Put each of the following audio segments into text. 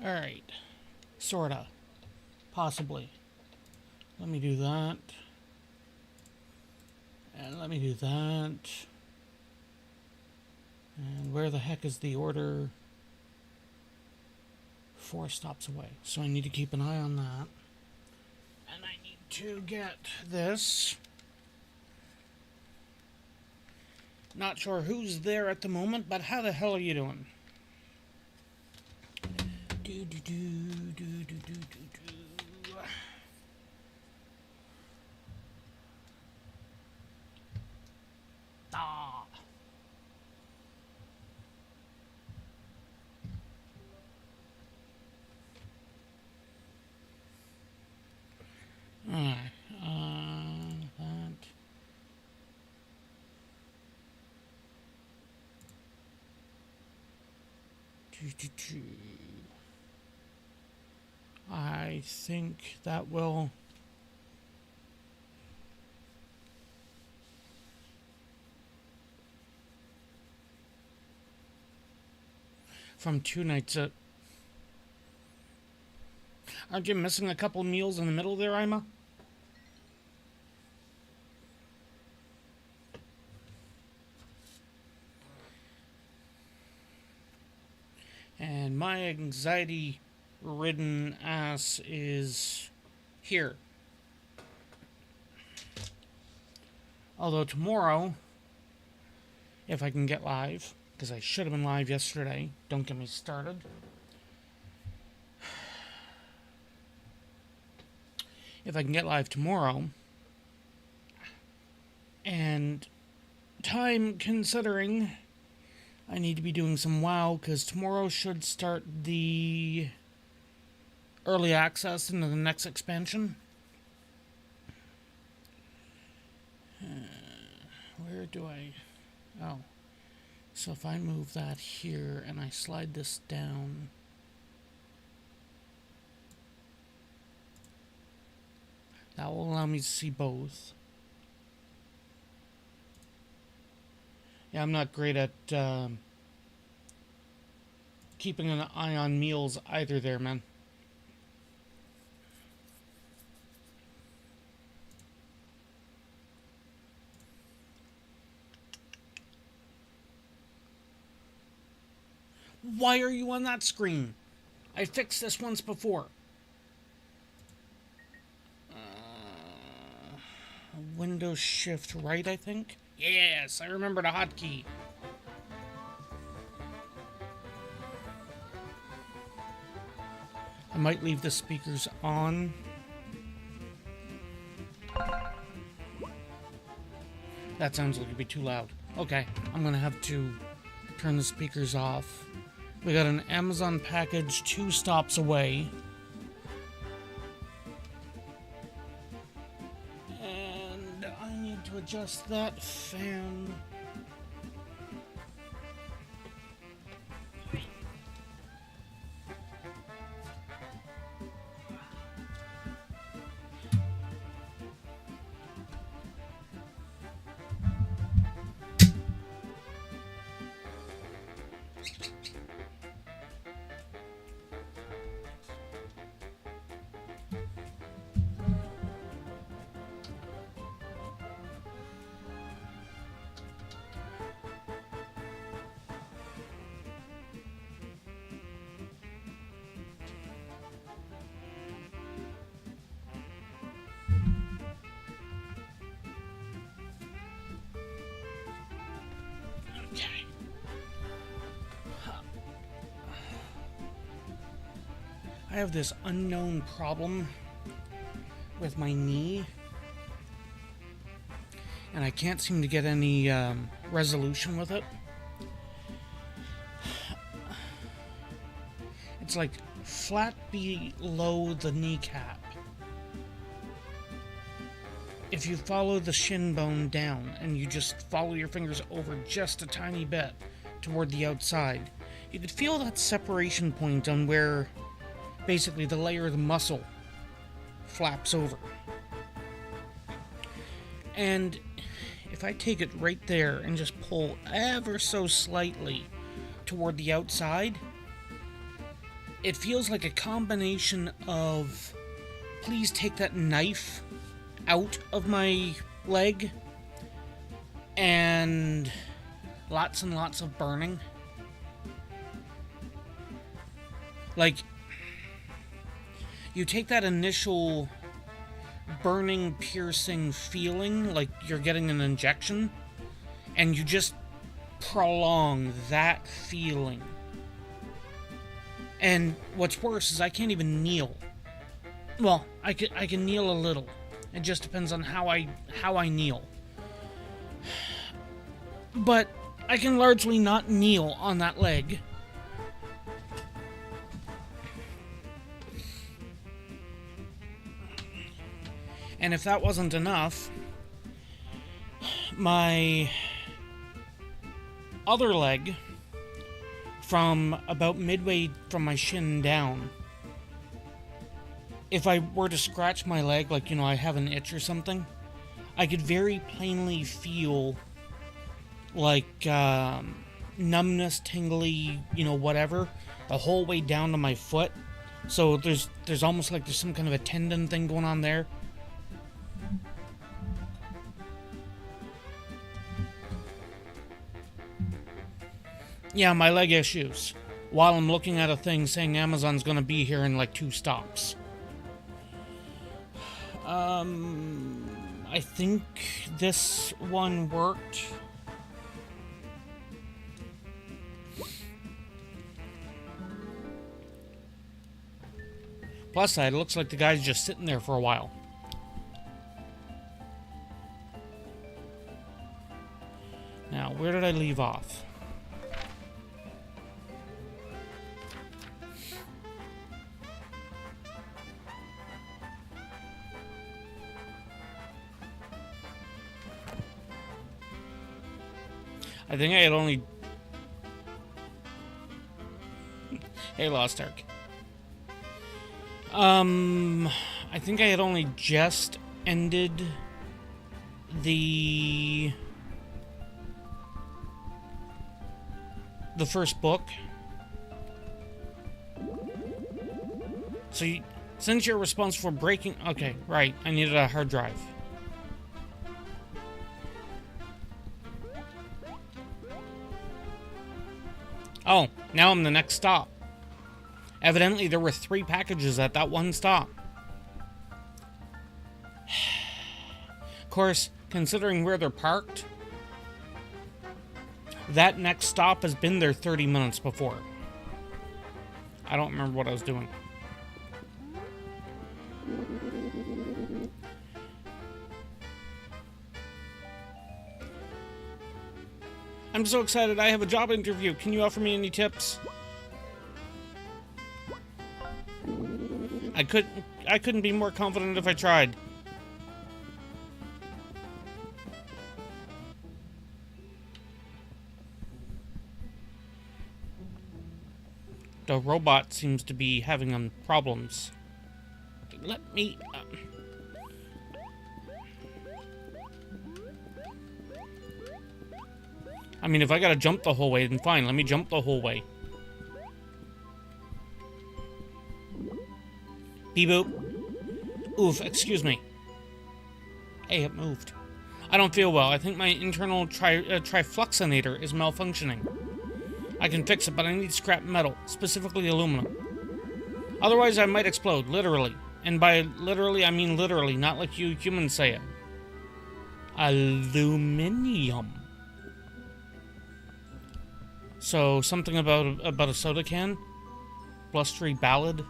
Alright. Sorta. Possibly. Let me do that. And let me do that. And where the heck is the order? 4 stops away. So I need to keep an eye on that. And I need to get this. Not sure who's there at the moment, but how the hell are you doing? Ah. Alright, that. I think that will... From 2 nights up. Aren't you missing a couple meals in the middle there, Ima? And my anxiety-ridden ass is here. Although tomorrow, if I can get live, because I should have been live yesterday, don't get me started. If I can get live tomorrow, and time considering, I need to be doing some WoW, because tomorrow should start the early access into the next expansion. Where do I... Oh. So if I move that here, and I slide this down... That will allow me to see both. Yeah, I'm not great at keeping an eye on meals either there, man. Why are you on that screen? I fixed this once before. Windows Shift right, I think? Yes, I remember the hotkey. I might leave the speakers on. That sounds like it'd be too loud. Okay, I'm gonna have to turn the speakers off. We got an Amazon package 2 stops away. And I need to adjust that fan. I have this unknown problem with my knee, and I can't seem to get any resolution with it. It's like flat below the kneecap. If you follow the shin bone down and you just follow your fingers over just a tiny bit toward the outside, you could feel that separation point on where basically the layer of the muscle flaps over. And if I take it right there and just pull ever so slightly toward the outside, it feels like a combination of, please take that knife out of my leg, and lots of burning. Like, you take that initial burning, piercing feeling, like you're getting an injection, and you just prolong that feeling. And what's worse is I can't even kneel. Well, I can kneel a little. It just depends on how I kneel. But I can largely not kneel on that leg. And if that wasn't enough, my other leg, from about midway from my shin down, if I were to scratch my leg, like, I have an itch or something, I could very plainly feel, like, numbness, tingly, whatever, the whole way down to my foot. So there's almost like there's some kind of a tendon thing going on there. Yeah, my leg issues. While I'm looking at a thing saying Amazon's gonna be here in like 2 stops. I think this one worked. Plus side, it looks like the guy's just sitting there for a while. Now, where did I leave off? I think I had only... Hey, Lost Ark. I think I had only just ended the first book. So, since you're responsible for breaking... Okay, right. I needed a hard drive. Oh, now I'm the next stop. Evidently, there were 3 packages at that one stop. Of course, considering where they're parked, that next stop has been there 30 minutes before. I don't remember what I was doing. I'm so excited. I have a job interview. Can you offer me any tips? I couldn't be more confident if I tried. The robot seems to be having problems. Let me... I mean, if I gotta jump the whole way, then fine. Let me jump the whole way. Beep boop. Oof, excuse me. Hey, it moved. I don't feel well. I think my internal trifluxinator is malfunctioning. I can fix it, but I need scrap metal, specifically aluminum. Otherwise, I might explode, literally. And by literally, I mean literally, not like you humans say it. Aluminium. So, something about a soda can? Blustery ballad?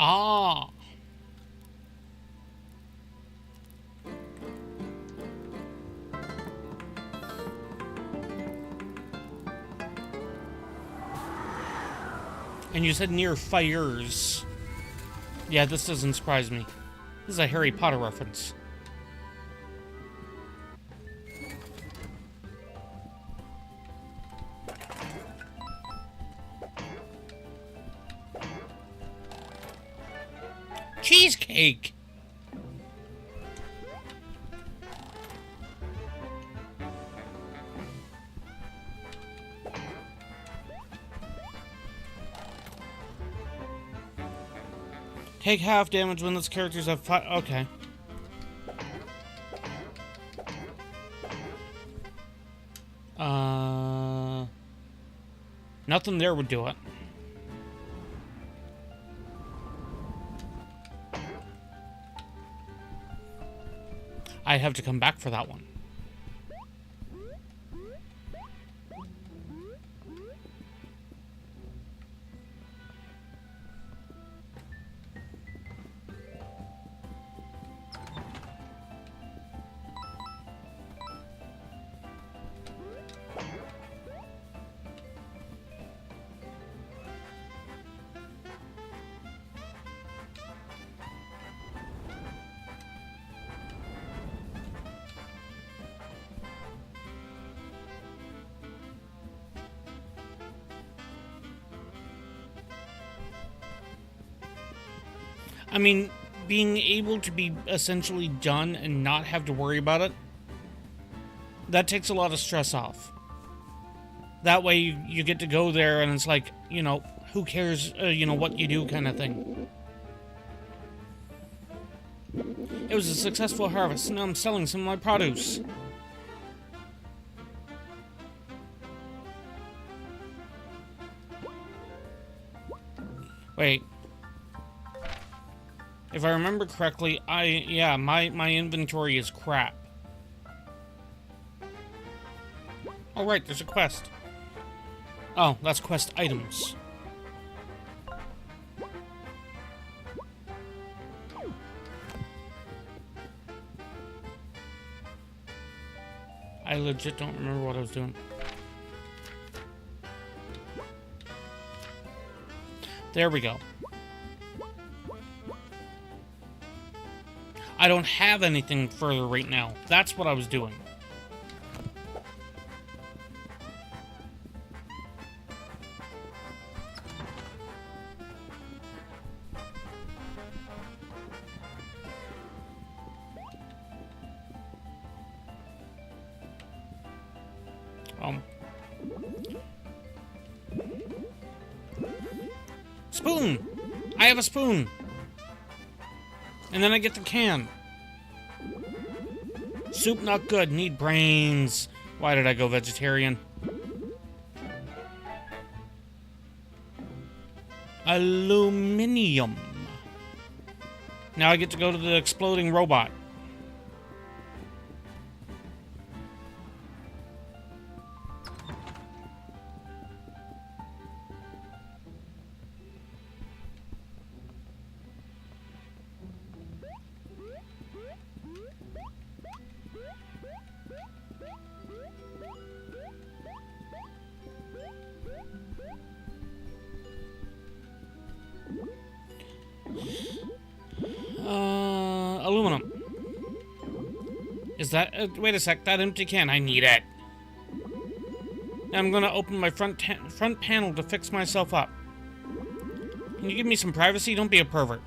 Ah! And you said near fires. Yeah, this doesn't surprise me. This is a Harry Potter reference. cheesecake! Take half damage when those characters have five. Okay. Nothing there would do it. I have to come back for that one. I mean, being able to be essentially done and not have to worry about it, that takes a lot of stress off. That way you get to go there and it's like, you know, who cares, you know, what you do kind of thing. It was a successful harvest. Now I'm selling some of my produce. Wait. If I remember correctly, my inventory is crap. Oh, right, there's a quest. Oh, that's quest items. I legit don't remember what I was doing. There we go. I don't have anything further right now. That's what I was doing. Spoon! I have a spoon! And then I get the can. Soup not good, need brains. Why did I go vegetarian? Aluminium. Now I get to go to the exploding robot. Aluminum. Is that... wait a sec, that empty can, I need it. I'm gonna open my front panel to fix myself up. Can you give me some privacy? Don't be a pervert.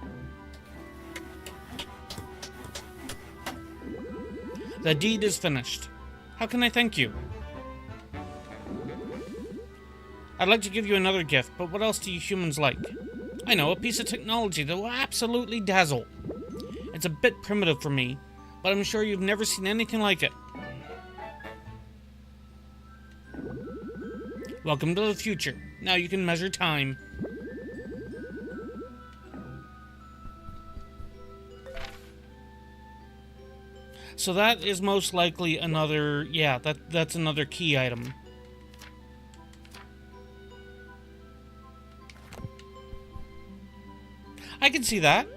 The deed is finished. How can I thank you? I'd like to give you another gift, but what else do you humans like? I know, a piece of technology that will absolutely dazzle. It's a bit primitive for me, but I'm sure you've never seen anything like it. Welcome to the future. Now you can measure time. So that is most likely another... yeah, that's another key item. I can see that.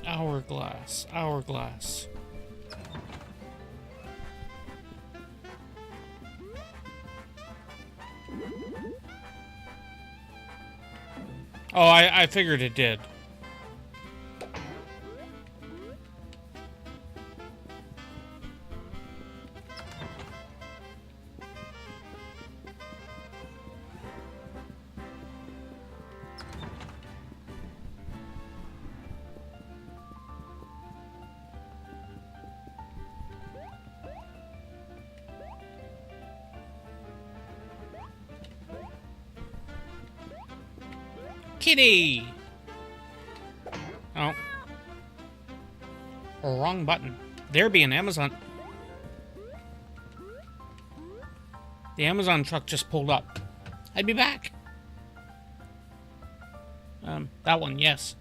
Hourglass, hourglass. Oh, I figured it did. kitty! Oh. Wrong button. There be an Amazon. The Amazon truck just pulled up. I'd be back. That one, yes.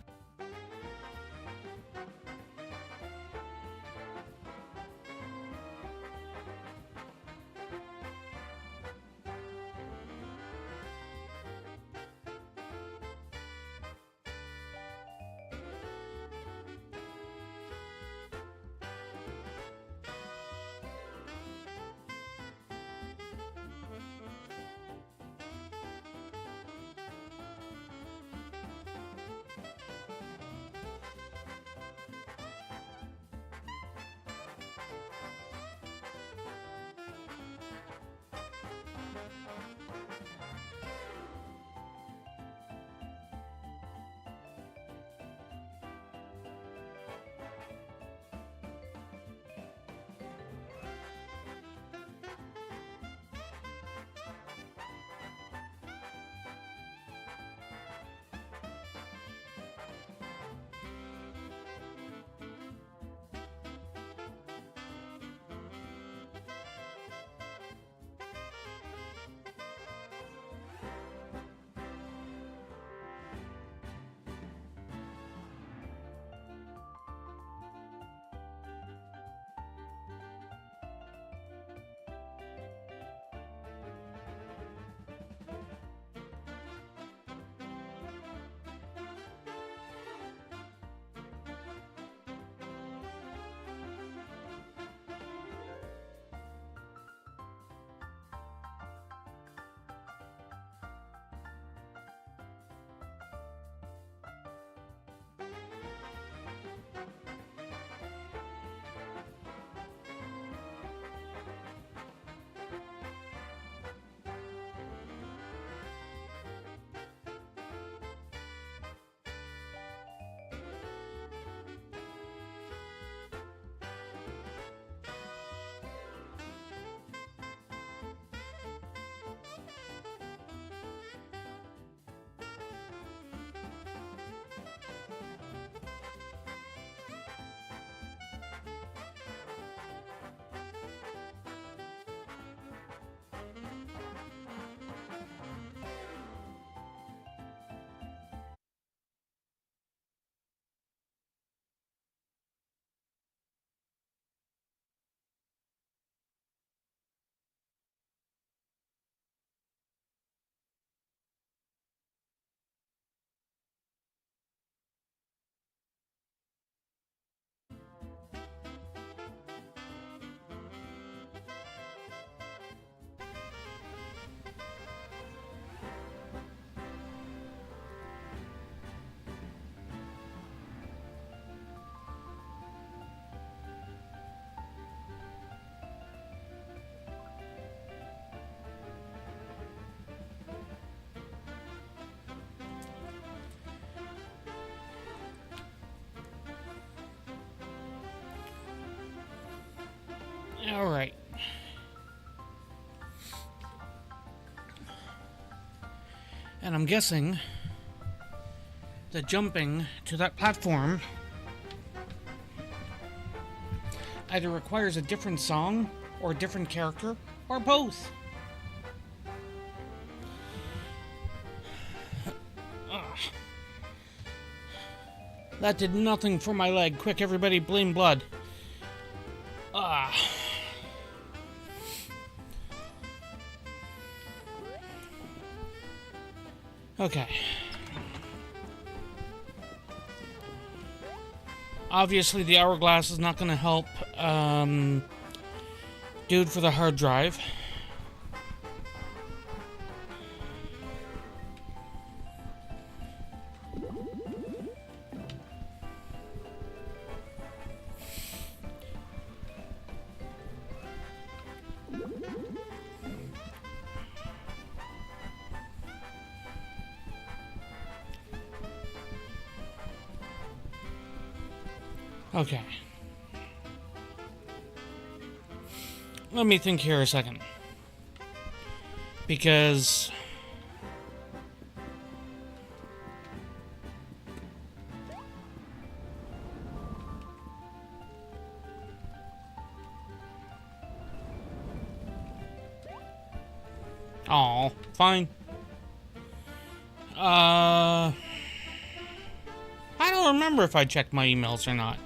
Alright. And I'm guessing that jumping to that platform either requires a different song, or a different character, or both. That did nothing for my leg. Quick, everybody, blame blood. Okay. Obviously, the hourglass is not going to help dude for the hard drive. Okay. Let me think here a second. Because Aw, fine. I don't remember if I checked my emails or not.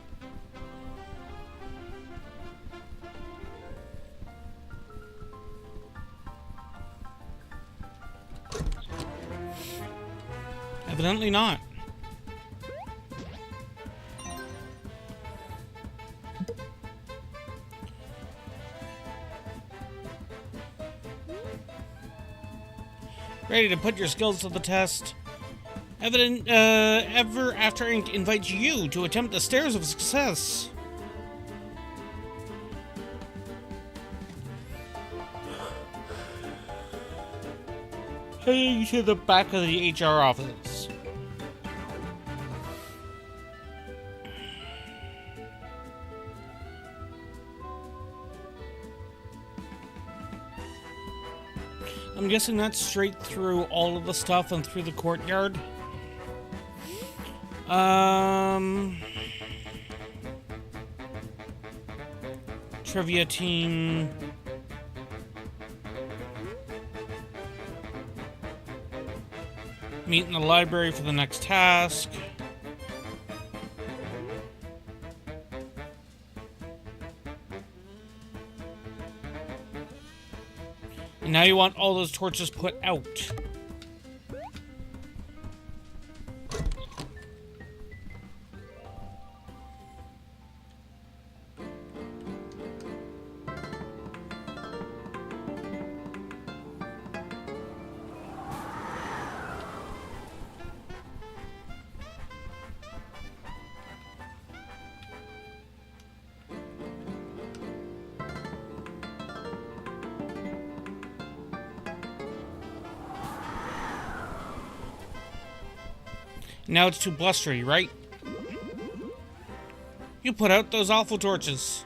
Evidently not. Ready to put your skills to the test? Ever After Inc. invites you to attempt the stairs of success. Heading to the back of the HR office. I'm guessing that's straight through all of the stuff and through the courtyard. Trivia team. Meet in the library for the next task. And now you want all those torches put out. Now it's too blustery, right? You put out those awful torches.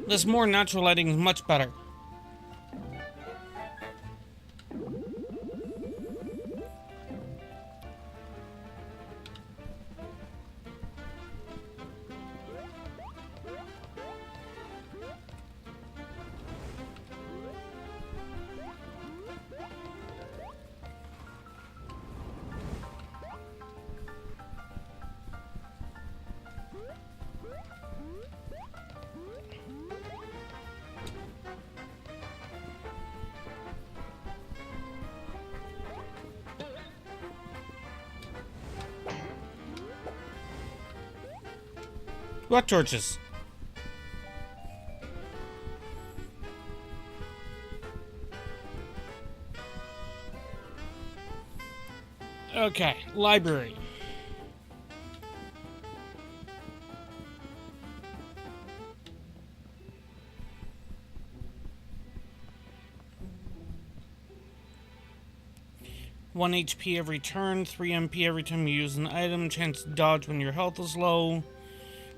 This more natural lighting is much better. What torches? Okay, library. One HP every turn, 3 MP every time you use an item, chance to dodge when your health is low.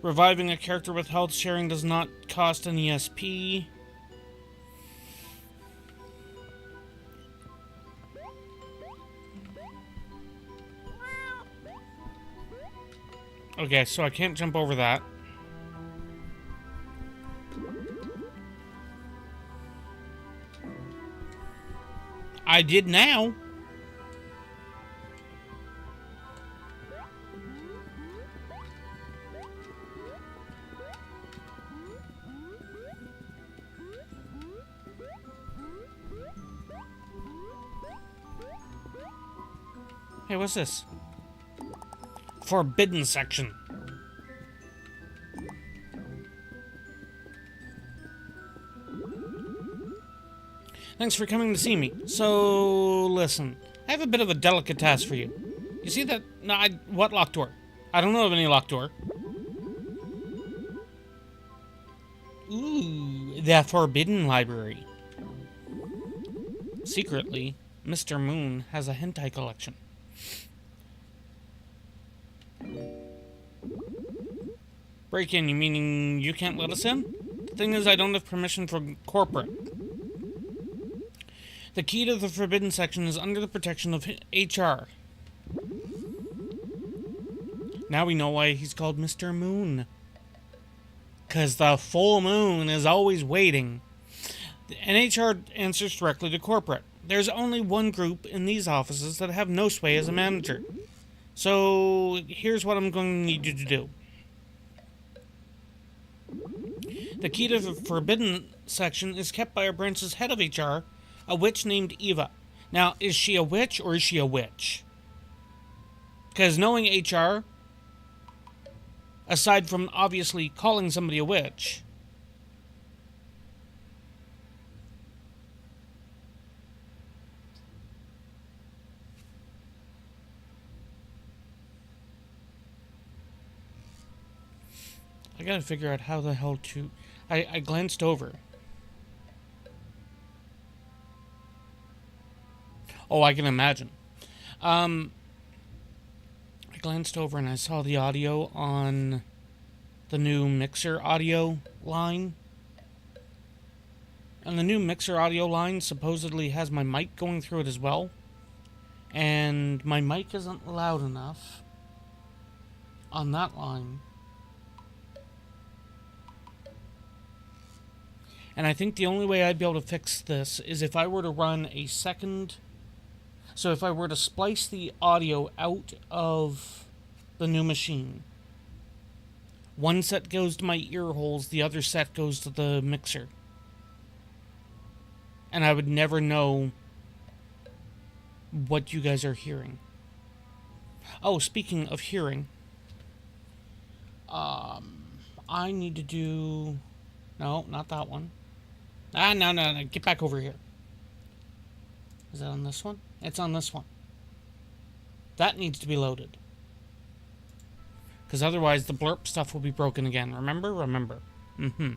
Reviving a character with health sharing does not cost any SP. Okay, so I can't jump over that. I did now. Hey, what's this? Forbidden section. Thanks for coming to see me. So, listen. I have a bit of a delicate task for you. You see that? No, what locked door? I don't know of any locked door. Ooh, the Forbidden Library. Secretly, Mr. Moon has a hentai collection. Break in, you meaning you can't let us in? The thing is, I don't have permission from corporate. The key to the forbidden section is under the protection of HR. Now we know why he's called Mr. Moon. 'Cause the full moon is always waiting. And HR answers directly to corporate. There's only one group in these offices that have no sway as a manager. So here's what I'm going to need you to do. The key to the forbidden section is kept by our branch's head of HR, a witch named Eva. Now, is she a witch or is she a witch? Because knowing HR, aside from obviously calling somebody a witch, I gotta figure out how the hell to... I glanced over. Oh, I can imagine. I glanced over and I saw the audio on the new Mixer audio line. And the new Mixer audio line supposedly has my mic going through it as well. And my mic isn't loud enough on that line. And I think the only way I'd be able to fix this is if I were to run a second... So if I were to splice the audio out of the new machine, one set goes to my ear holes, the other set goes to the mixer. And I would never know what you guys are hearing. Oh, speaking of hearing, I need to do... No, not that one. No. Get back over here. Is that on this one? It's on this one. That needs to be loaded. Because otherwise the blurp stuff will be broken again. Remember? Mm-hmm.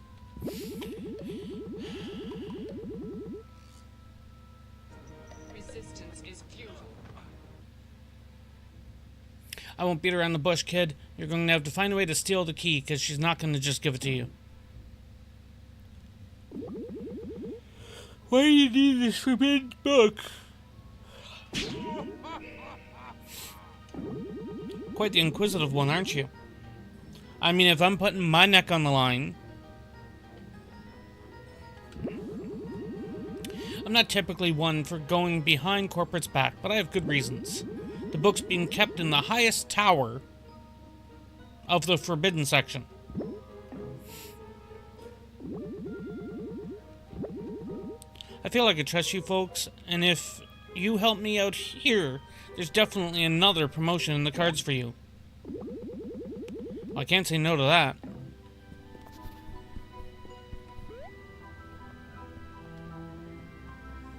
Resistance is futile. I won't beat around the bush, kid. You're going to have to find a way to steal the key, because she's not going to just give it to you. Why do you need this forbidden book? Quite the inquisitive one, aren't you? I mean, if I'm putting my neck on the line... I'm not typically one for going behind corporate's back, but I have good reasons. The book's being kept in the highest tower of the forbidden section. I feel like I trust you folks, and if you help me out here, there's definitely another promotion in the cards for you. Well, I can't say no to that.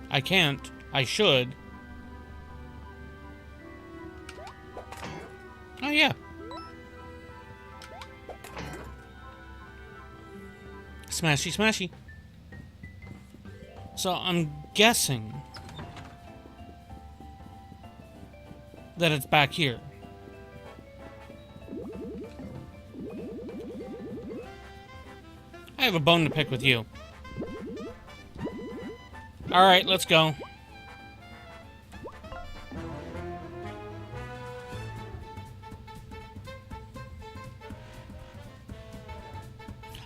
I can't. I should. Oh, yeah. Smashy, smashy. So I'm guessing that it's back here. I have a bone to pick with you. Alright, let's go.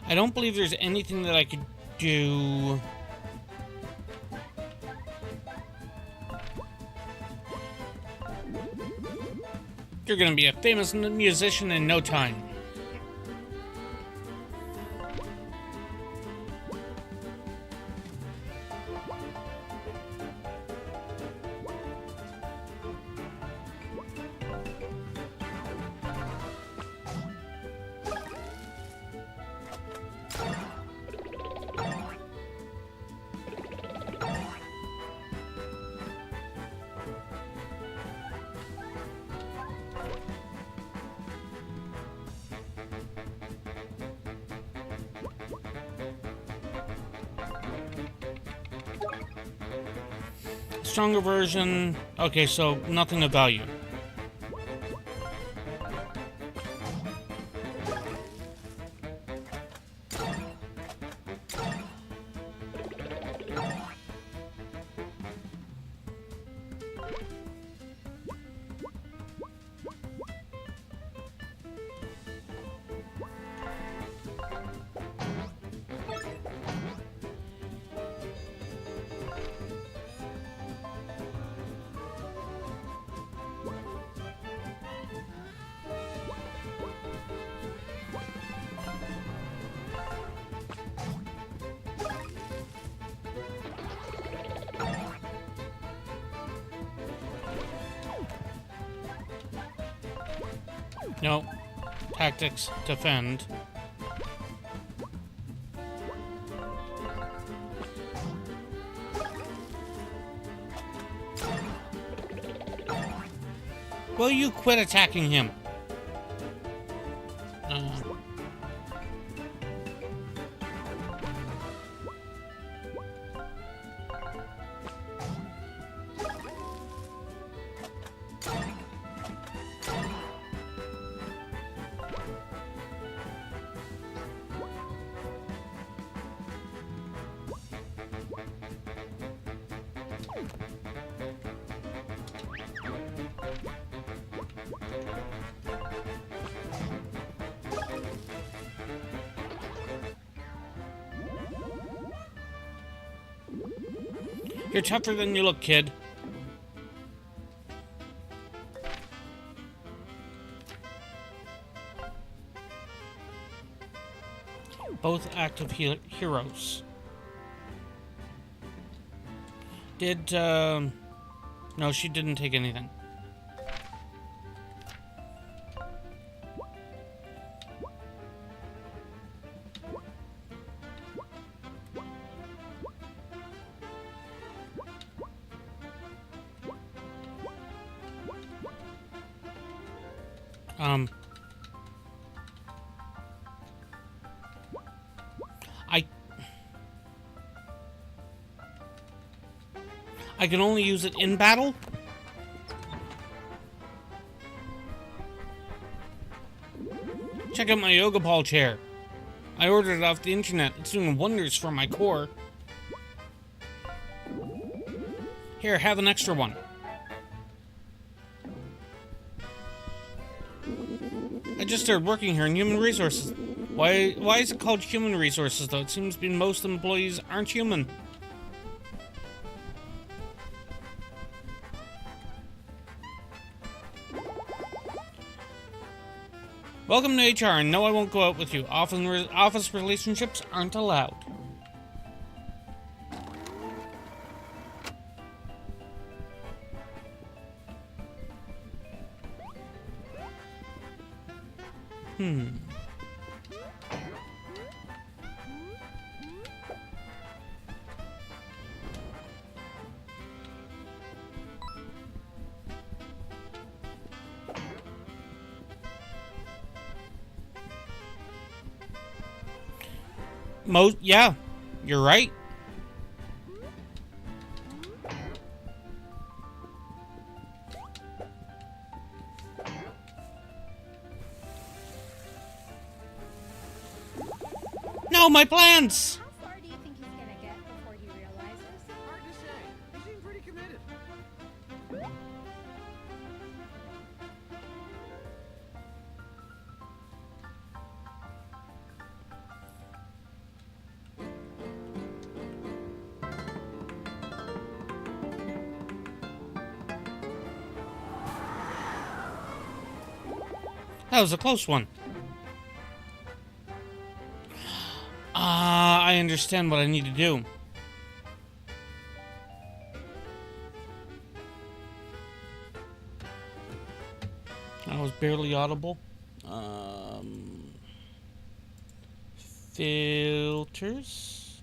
I don't believe there's anything that I could do... You're gonna be a famous musician in no time. Stronger version. Okay, so nothing of value. No. Tactics, defend. Will you quit attacking him? You're tougher than you look, kid. Both active heroes. Did, no, she didn't take anything. I can only use it in battle? Check out my yoga ball chair. I ordered it off the internet. It's doing wonders for my core. Here, have an extra one. I just started working here in human resources. Why is it called human resources, though? It seems to be most employees aren't human. Welcome to HR, and no, I won't go out with you. Office relationships aren't allowed. Yeah, you're right. No, my plans! How far do you think he's gonna get before he realizes? Hard to say. He seemed pretty committed. That was a close one. I understand what I need to do. I was barely audible. Filters.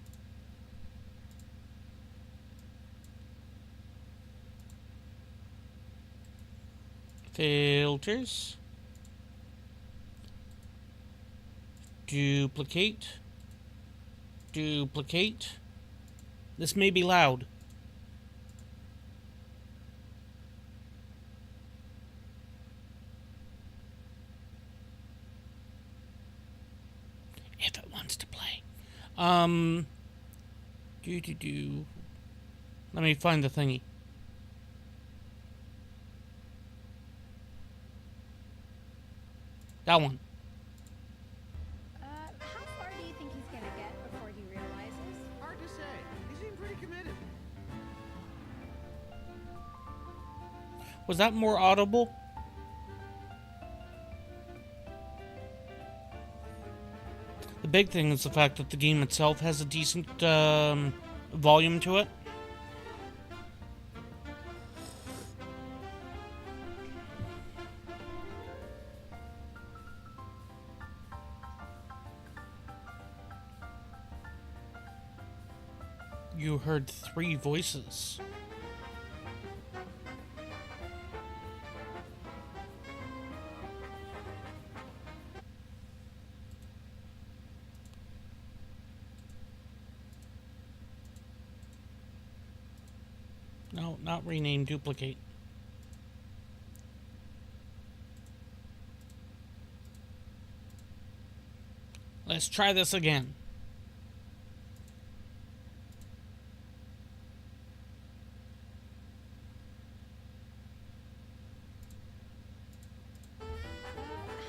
Filters. Duplicate. Duplicate. This may be loud. If it wants to play. Let me find the thingy. That one. How far do you think he's gonna get before he realizes? Hard to say. He seemed pretty committed. Was that more audible? The big thing is the fact that the game itself has a decent volume to it. You heard 3 voices. No, not rename, duplicate. Let's try this again.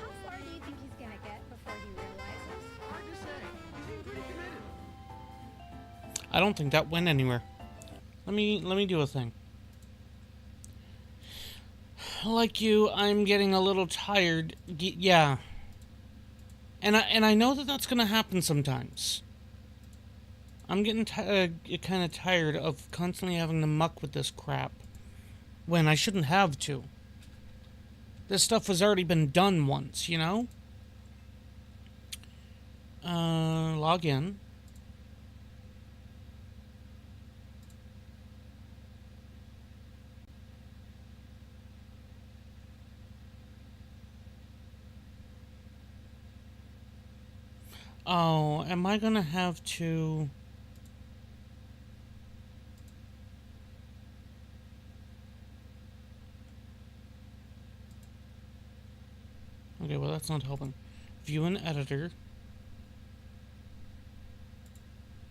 How far do you think he's gonna get before he realizes? Hard to say. He seemed pretty committed. I don't think that went anywhere. Let me do a thing. Like you, I'm getting a little tired. Yeah. And I know that that's gonna happen sometimes. I'm getting kind of tired of constantly having to muck with this crap when I shouldn't have to. This stuff has already been done once, you know? Log in. Oh, am I gonna have to... Okay, well that's not helping. View an editor.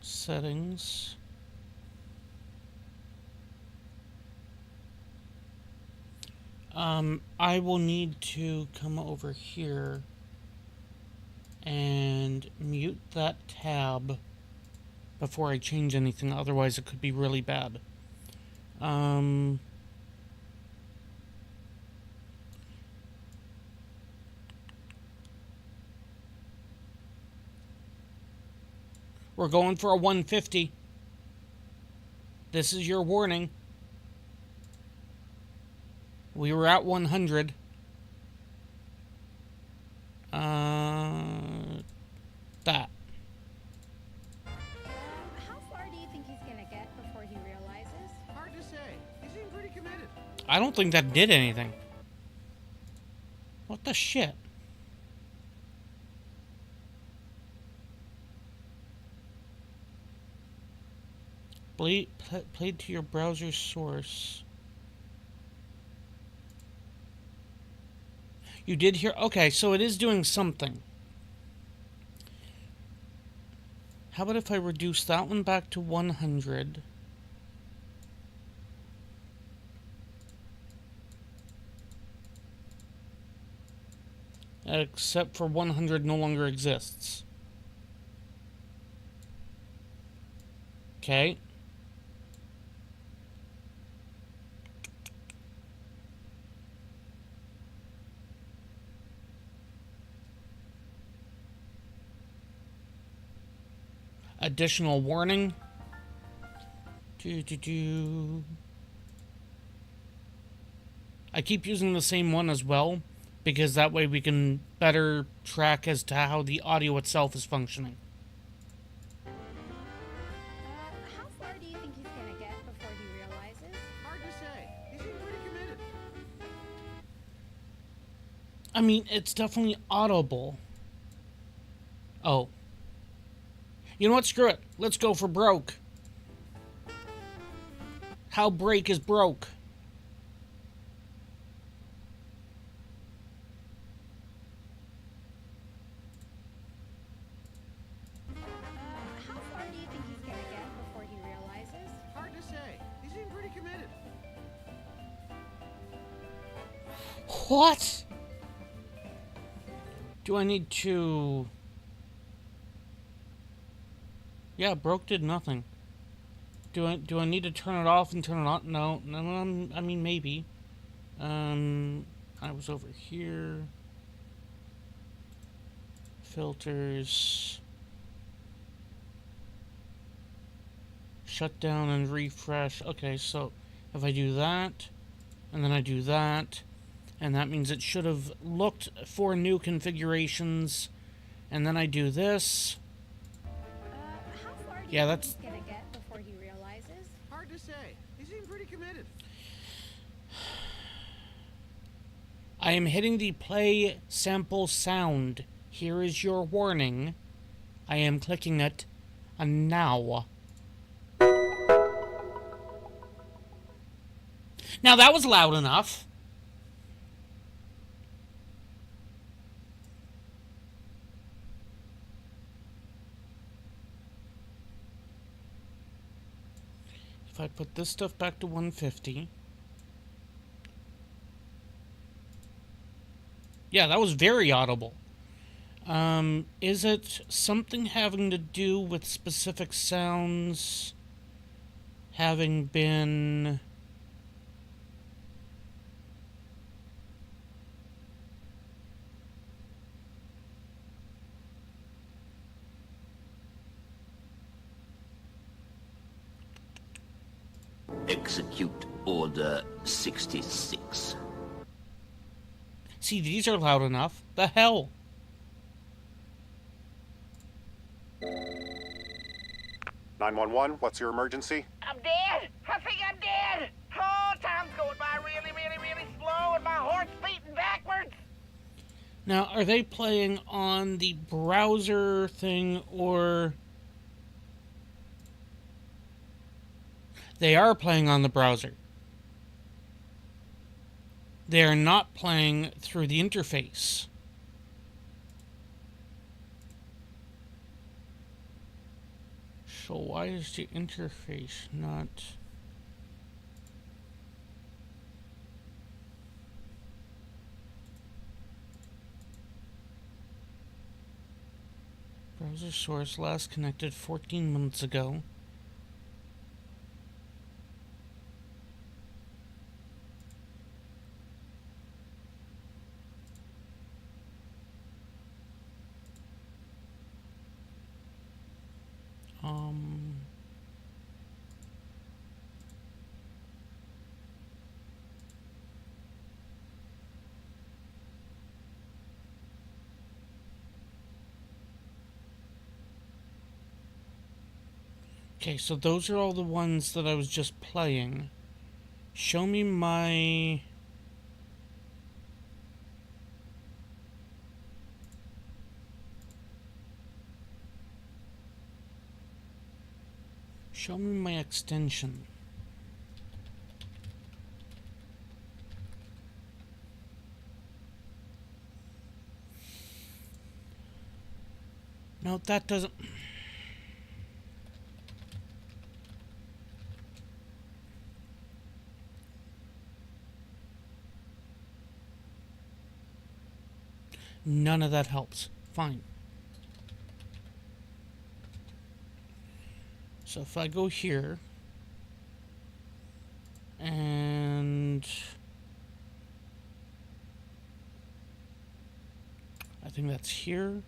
Settings. I will need to come over here and mute that tab before I change anything, otherwise it could be really bad. We're going for a 150. This is your warning. We were at 100. That. How far do you think he's gonna get before he realizes? Hard to say. He seemed pretty committed. I don't think that did anything. What the shit? Played to your browser source. You did hear... Okay, so it is doing something. How about if I reduce that one back to 100? Except for 100 no longer exists. Okay. Additional warning. I keep using the same one as well, because that way we can better track as to how the audio itself is functioning. How far do you think he's gonna get before he realizes? Hard to say. He seemed pretty committed. I mean, it's definitely audible. Oh. You know what? Screw it. Let's go for broke. How break is broke. How far do you think he's gonna get before he realizes? Hard to say. He seemed pretty committed. What? Do I need to... Yeah, broke did nothing. Do I need to turn it off and turn it on? No, I mean maybe. I was over here. Filters. Shut down and refresh. Okay, so if I do that, and then I do that, and that means it should have looked for new configurations, and then I do this. How far do Yeah, you that's... think he's gonna get before he realizes? Just say, he seemed pretty committed. I am hitting the play sample sound. Here is your warning. I am clicking it now. Now that was loud enough. If I put this stuff back to 150. Yeah, that was very audible. Is it something having to do with specific sounds having been... Execute Order 66. See, these are loud enough. The hell? 911, what's your emergency? I'm dead! I think I'm dead! Oh, time's going by really, really, really slow and my heart's beating backwards! Now, are they playing on the browser thing or... They are playing on the browser. They are not playing through the interface. So why is the interface not... Browser source last connected 14 minutes ago. Okay, so those are all the ones that I was just playing. Show me my... Show me my extension. No, that doesn't... None of that helps. Fine. So if I go here, and I think that's here.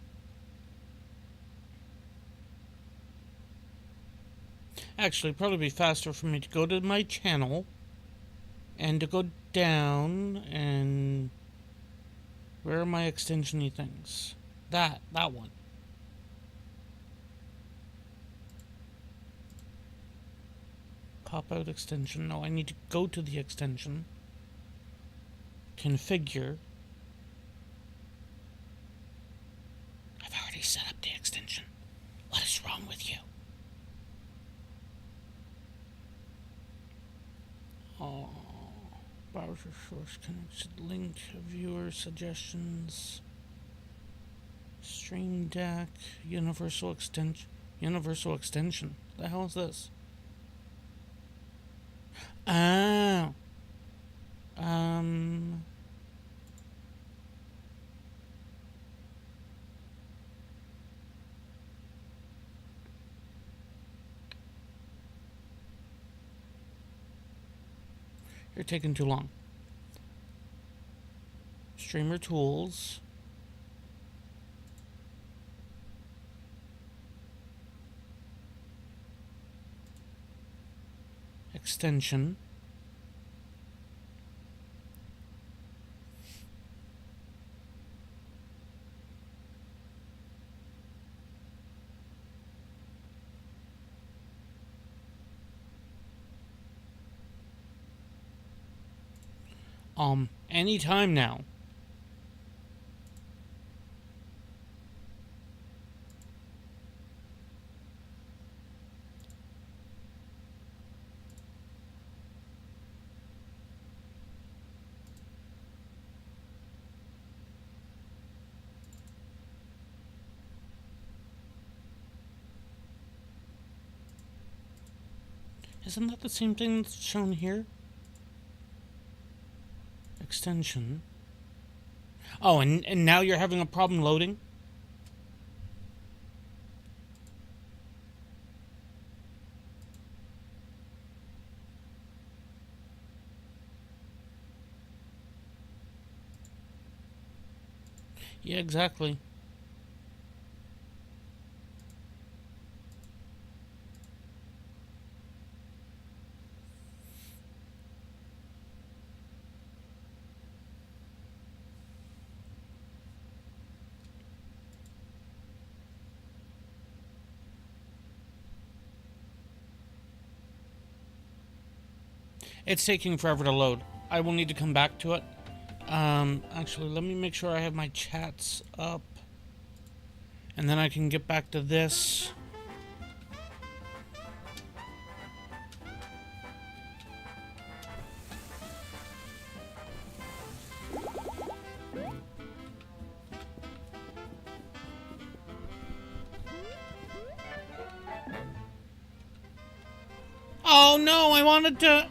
Actually, it'd probably be faster for me to go to my channel and to go down and... Where are my extension-y things? That one. Pop-out extension. No, I need to go to the extension. Configure. I've already set up the extension. What is wrong with you? Oh. Browser source connected link, viewer suggestions, stream deck, universal extension. The hell is this? Oh. You're taking too long. Streamer tools. Extension. Anytime now. Isn't that the same thing that's shown here? Extension. Oh, and now you're having a problem loading? Yeah, exactly. It's taking forever to load. I will need to come back to it. Actually, let me make sure I have my chats up. And then I can get back to this. Oh no, I wanted to...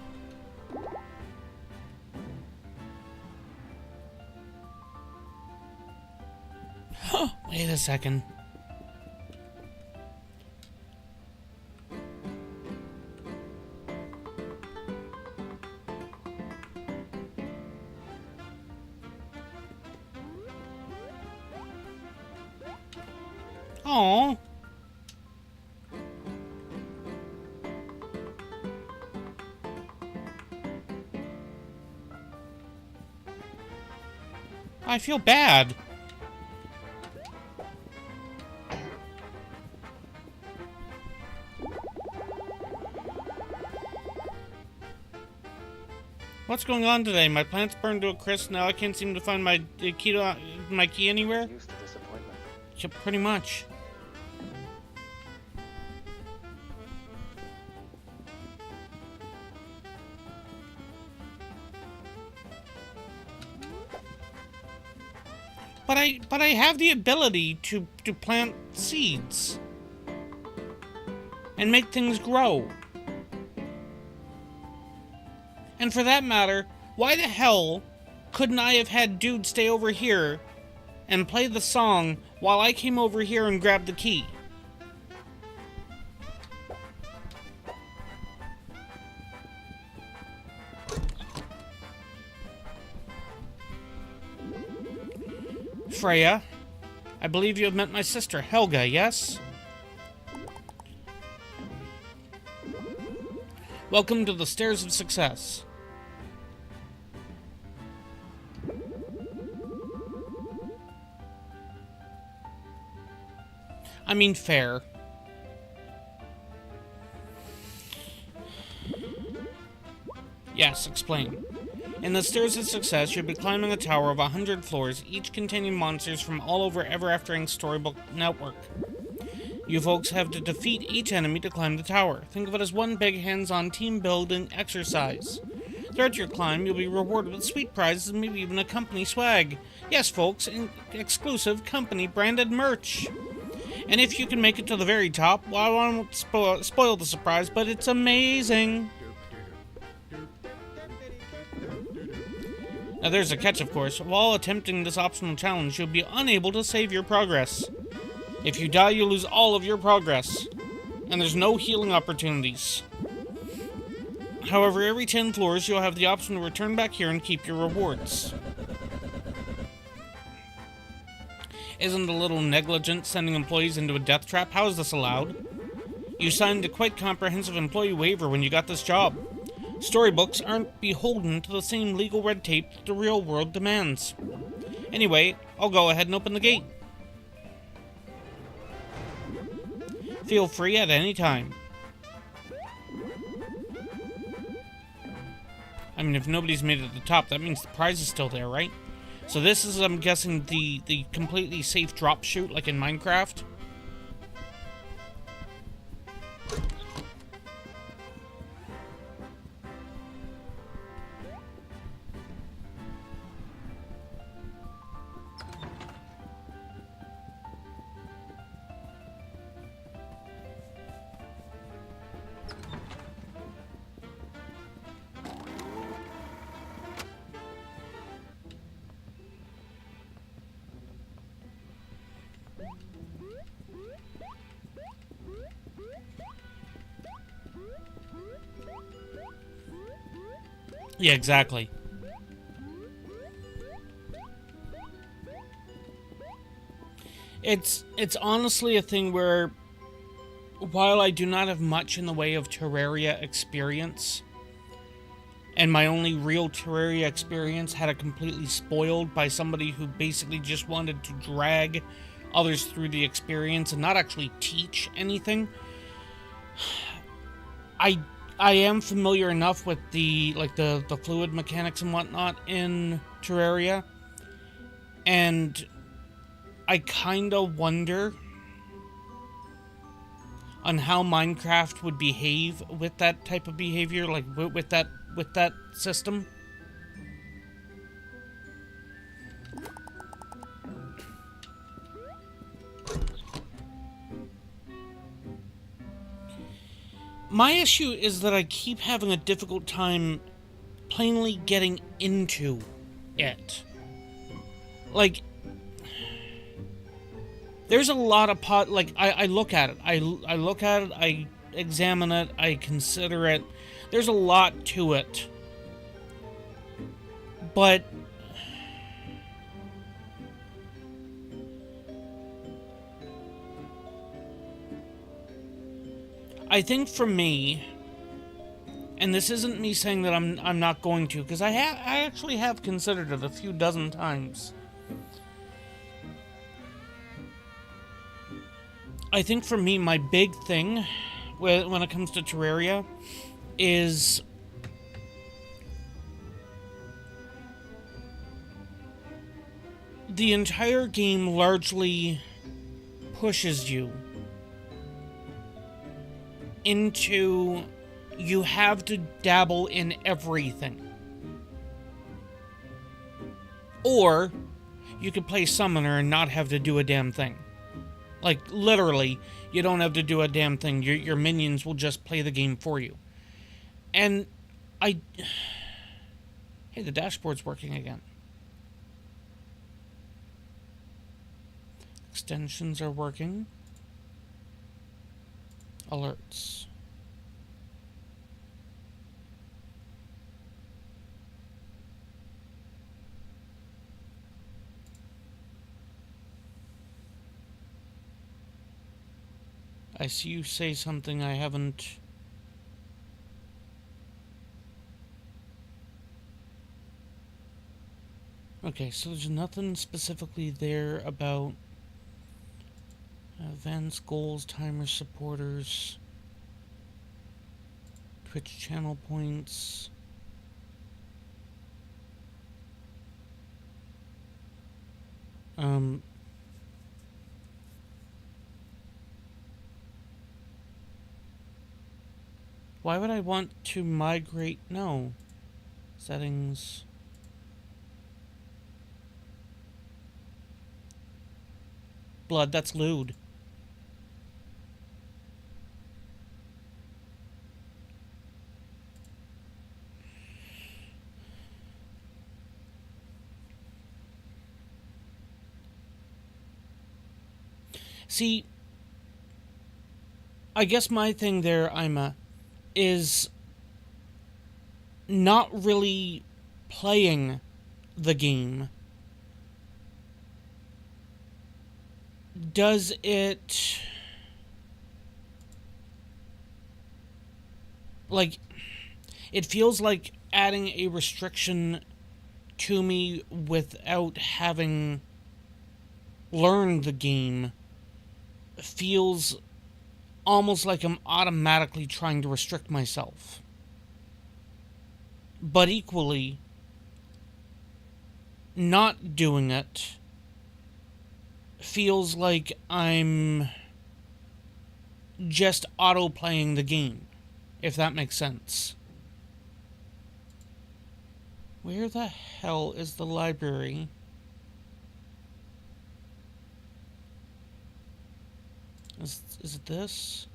Wait a second. Oh. I feel bad. What's going on today? My plants burned to a crisp. Now I can't seem to find my key anywhere. Used to disappointment. Yeah, pretty much. But I have the ability to plant seeds and make things grow. And for that matter, why the hell couldn't I have had dude stay over here and play the song while I came over here and grabbed the key? Freya, I believe you have met my sister, Helga, yes? Welcome to the Stairs of Success. I mean, fair. Yes, explain. In the Stairs of Success, you'll be climbing a tower of 100 floors, each containing monsters from all over Ever Aftering Storybook Network. You folks have to defeat each enemy to climb the tower. Think of it as one big hands-on team-building exercise. Throughout your climb, you'll be rewarded with sweet prizes and maybe even a company swag. Yes, folks, exclusive company-branded merch. And if you can make it to the very top, well, I won't spoil the surprise, but it's amazing. Now there's a catch, of course. While attempting this optional challenge, you'll be unable to save your progress. If you die, you lose all of your progress. And there's no healing opportunities. However, every 10 floors, you'll have the option to return back here and keep your rewards. Isn't a little negligent sending employees into a death trap? How is this allowed? You signed a quite comprehensive employee waiver when you got this job. Storybooks aren't beholden to the same legal red tape that the real world demands. Anyway, I'll go ahead and open the gate. Feel free at any time. I mean, if nobody's made it to the top, that means the prize is still there, right? So this is, I'm guessing, the completely safe drop chute, like in Minecraft. Yeah, exactly. It's honestly a thing where, while I do not have much in the way of Terraria experience, and my only real Terraria experience had it completely spoiled by somebody who basically just wanted to drag others through the experience and not actually teach anything, I am familiar enough with the fluid mechanics and whatnot in Terraria, and I kinda wonder on how Minecraft would behave with that type of behavior, like with that system. My issue is that I keep having a difficult time plainly getting into it. Like, there's a lot of I look at it. I look at it, I examine it, I consider it. There's a lot to it. But I think for me, and this isn't me saying that I'm not going to, because I actually have considered it a few dozen times. I think for me, my big thing when it comes to Terraria is the entire game largely pushes you into, you have to dabble in everything. Or you could play Summoner and not have to do a damn thing. Like, literally, you don't have to do a damn thing. Your minions will just play the game for you. And hey, the dashboard's working again. Extensions are working. Alerts. I see you say something I haven't... Okay, so there's nothing specifically there about events, goals, timers, supporters, Twitch channel points. Why would I want to migrate? No. Settings. Blood, that's lewd. See, I guess my thing there, Ima, is not really playing the game. Does it... like, it feels like adding a restriction to me without having learned the game feels almost like I'm automatically trying to restrict myself But equally, not doing it feels like I'm just auto-playing the game, if that makes sense. Where the hell is the library? Is it this?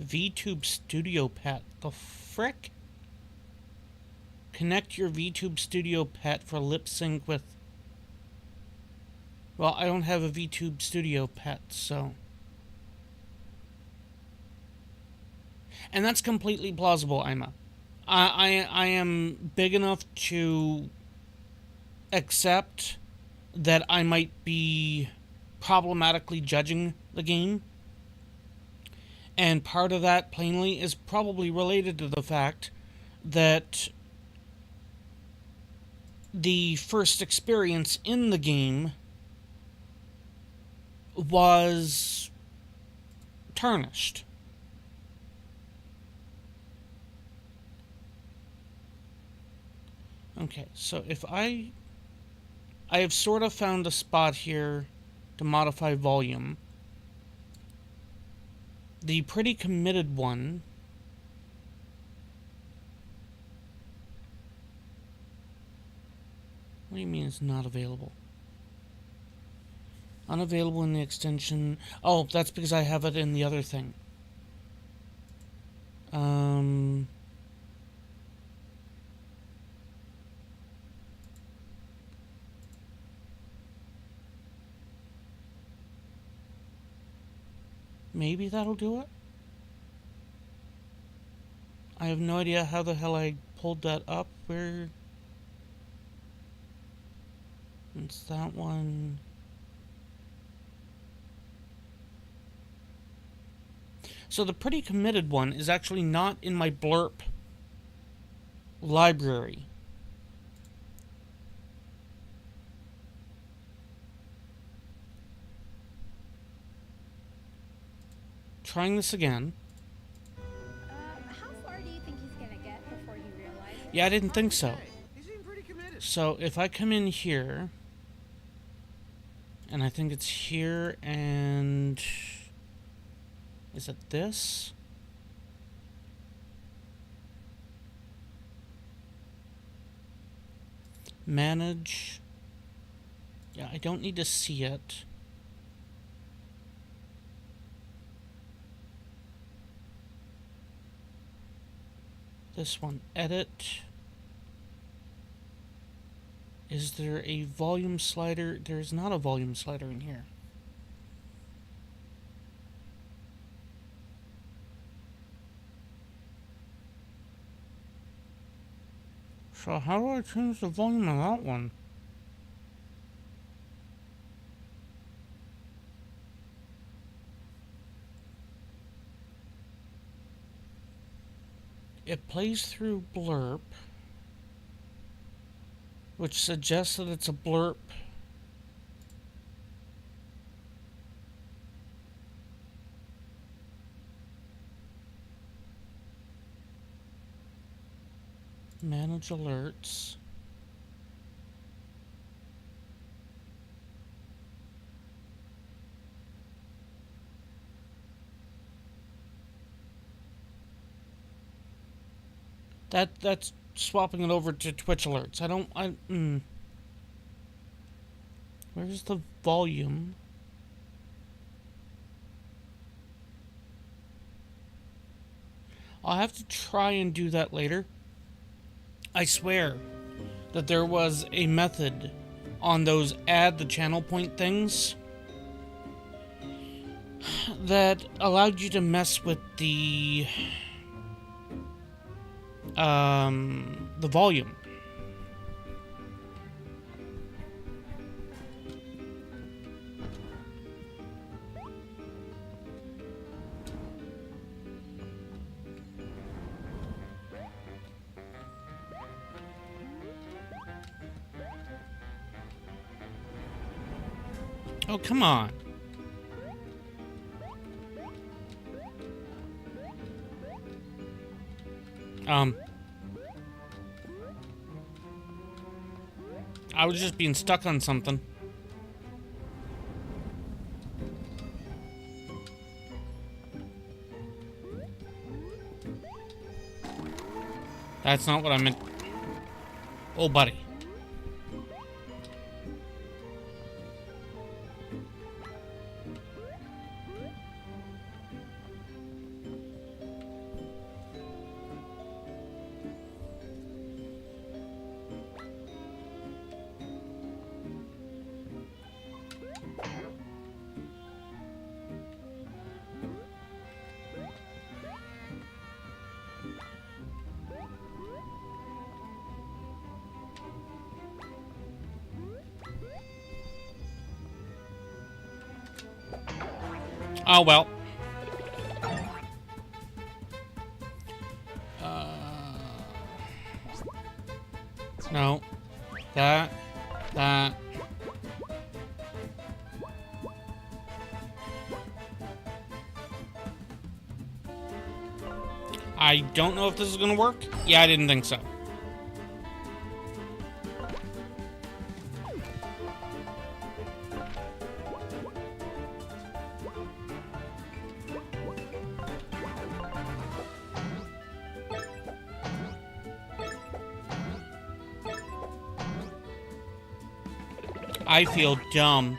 VTube Studio Pet. The frick? Connect your VTube Studio Pet for lip sync with... Well, I don't have a VTube Studio Pet, so... And that's completely plausible, Ima. I am big enough to accept that I might be problematically judging the game. And part of that, plainly, is probably related to the fact that the first experience in the game was tarnished. Okay, so if I have sort of found a spot here to modify volume. The pretty committed one what do you mean it's not available? Unavailable in the extension. Oh, that's because I have it in the other thing. Maybe that'll do it? I have no idea how the hell I pulled that up. Where... It's that one. So the pretty committed one is actually not in my blurb library. Trying this again. How far do you think he's gonna get before he realizes? Yeah, I didn't think so. He seemed pretty committed. So if I come in here, and I think it's here, and is it this? Manage. Yeah, I don't need to see it. This one, edit. Is there a volume slider? There's not a volume slider in here. So how do I change the volume of that one? It plays through blurb, which suggests that it's a blurb. Manage alerts. That's swapping it over to Twitch alerts. Where's the volume? I'll have to try and do that later. I swear that there was a method on those add the channel point things that allowed you to mess with the volume. Oh, come on. I was just being stuck on something. That's not what I meant. Oh, buddy. Oh, well. No. That. I don't know if this is gonna work. Yeah, I didn't think so. I feel dumb.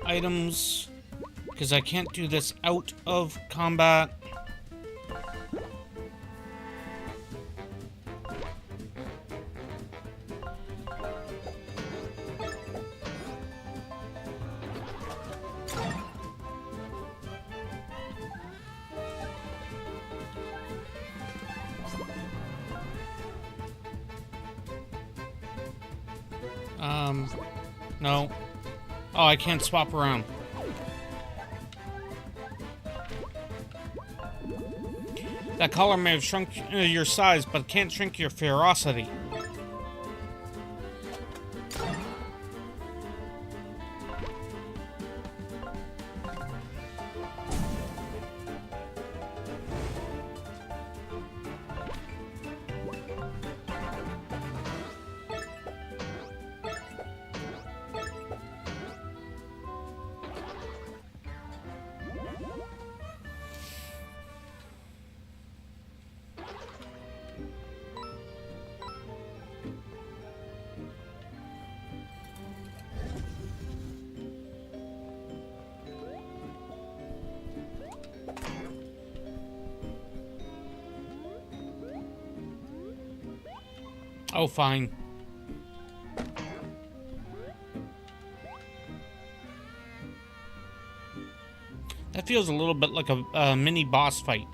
Items, because I can't do this out of combat. No. Oh, I can't swap around. That collar may have shrunk your size, but can't shrink your ferocity. Oh, fine. That feels a little bit like a mini boss fight.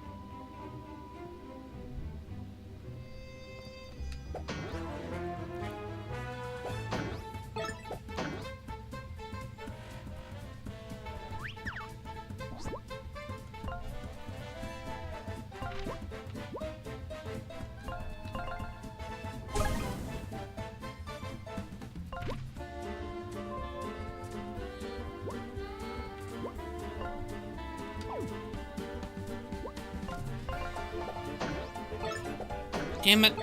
Damn it.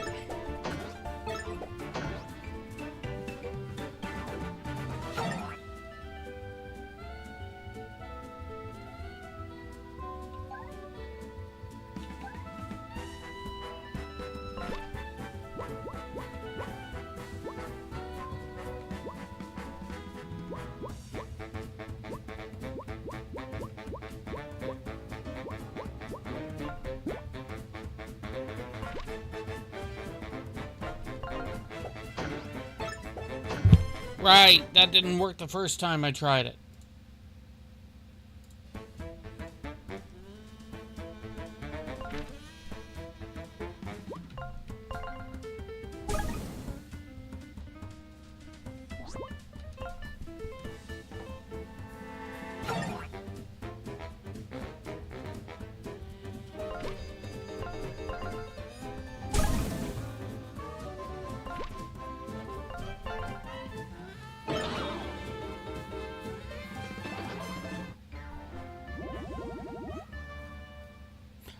Right, that didn't work the first time I tried it.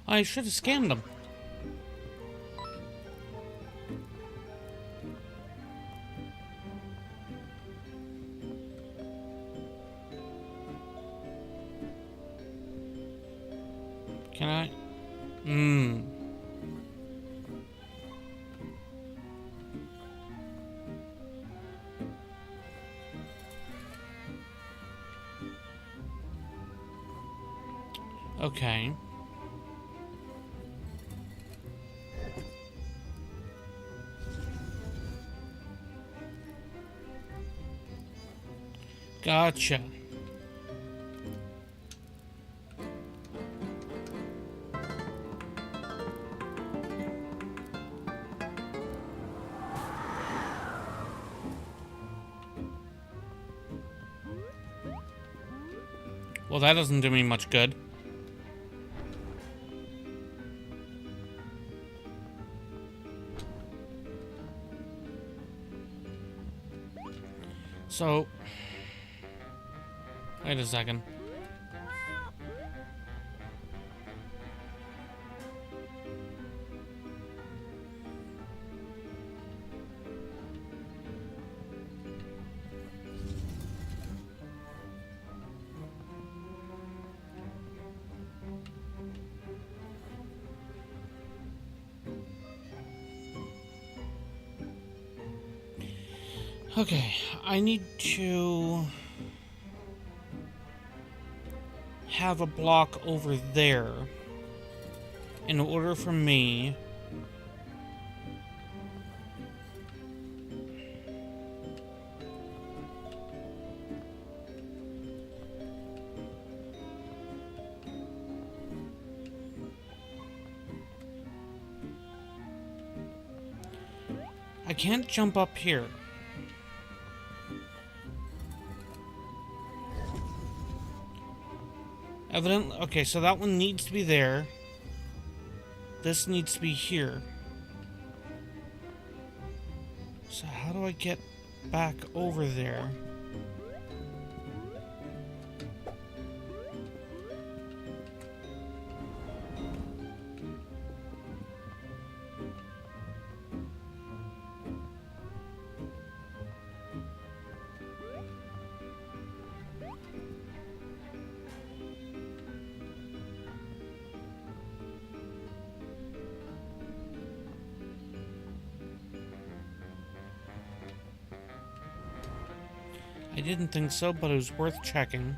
I should have scanned them. Can I? Okay. Gotcha. Well, that doesn't do me much good. So, wait a second. Okay, I need to have a block over there in order for me I can't jump up here. Evidently, okay, so that one needs to be there. This needs to be here. So how do I get back over there? I didn't think so, but it was worth checking.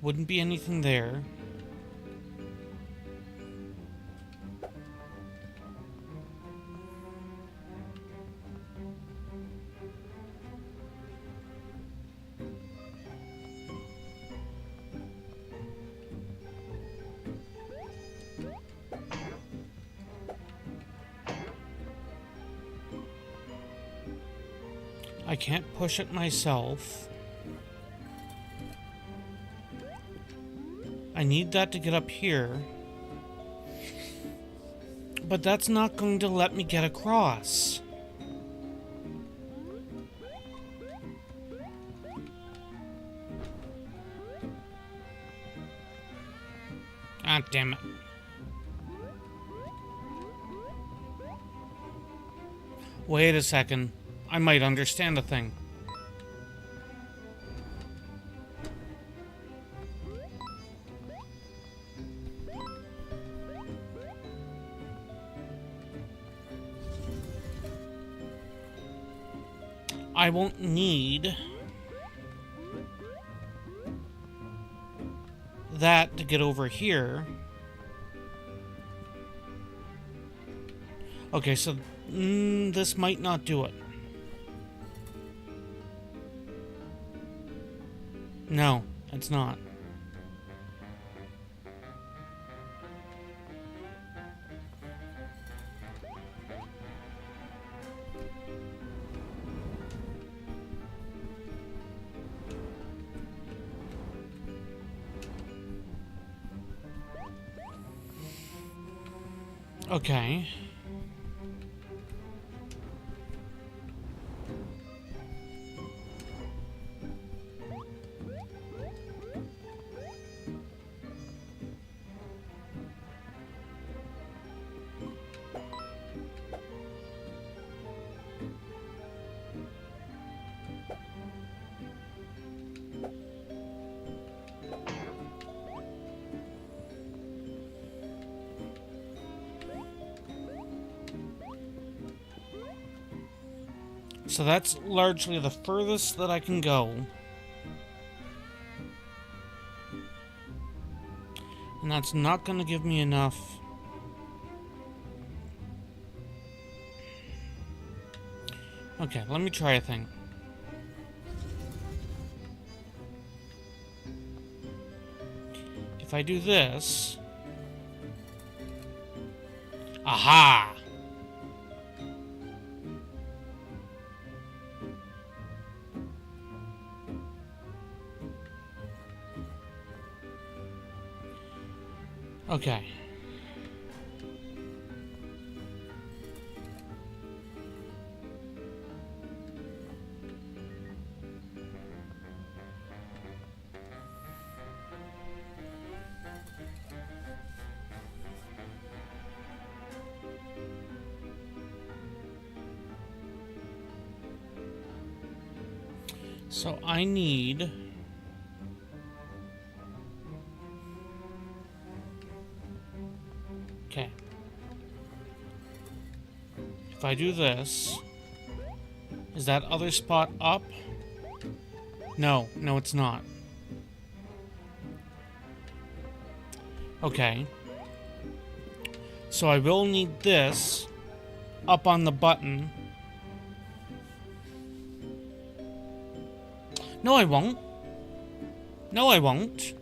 Wouldn't be anything there. I can't push it myself. I need that to get up here. But that's not going to let me get across. Ah, damn it. Wait a second. I might understand a thing. I won't need that to get over here. Okay, so this might not do it. No, it's not. Okay. So that's largely the furthest that I can go. And that's not going to give me enough. Okay, let me try a thing. If I do this... Aha! Okay. So I need... Okay. If I do this, is that other spot up? No, no it's not. Okay. So I will need this up on the button. No, I won't. No, I won't.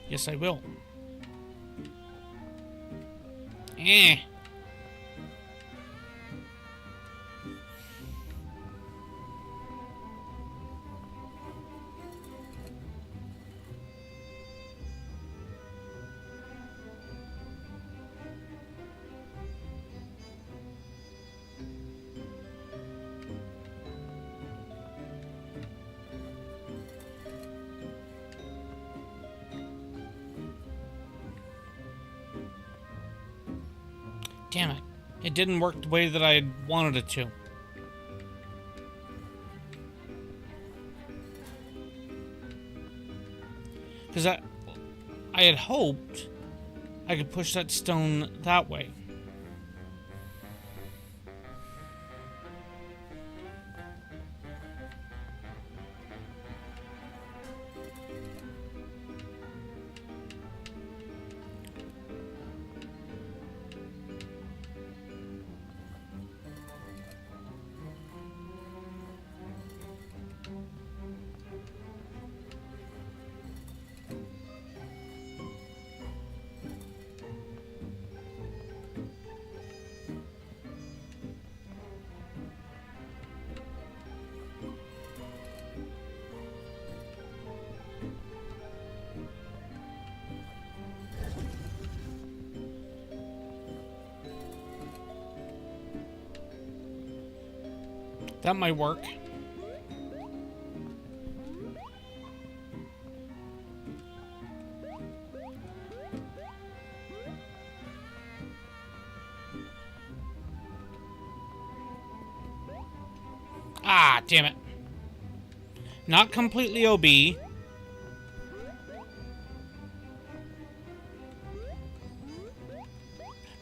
Yes, I will. Eh. Damn it. It didn't work the way that I had wanted it to. Because I had hoped I could push that stone that way. That might work. Ah, damn it. Not completely OB.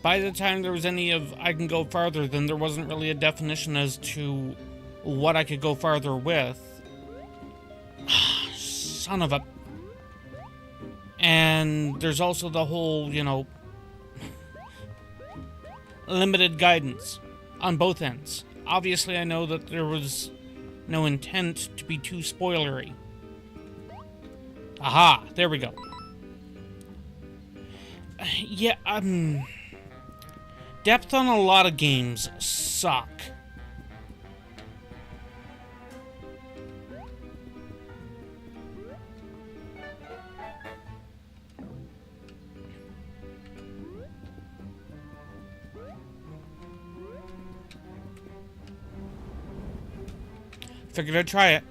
By the time there was any of I can go farther, then there wasn't really a definition as to what I could go farther with. Son of a... And there's also the whole, limited guidance on both ends. Obviously, I know that there was no intent to be too spoilery. Aha, there we go. Yeah, depth on a lot of games suck. Figured I'd try it.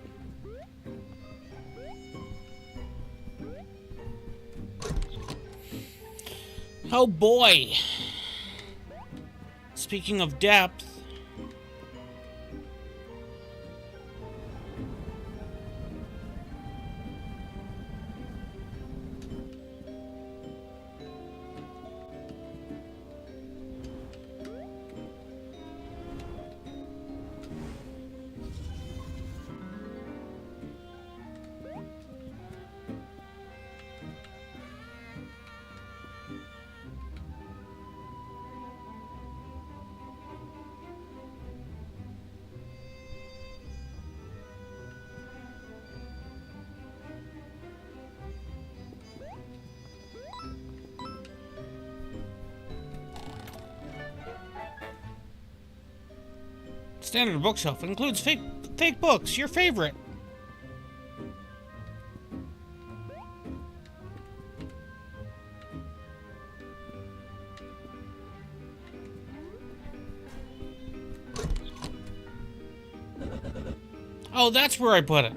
Oh boy. Speaking of depth. Standard bookshelf includes fake books, your favorite. Oh, that's where I put it.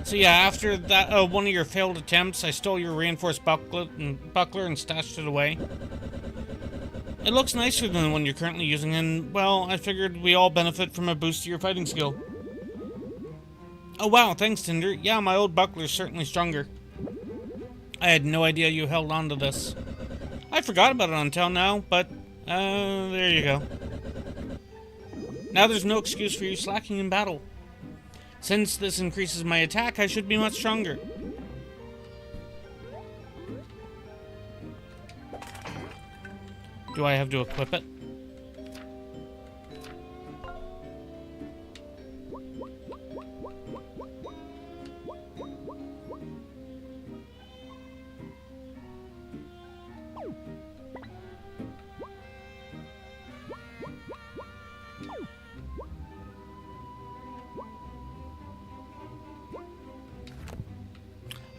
So yeah, after that, one of your failed attempts, I stole your reinforced buckler and stashed it away. It looks nicer than the one you're currently using, and, well, I figured we all benefit from a boost to your fighting skill. Oh wow, thanks, Tinder. Yeah, my old buckler's certainly stronger. I had no idea you held on to this. I forgot about it until now, but, there you go. Now there's no excuse for you slacking in battle. Since this increases my attack, I should be much stronger. Do I have to equip it?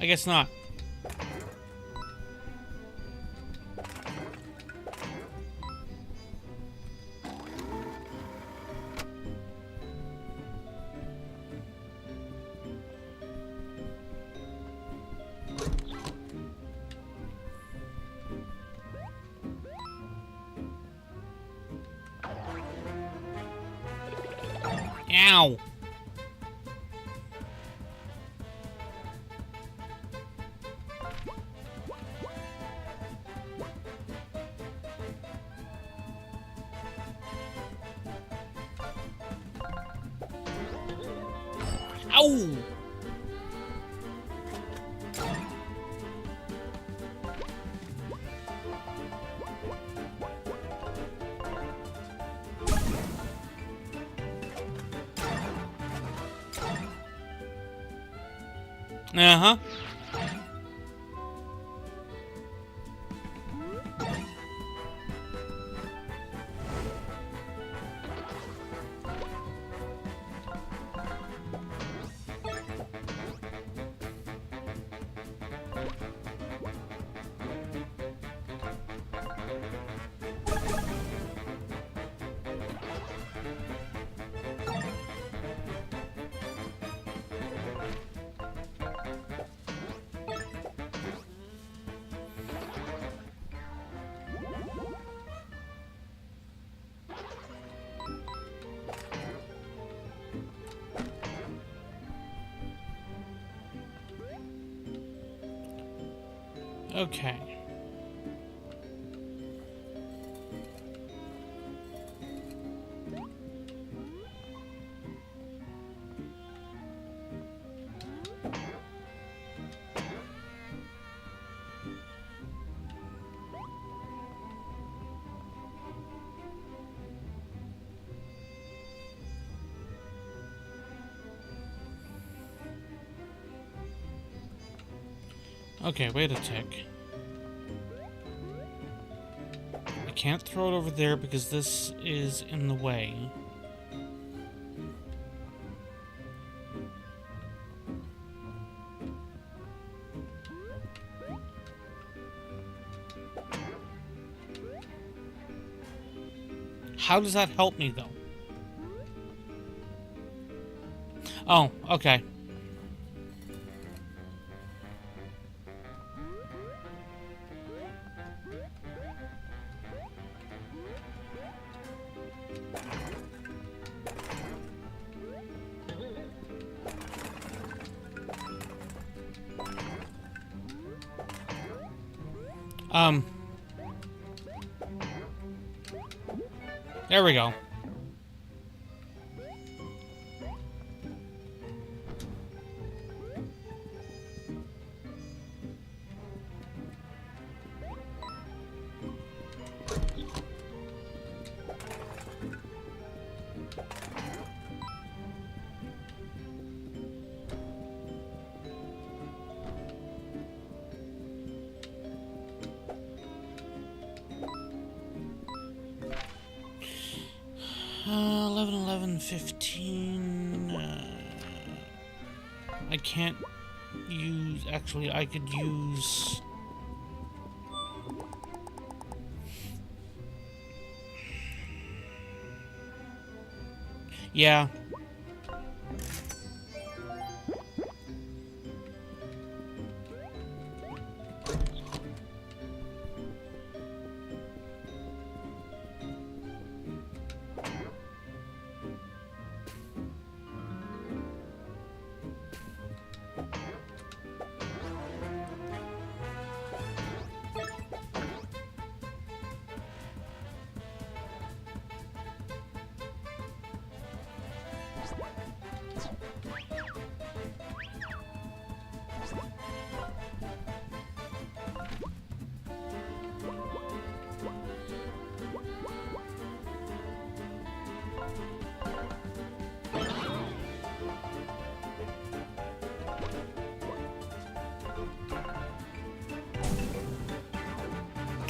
I guess not. Ow! Ow! Uh-huh. Okay. Okay, wait a tick. I can't throw it over there because this is in the way. How does that help me, though? Oh, okay. There we go. $11, $11, $15. I can't use. Actually, I could use. Yeah.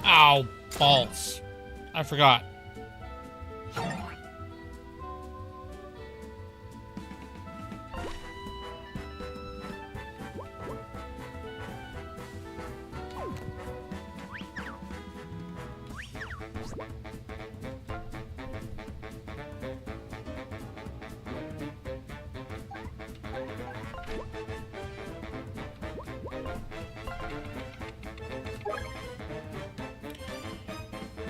Ow, balls. I forgot.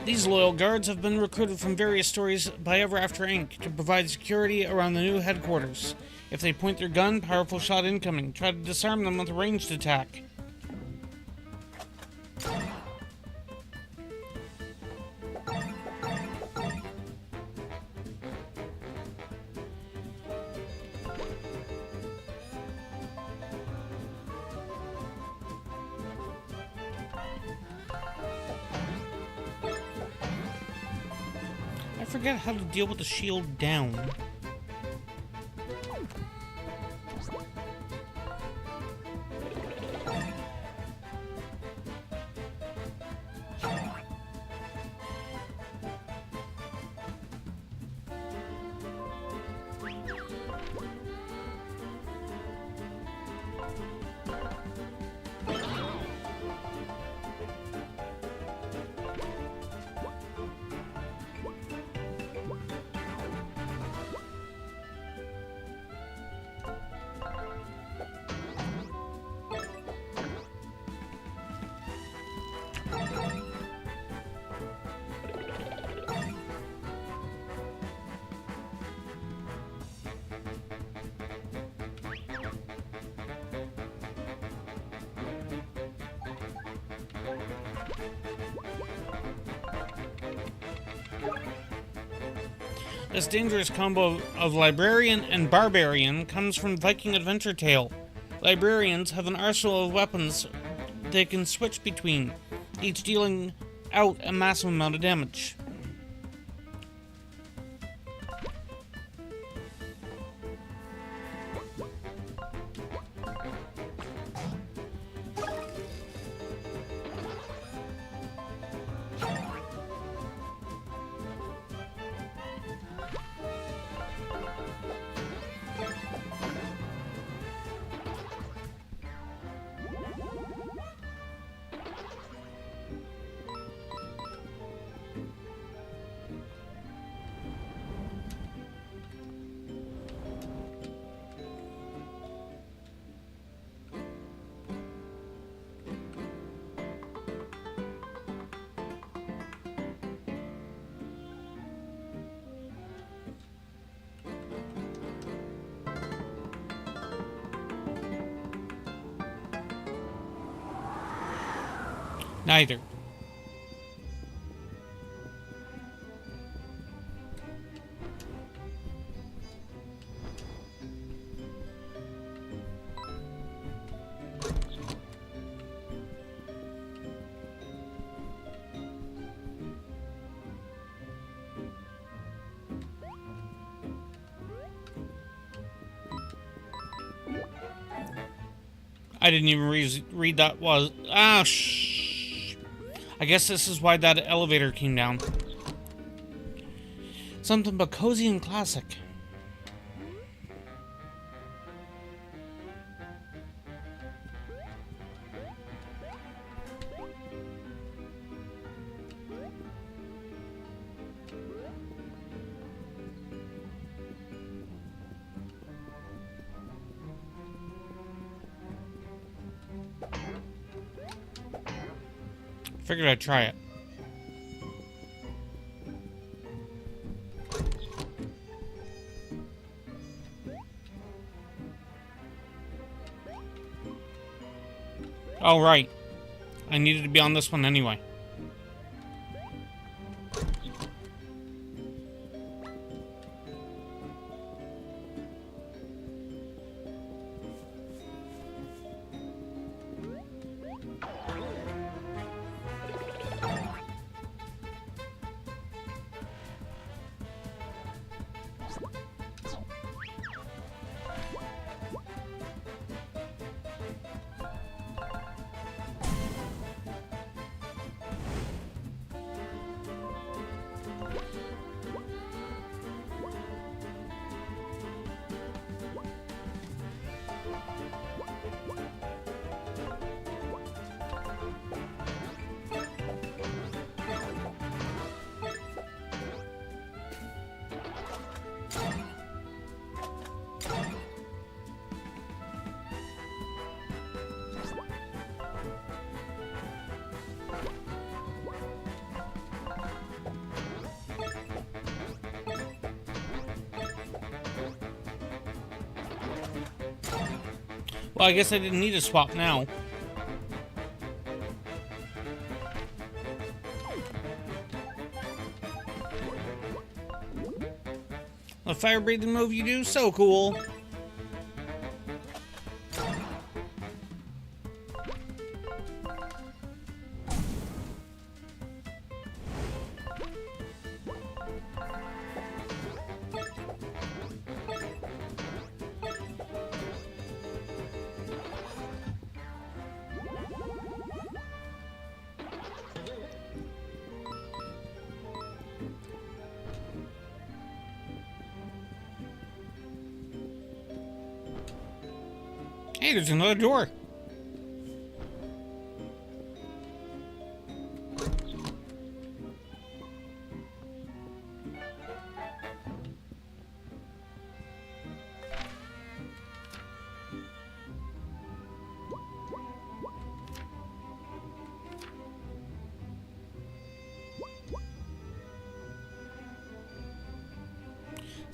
These loyal guards have been recruited from various stories by Ever After Inc. to provide security around the new headquarters. If they point their gun, powerful shot incoming. Try to disarm them with a ranged attack. I forget how to deal with the shield down. This dangerous combo of librarian and barbarian comes from Viking Adventure Tale. Librarians have an arsenal of weapons they can switch between, each dealing out a massive amount of damage. Neither. I didn't even read that was... Ah, shh. I guess this is why that elevator came down. Something but cozy and classic. Figured I'd try it. Oh, right. I needed to be on this one anyway. Well, I guess I didn't need to swap now. The fire breathing move you do, so cool. Hey, there's another door.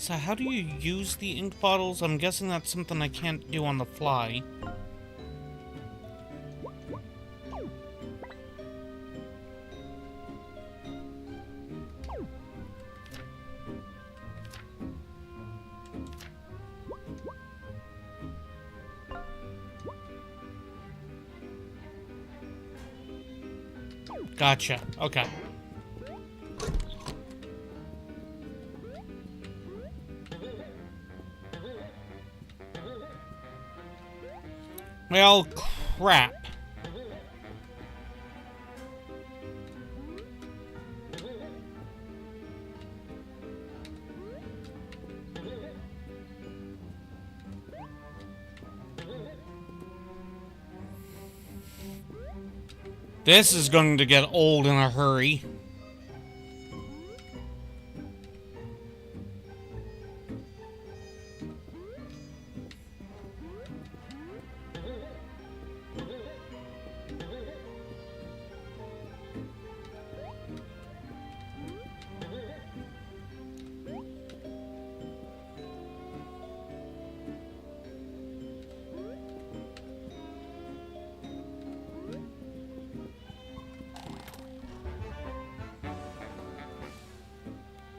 So how do you use the ink bottles? I'm guessing that's something I can't do on the fly. Gotcha. Okay. Well, crap. This is going to get old in a hurry.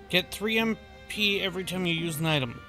Get 3 MP every time you use an item.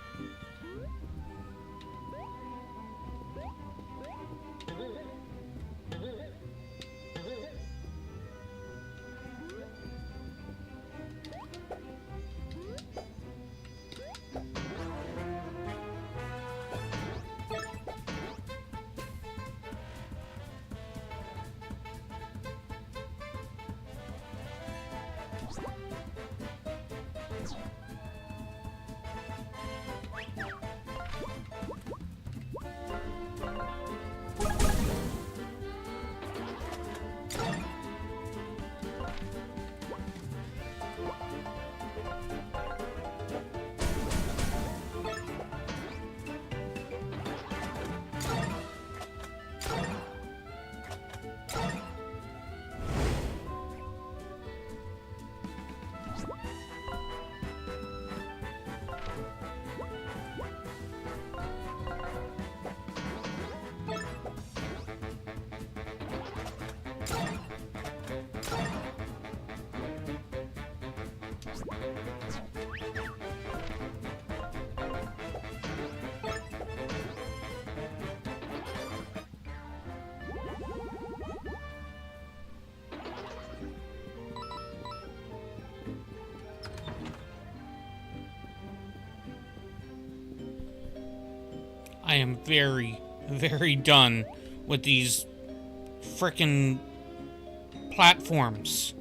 I am very, very done with these frickin' platforms.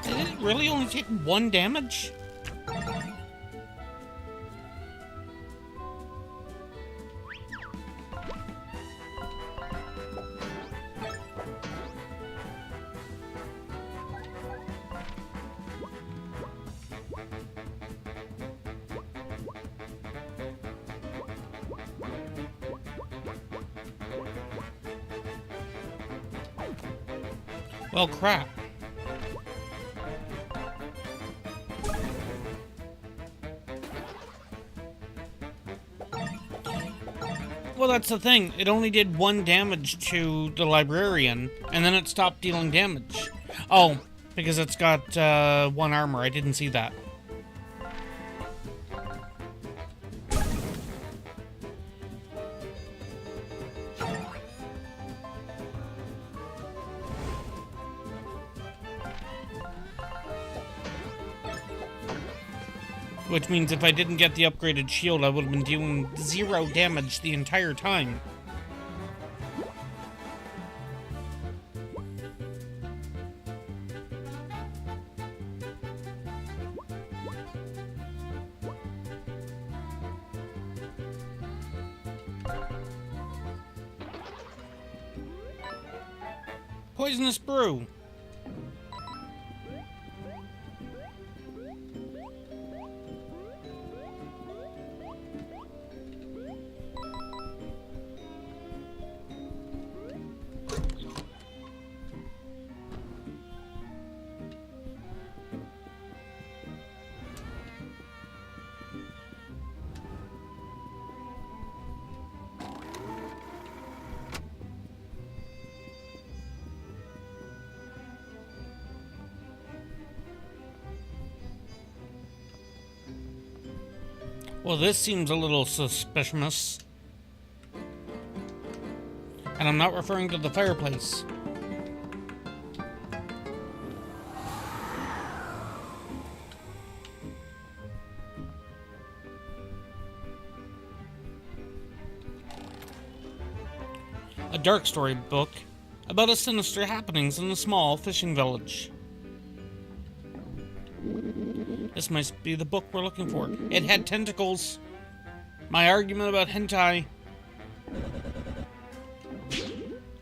Did it really only take 1 damage? Well, crap. Well, that's the thing. It only did 1 damage to the librarian, and then it stopped dealing damage. Oh, because it's got 1 armor. I didn't see that. Which means if I didn't get the upgraded shield, I would have been dealing 0 damage the entire time. Poisonous brew. Well, this seems a little suspicious. And I'm not referring to the fireplace. A dark story book about a sinister happenings in a small fishing village. This must be the book we're looking for. It had tentacles. My argument about hentai.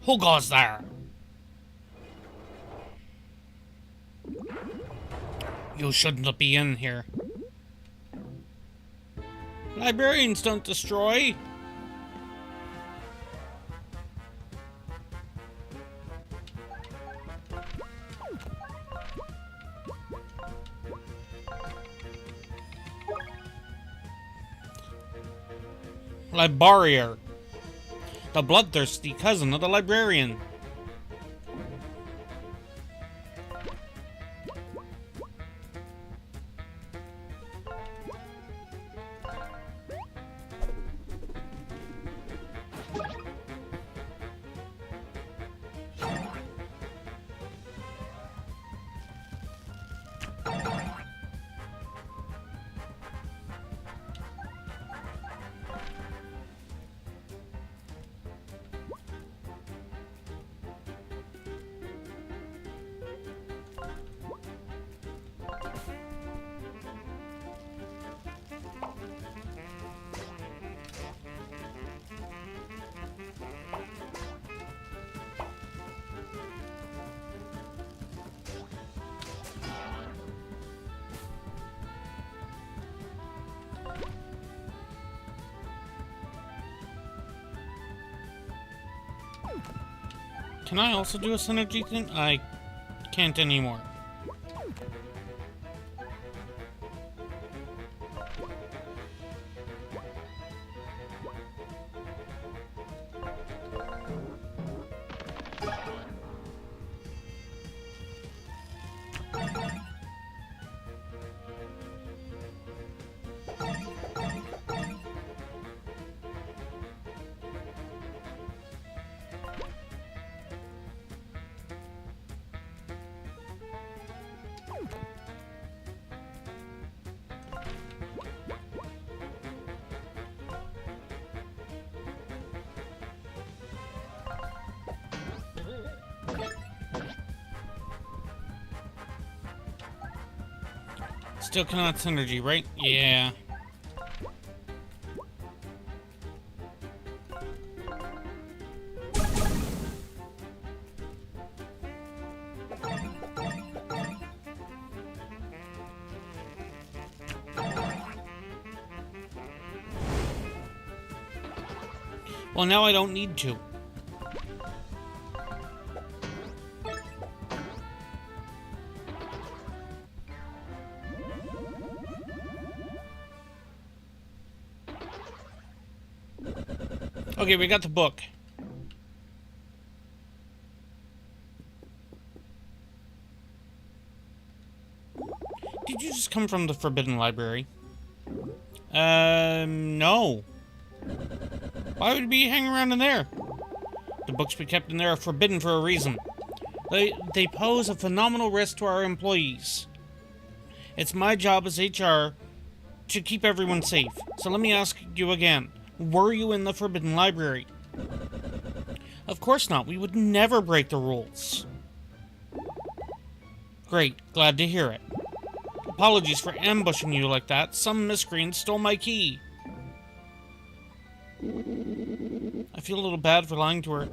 Who goes there? You shouldn't be in here. Librarians don't destroy. Librarier. The bloodthirsty cousin of the librarian. Can I also do a synergy thing? I can't anymore. Still cannot synergy, right? Yeah. Well, now I don't need to. Okay, we got the book. Did you just come from the Forbidden Library? No. Why would we hang around in there? The books we kept in there are forbidden for a reason. They pose a phenomenal risk to our employees. It's my job as HR to keep everyone safe. So let me ask you again. Were you in the Forbidden Library? Of course not. We would never break the rules. Great. Glad to hear it. Apologies for ambushing you like that. Some miscreant stole my key. I feel a little bad for lying to her.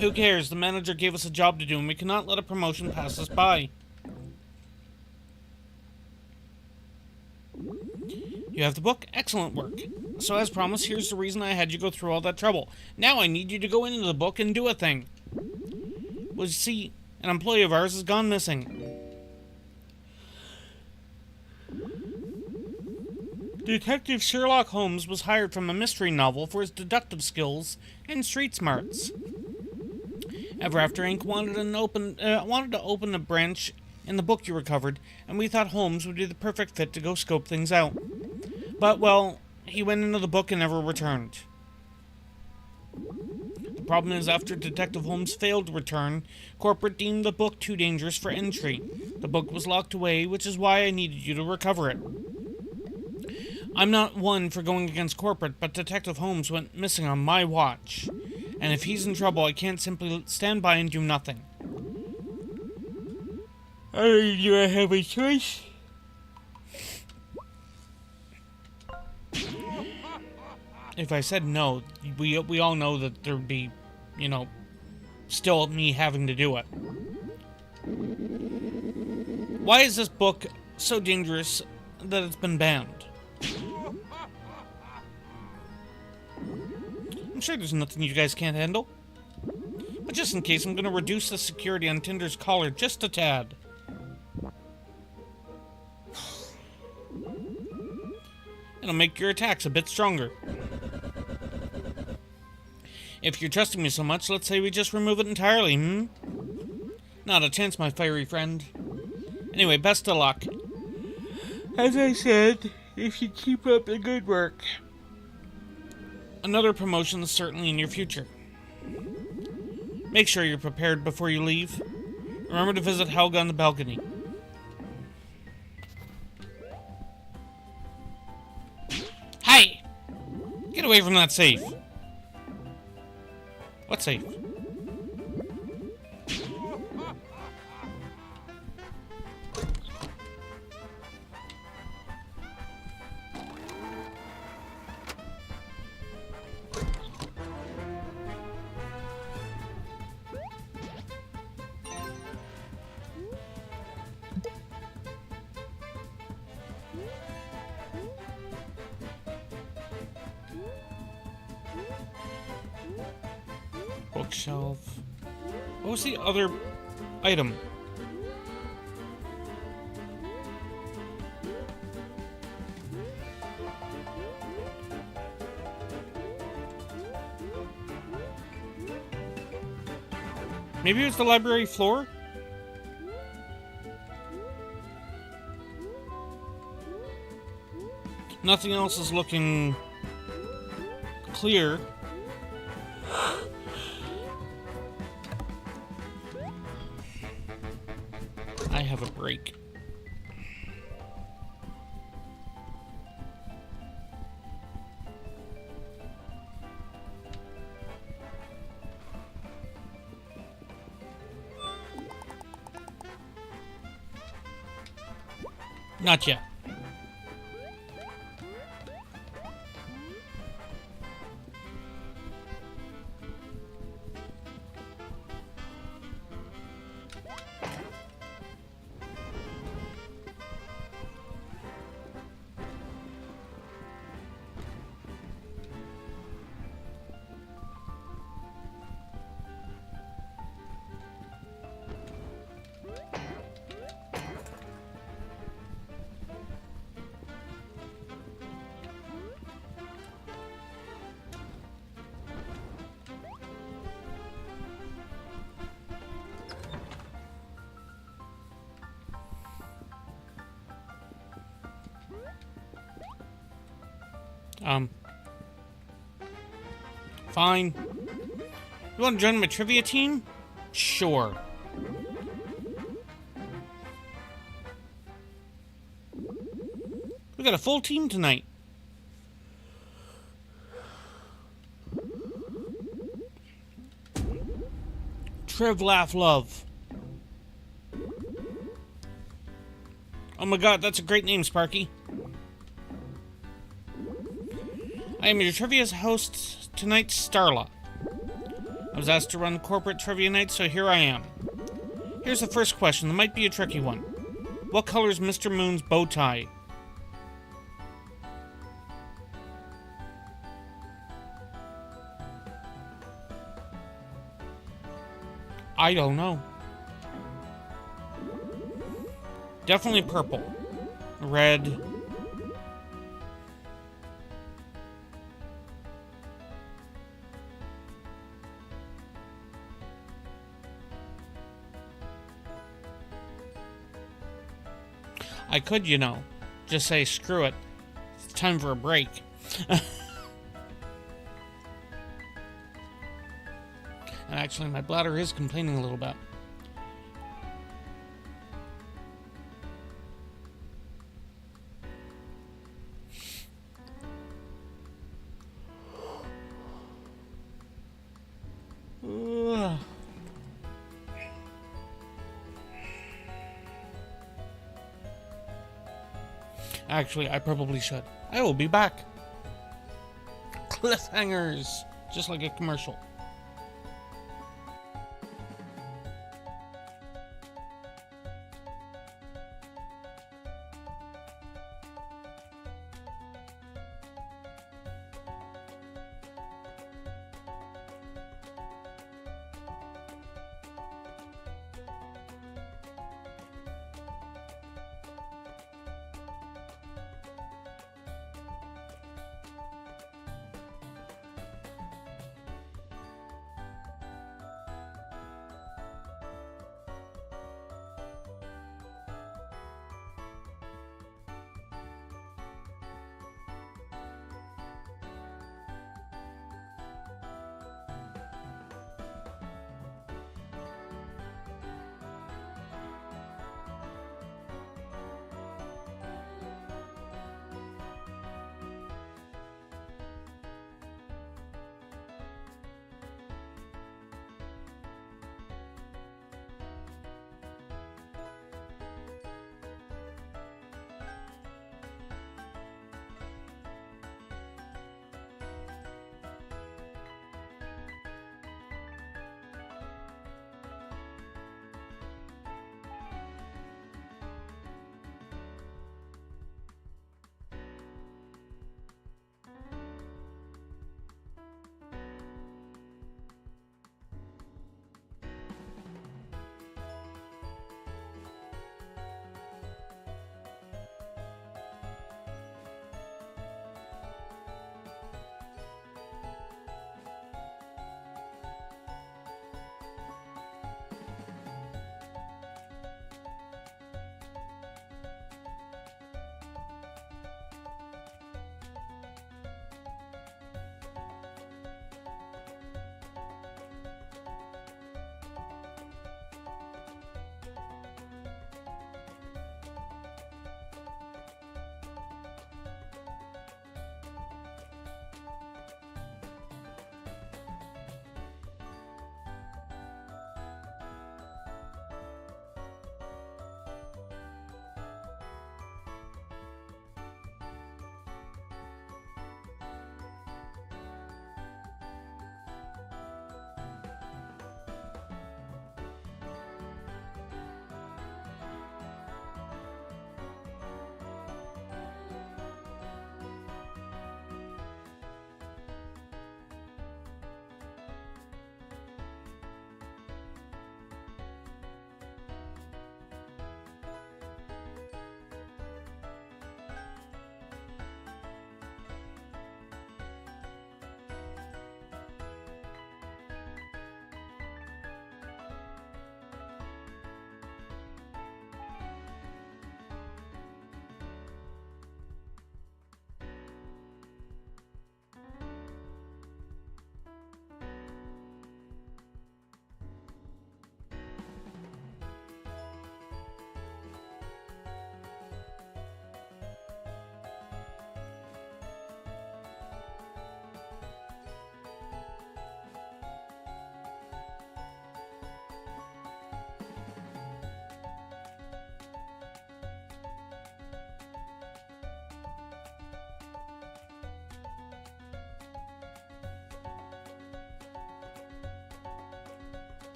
Who cares? The manager gave us a job to do, and we cannot let a promotion pass us by. You have the book? Excellent work. So as promised, here's the reason I had you go through all that trouble. Now I need you to go into the book and do a thing. Well, you see, an employee of ours has gone missing. Detective Sherlock Holmes was hired from a mystery novel for his deductive skills and street smarts. Ever After Inc. wanted to open a branch in the book you recovered, and we thought Holmes would be the perfect fit to go scope things out. But, well, he went into the book and never returned. The problem is, after Detective Holmes failed to return, corporate deemed the book too dangerous for entry. The book was locked away, which is why I needed you to recover it. I'm not one for going against corporate, but Detective Holmes went missing on my watch. And if he's in trouble, I can't simply stand by and do nothing. Do I have a choice? If I said no, we all know that there'd be, still me having to do it. Why is this book so dangerous that it's been banned? I'm sure there's nothing you guys can't handle. But just in case, I'm going to reduce the security on Tinder's collar just a tad. It'll make your attacks a bit stronger. If you're trusting me so much, let's say we just remove it entirely, hmm? Not a chance, my fiery friend. Anyway, best of luck. As I said, if you keep up the good work. Another promotion is certainly in your future. Make sure you're prepared before you leave. Remember to visit Helga on the balcony. Hey! Get away from that safe. What safe? Bookshelf. What was the other item? Maybe it was the library floor? Nothing else is looking clear. I have a break. Not yet. Fine. You want to join my trivia team? Sure. We got a full team tonight. Triv, laugh, love. Oh my god, that's a great name, Sparky. I am your trivia host tonight, Starla. I was asked to run corporate trivia night, so here I am. Here's the first question, that might be a tricky one. What color is Mr. Moon's bow tie? I don't know. Definitely purple. Red. I could, you know, just say screw it. It's time for a break. And actually, my bladder is complaining a little bit. Ugh. Actually, I probably should. I will be back. Cliffhangers. Just like a commercial.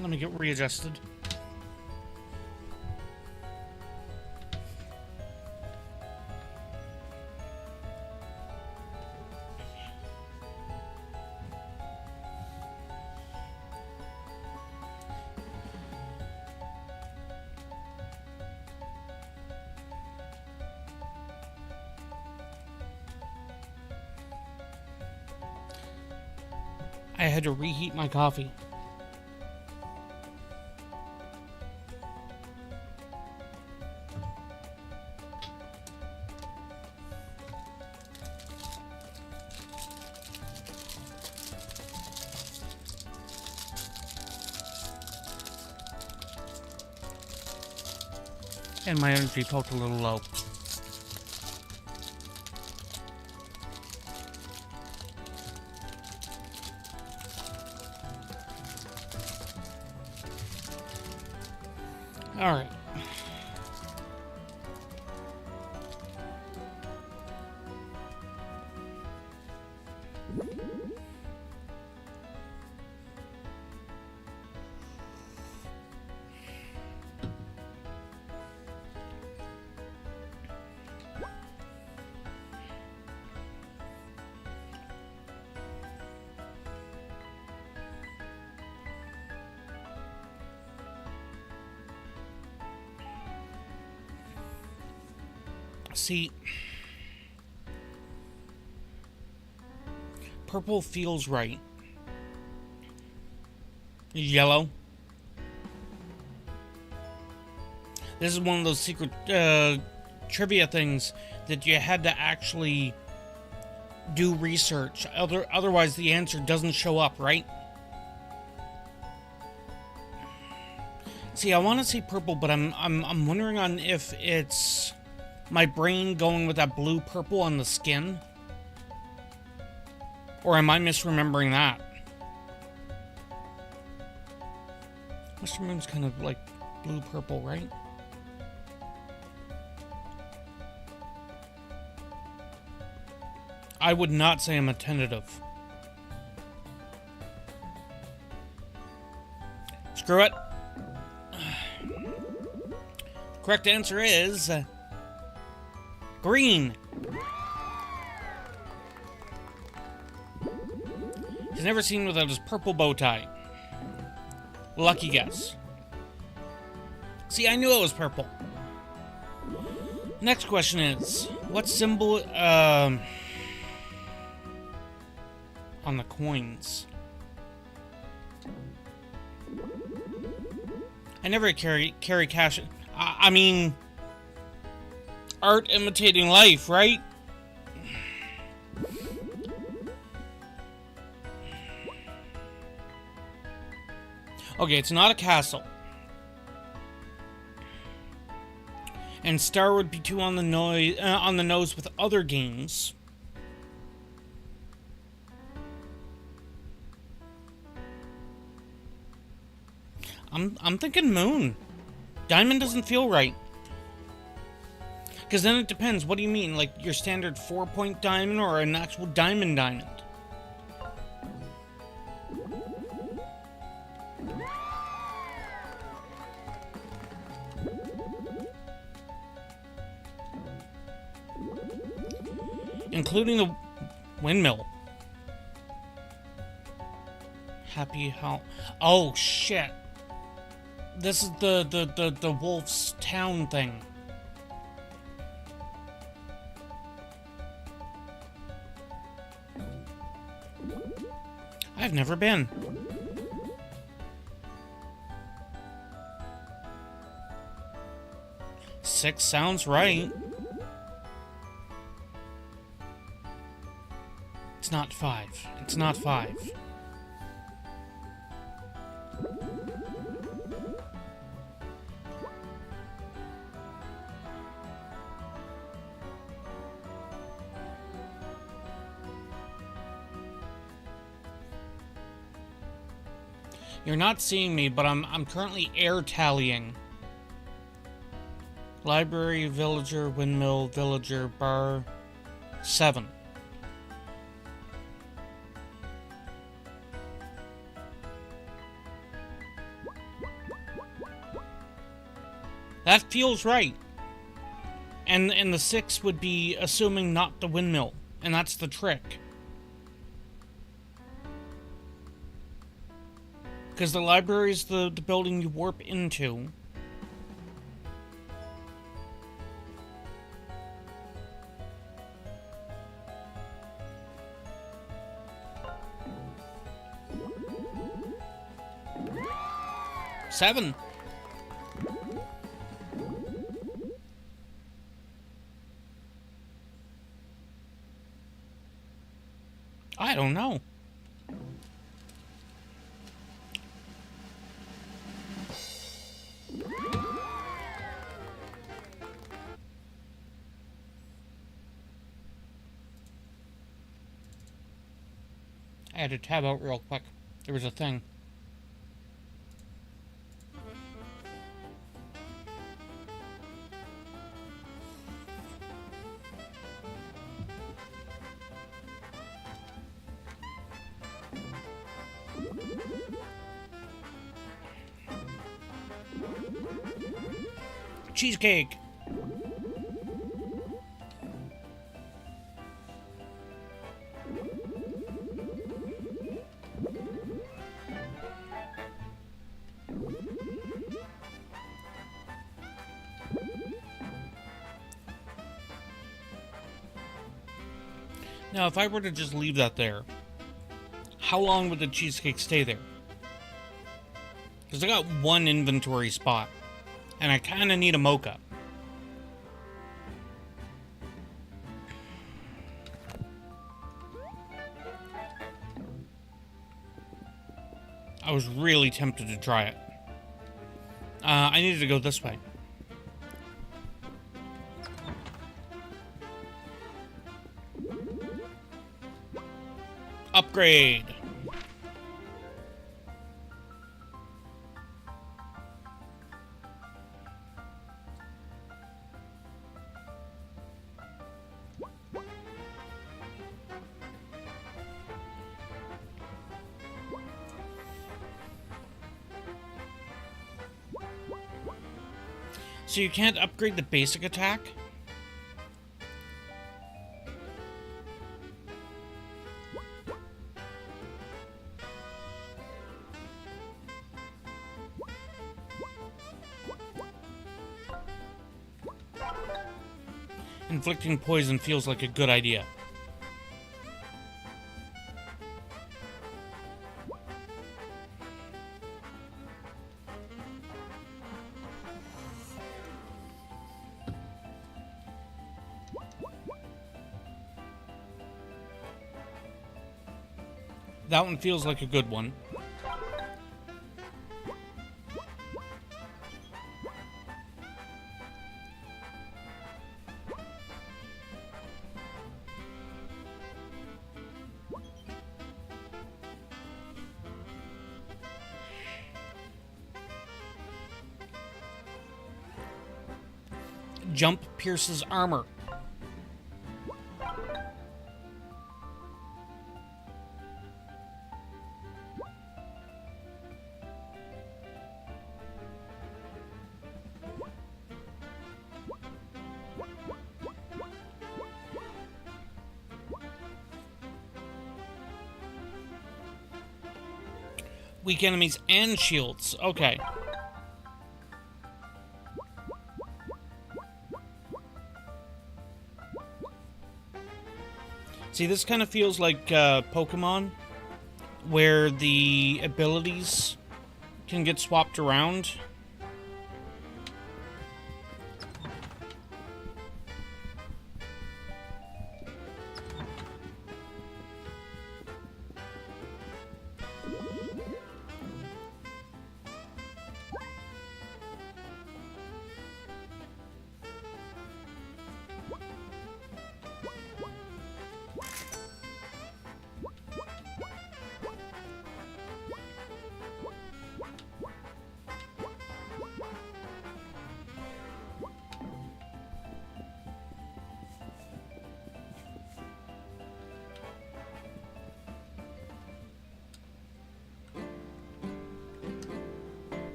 Let me get readjusted. I had to reheat my coffee. And my energy felt a little low. All right. See, purple feels right. Yellow. This is one of those secret trivia things that you had to actually do research. Otherwise, the answer doesn't show up, right? See, I want to say purple, but I'm wondering on if it's my brain going with that blue purple on the skin, or am I misremembering that? Mr. Moon's kind of like blue purple, right? I would not say I'm a tentative. Screw it. Correct answer is green. He's never seen without his purple bow tie. Lucky guess. See, I knew it was purple. Next question is, what symbol on the coins? I never carry cash. I mean, art imitating life, right? Okay, it's not a castle. And star would be too on the nose with other games. I'm thinking moon. Diamond doesn't feel right. Because then it depends. What do you mean? Like your standard 4-point diamond or an actual diamond? Including the windmill. Happy how? Oh shit! This is the Wolf's Town thing. I've never been. Six sounds right. It's not 5. It's not 5. You're not seeing me, but I'm currently air tallying. Library, villager, windmill, villager, bar, 7. That feels right. And the 6 would be assuming not the windmill. And that's the trick. Because the library is the building you warp into. Seven. I don't know. I had to tab out real quick. There was a thing. Cheesecake. Now, if I were to just leave that there, how long would the cheesecake stay there? Because I got one inventory spot, and I kind of need a mocha. I was really tempted to try it. I needed to go this way. Upgrade. So you can't upgrade the basic attack? Inflicting poison feels like a good idea. That one feels like a good one. Jump pierces armor. Weak enemies and shields. Okay. See, this kind of feels like Pokemon, where the abilities can get swapped around.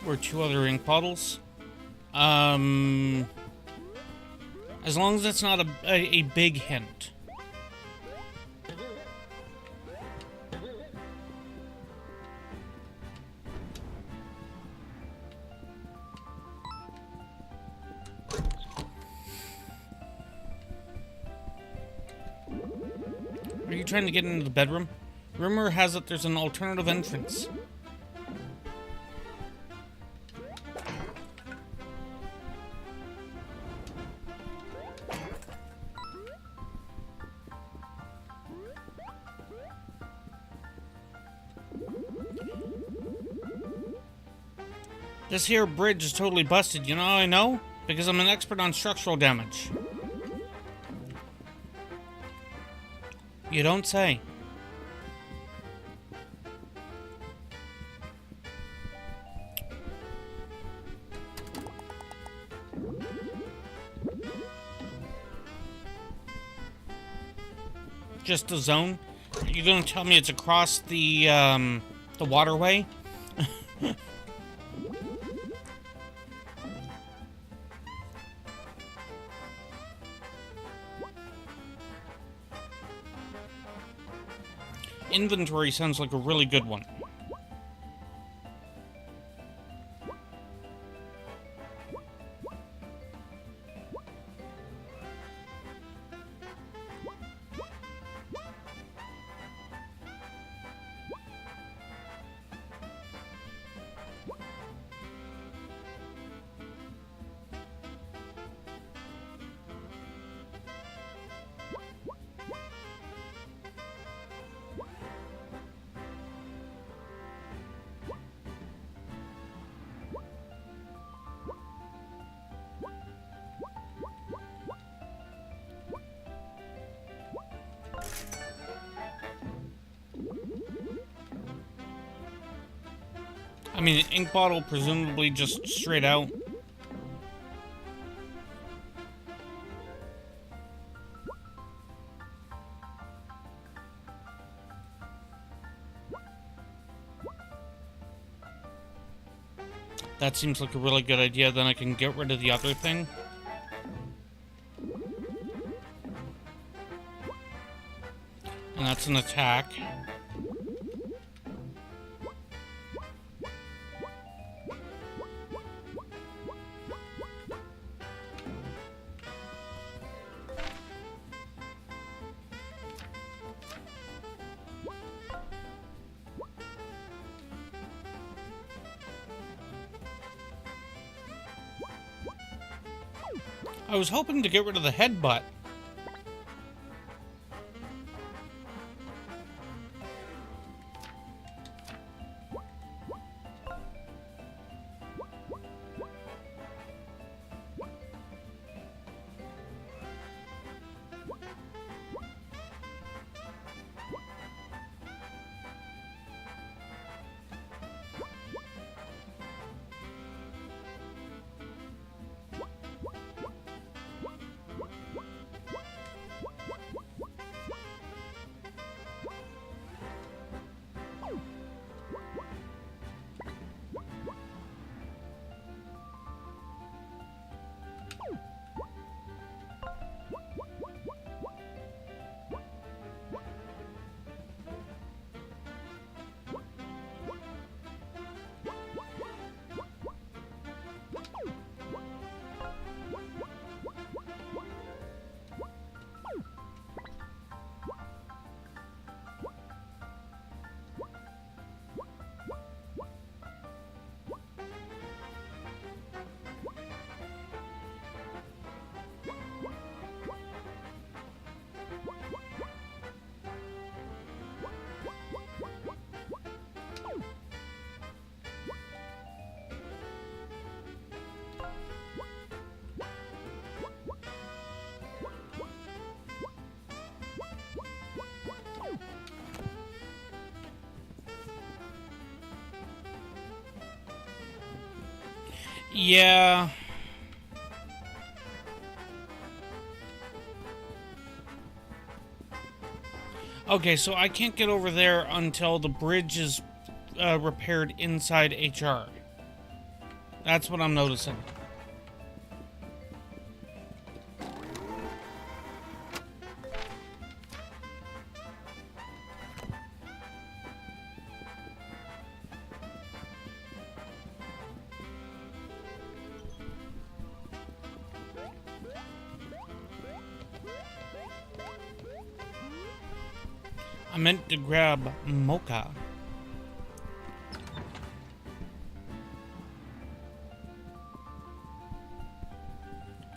Or 2 other ink bottles. As long as it's not a big hint. Are you trying to get into the bedroom? Rumor has it there's an alternative entrance. This here bridge is totally busted. You know how I know? Because I'm an expert on structural damage. You don't say. Just the zone? Are you gonna tell me it's across the waterway? Inventory sounds like a really good one. I mean, an ink bottle, presumably just straight out. That seems like a really good idea. Then I can get rid of the other thing. And that's an attack. I was hoping to get rid of the headbutt. Yeah. Okay, so I can't get over there until the bridge is repaired inside HR. That's what I'm noticing. I meant to grab mocha.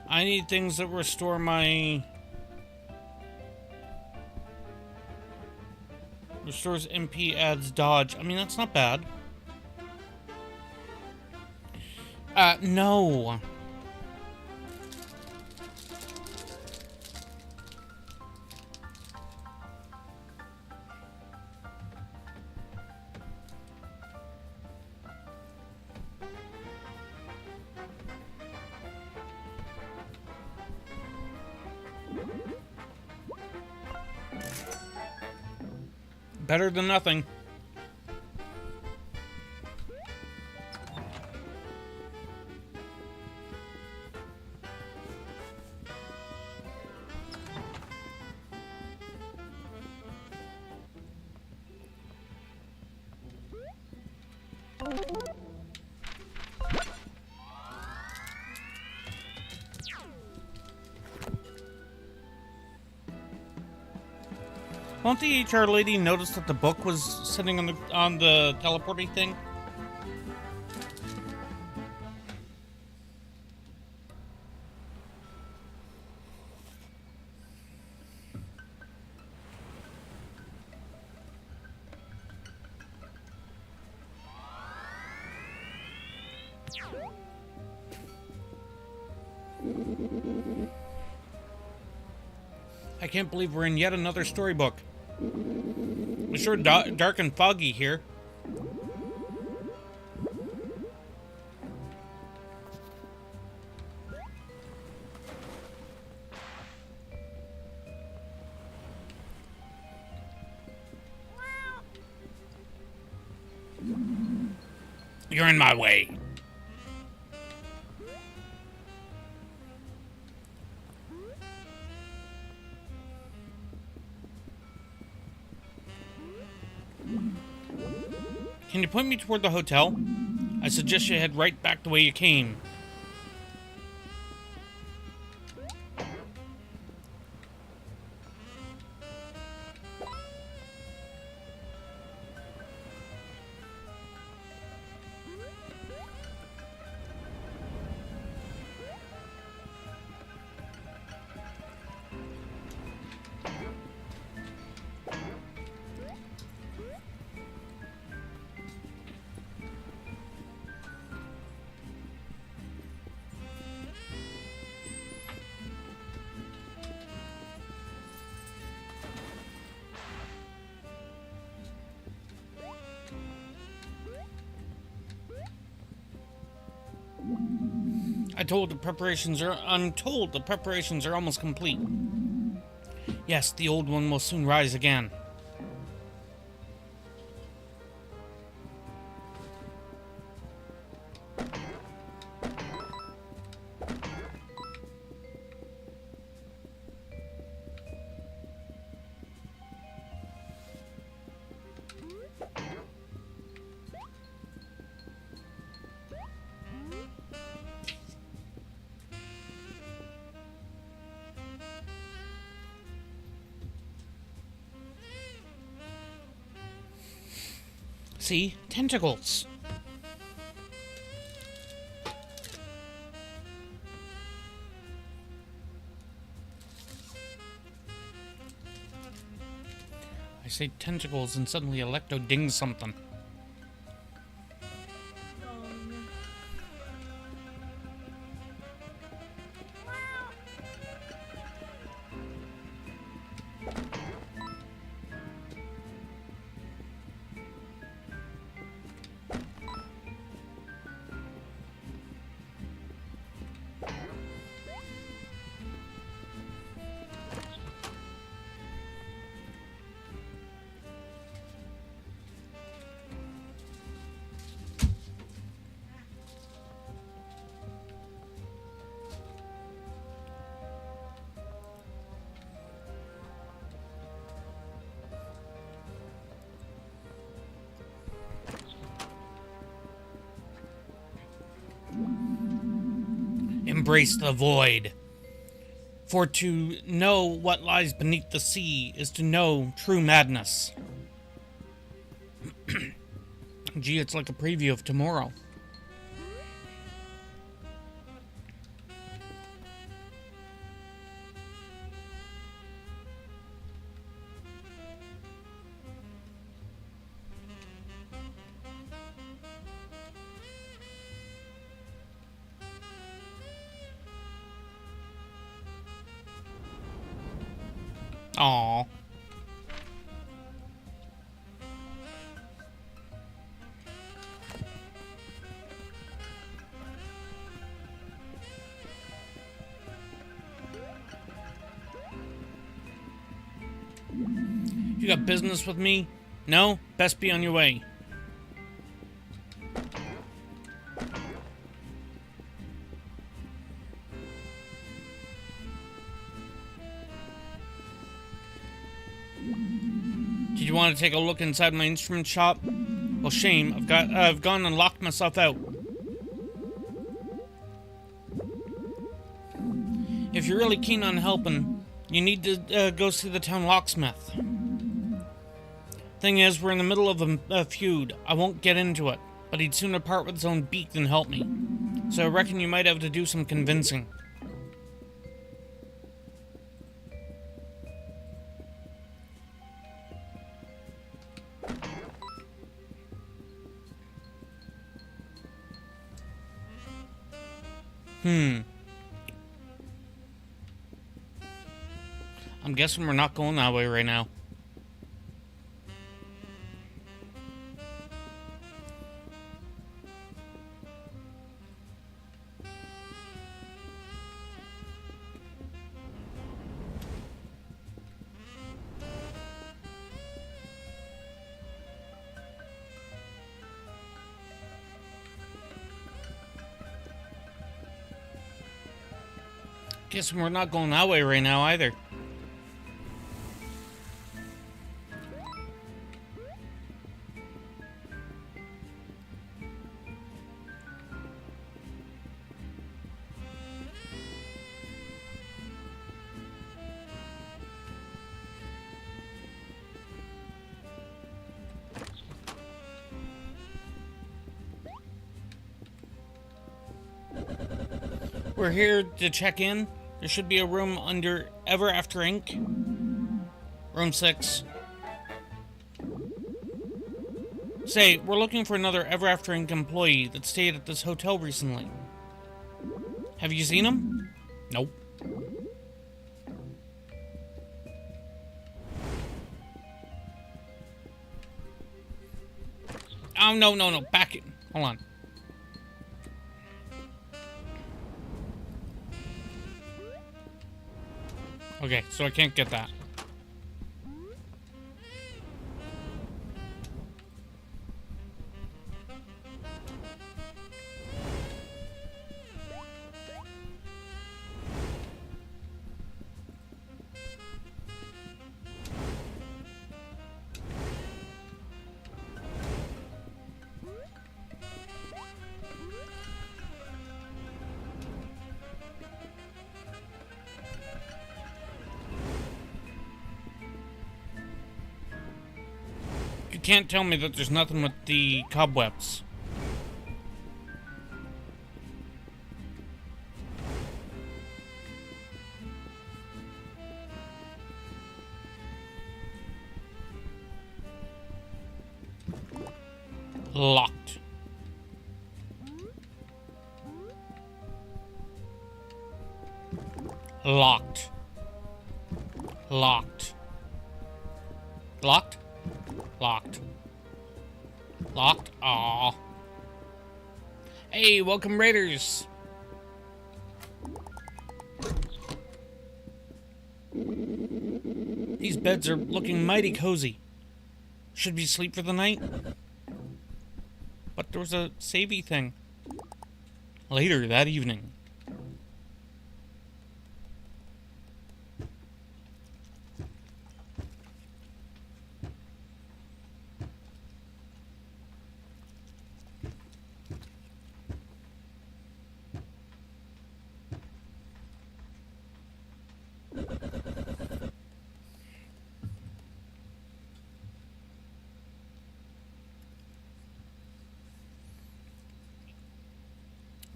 I need things that restore my... Restores MP, adds dodge. I mean, that's not bad. No. Better than nothing. Won't the HR lady notice that the book was sitting on the teleporting thing? I can't believe we're in yet another storybook. It's sure dark and foggy here. You're in my way. Can you point me toward the hotel? I suggest you head right back the way you came. I'm told the preparations are almost complete. Yes, the old one will soon rise again. See? Tentacles. I say tentacles and suddenly Electo dings something. embrace the void. For to know what lies beneath the sea is to know true madness. Gee, it's like a preview of tomorrow. Aww. You got business with me? No? Best be on your way. Did you want to take a look inside my instrument shop? Well, shame. I've gone and locked myself out. If you're really keen on helping, you need to go see the town locksmith. Thing is, we're in the middle of a feud. I won't get into it, but he'd sooner part with his own beak than help me. So I reckon you might have to do some convincing. I'm guessing we're not going that way right now. Guess we're not going that way right now either. We're here to check in. There should be a room under Ever After Inc. Room 6. Say, we're looking for another Ever After Inc. employee that stayed at this hotel recently. Have you seen him? Nope. Oh, no. Back it. Hold on. Okay, so I can't get that. You can't tell me that there's nothing with the cobwebs. Locked. Locked. Locked. Locked? Locked. Locked? Aww. Hey, welcome Raiders! These beds are looking mighty cozy. Should we sleep for the night? But there was a savey thing. Later that evening.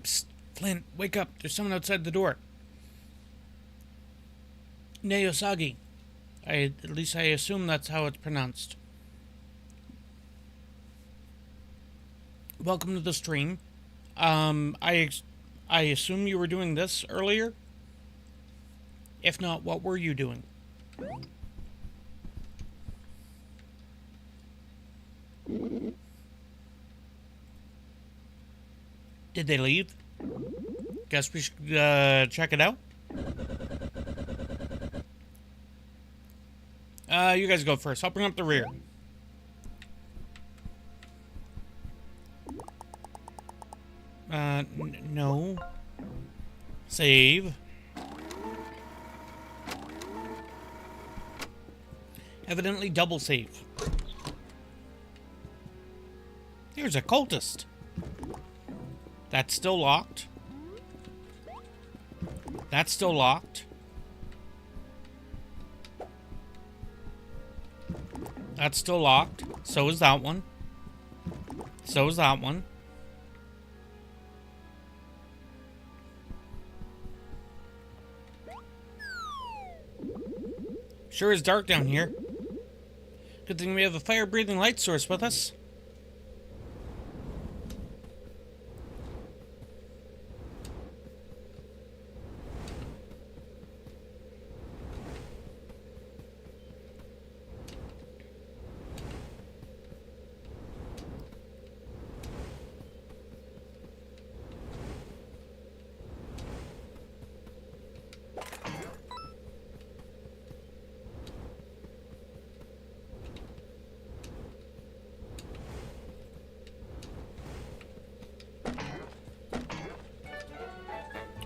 Psst, Flint, wake up. There's someone outside the door. Neosagi. At least I assume that's how it's pronounced. Welcome to the stream. I assume you were doing this earlier? If not, what were you doing? Did they leave? Guess we should check it out. You guys go first. I'll bring up the rear. No. Save. Evidently double save. Here's a cultist. That's still locked. That's still locked. That's still locked. So is that one. So is that one. Sure is dark down here. Good thing we have a fire-breathing light source with us.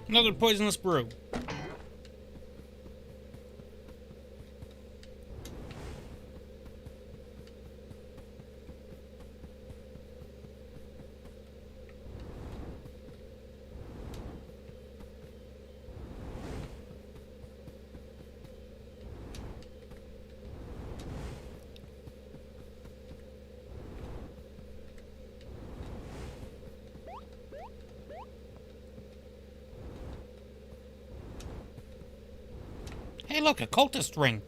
Another poisonous brew. Hey, look, a cultist ring.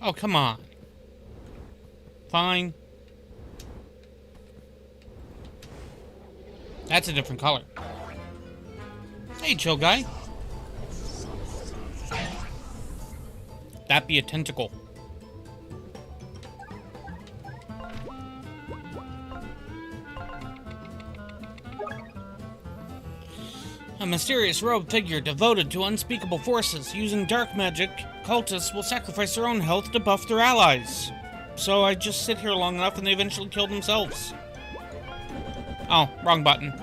Oh, come on. Fine. That's a different color. Hey, chill guy. That be a tentacle. A mysterious robed figure devoted to unspeakable forces. Using dark magic, cultists will sacrifice their own health to buff their allies. So I just sit here long enough and they eventually kill themselves. Oh, wrong button.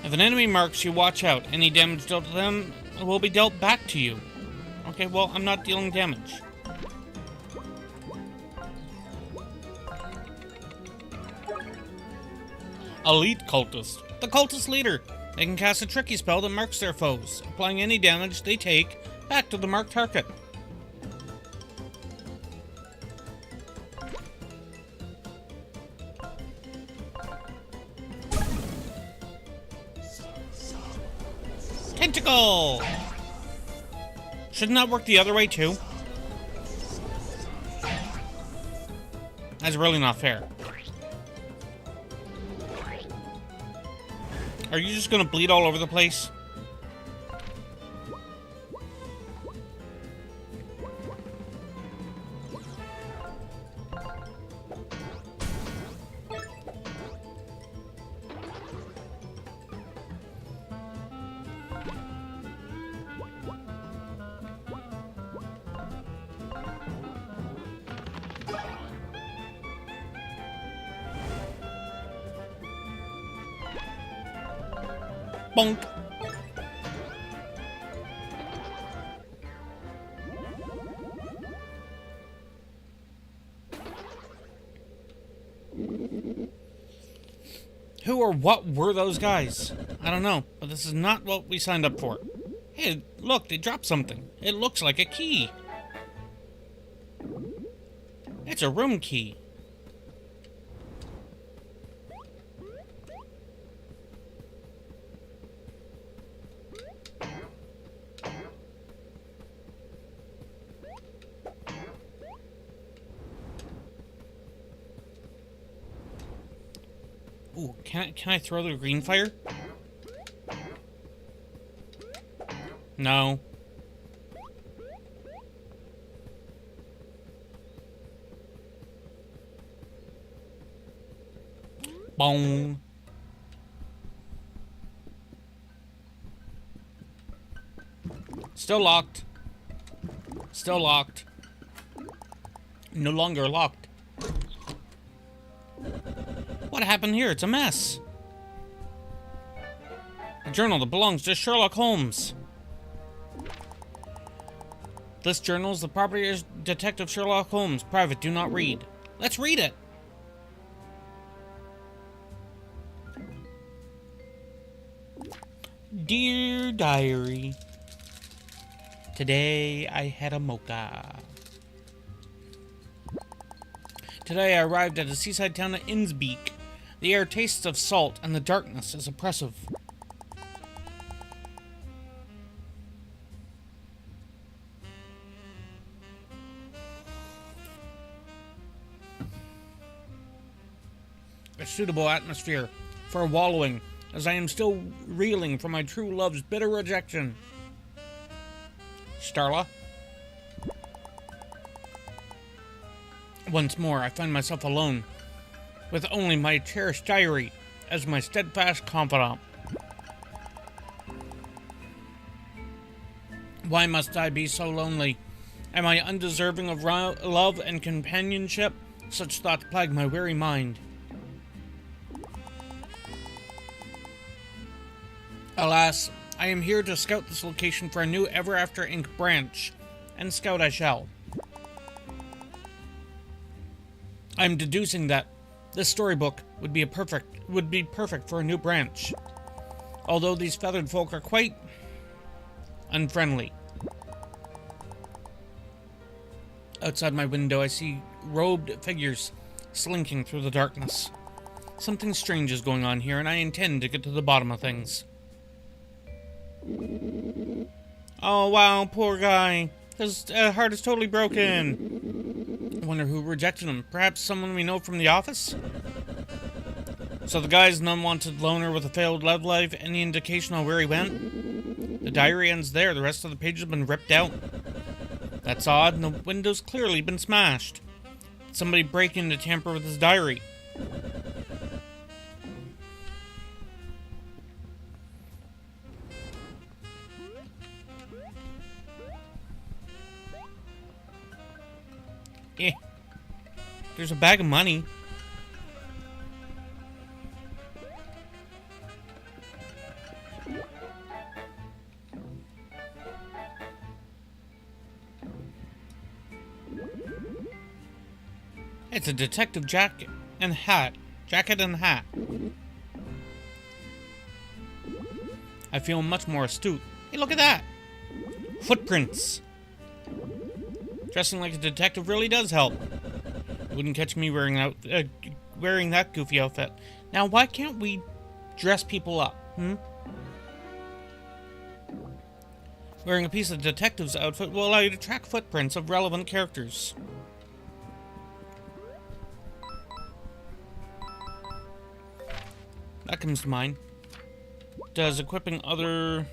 If an enemy marks you, watch out. Any damage dealt to them will be dealt back to you. Okay, well, I'm not dealing damage. Elite Cultist. The cultist leader. They can cast a tricky spell that marks their foes, applying any damage they take back to the marked target. Tentacle! Shouldn't that work the other way too? That's really not fair. Are you just gonna bleed all over the place? Bonk. Who or what were those guys? I don't know, but this is not what we signed up for. Hey, look, they dropped something. It looks like a key. It's a room key. Ooh, can I throw the green fire? No. Boom. Still locked. Still locked. No longer locked. What happened here? It's a mess. A journal that belongs to Sherlock Holmes. This journal is the property of Detective Sherlock Holmes. Private, do not read. Let's read it. Dear Diary, today I had a mocha. Today I arrived at a seaside town of Innsbeek. The air tastes of salt and the darkness is oppressive. A suitable atmosphere for wallowing, as I am still reeling from my true love's bitter rejection. Starla? Once more, I find myself alone, with only my cherished diary as my steadfast confidant. Why must I be so lonely? Am I undeserving of love and companionship? Such thoughts plague my weary mind. Alas, I am here to scout this location for a new Ever After Inc. branch, and scout I shall. I am deducing that this storybook would be perfect for a new branch, although these feathered folk are quite unfriendly. Outside my window, I see robed figures slinking through the darkness. Something strange is going on here, and I intend to get to the bottom of things. Oh wow, poor guy. His heart is totally broken. I wonder who rejected him. Perhaps someone we know from the office? So the guy's an unwanted loner with a failed love life. Any indication on where he went? The diary ends there. The rest of the page has been ripped out. That's odd, and the window's clearly been smashed. Did somebody break in to tamper with his diary? There's a bag of money. It's a detective jacket and hat. Jacket and hat. I feel much more astute. Hey, look at that! Footprints. Dressing like a detective really does help. You wouldn't catch me wearing that goofy outfit. Now, why can't we dress people up, Wearing a piece of detective's outfit will allow you to track footprints of relevant characters. That comes to mind. Does equipping other...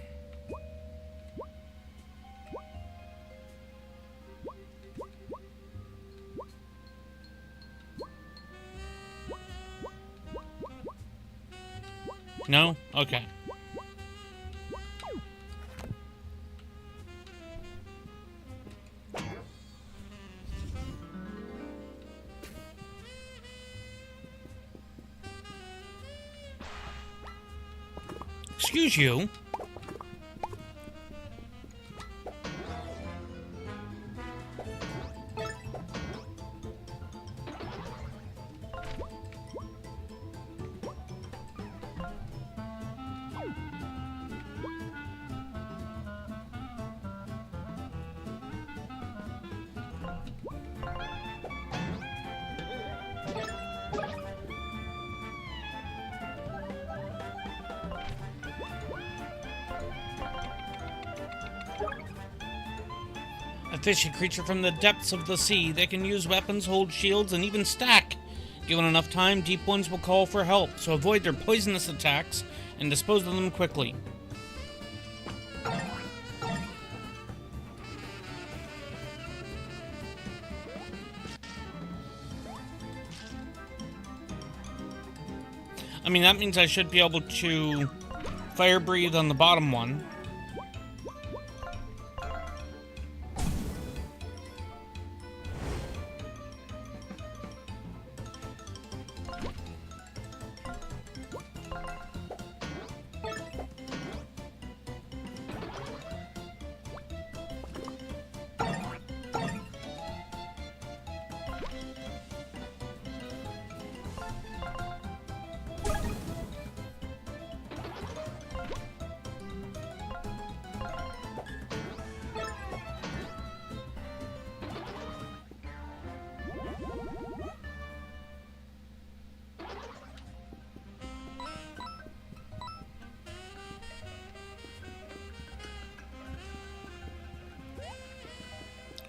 No? Okay. Excuse you. A fishy creature from the depths of the sea. They can use weapons, hold shields, and even stack. Given enough time, deep ones will call for help, so avoid their poisonous attacks and dispose of them quickly. I mean, that means I should be able to fire breathe on the bottom one.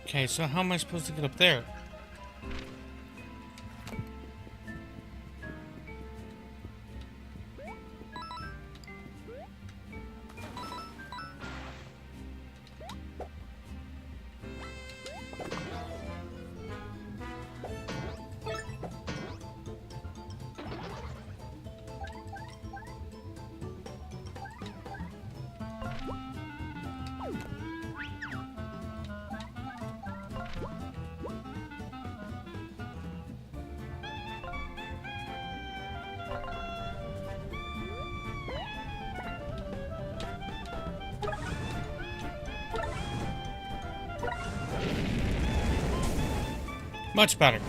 Okay, so how am I supposed to get up there? Much better.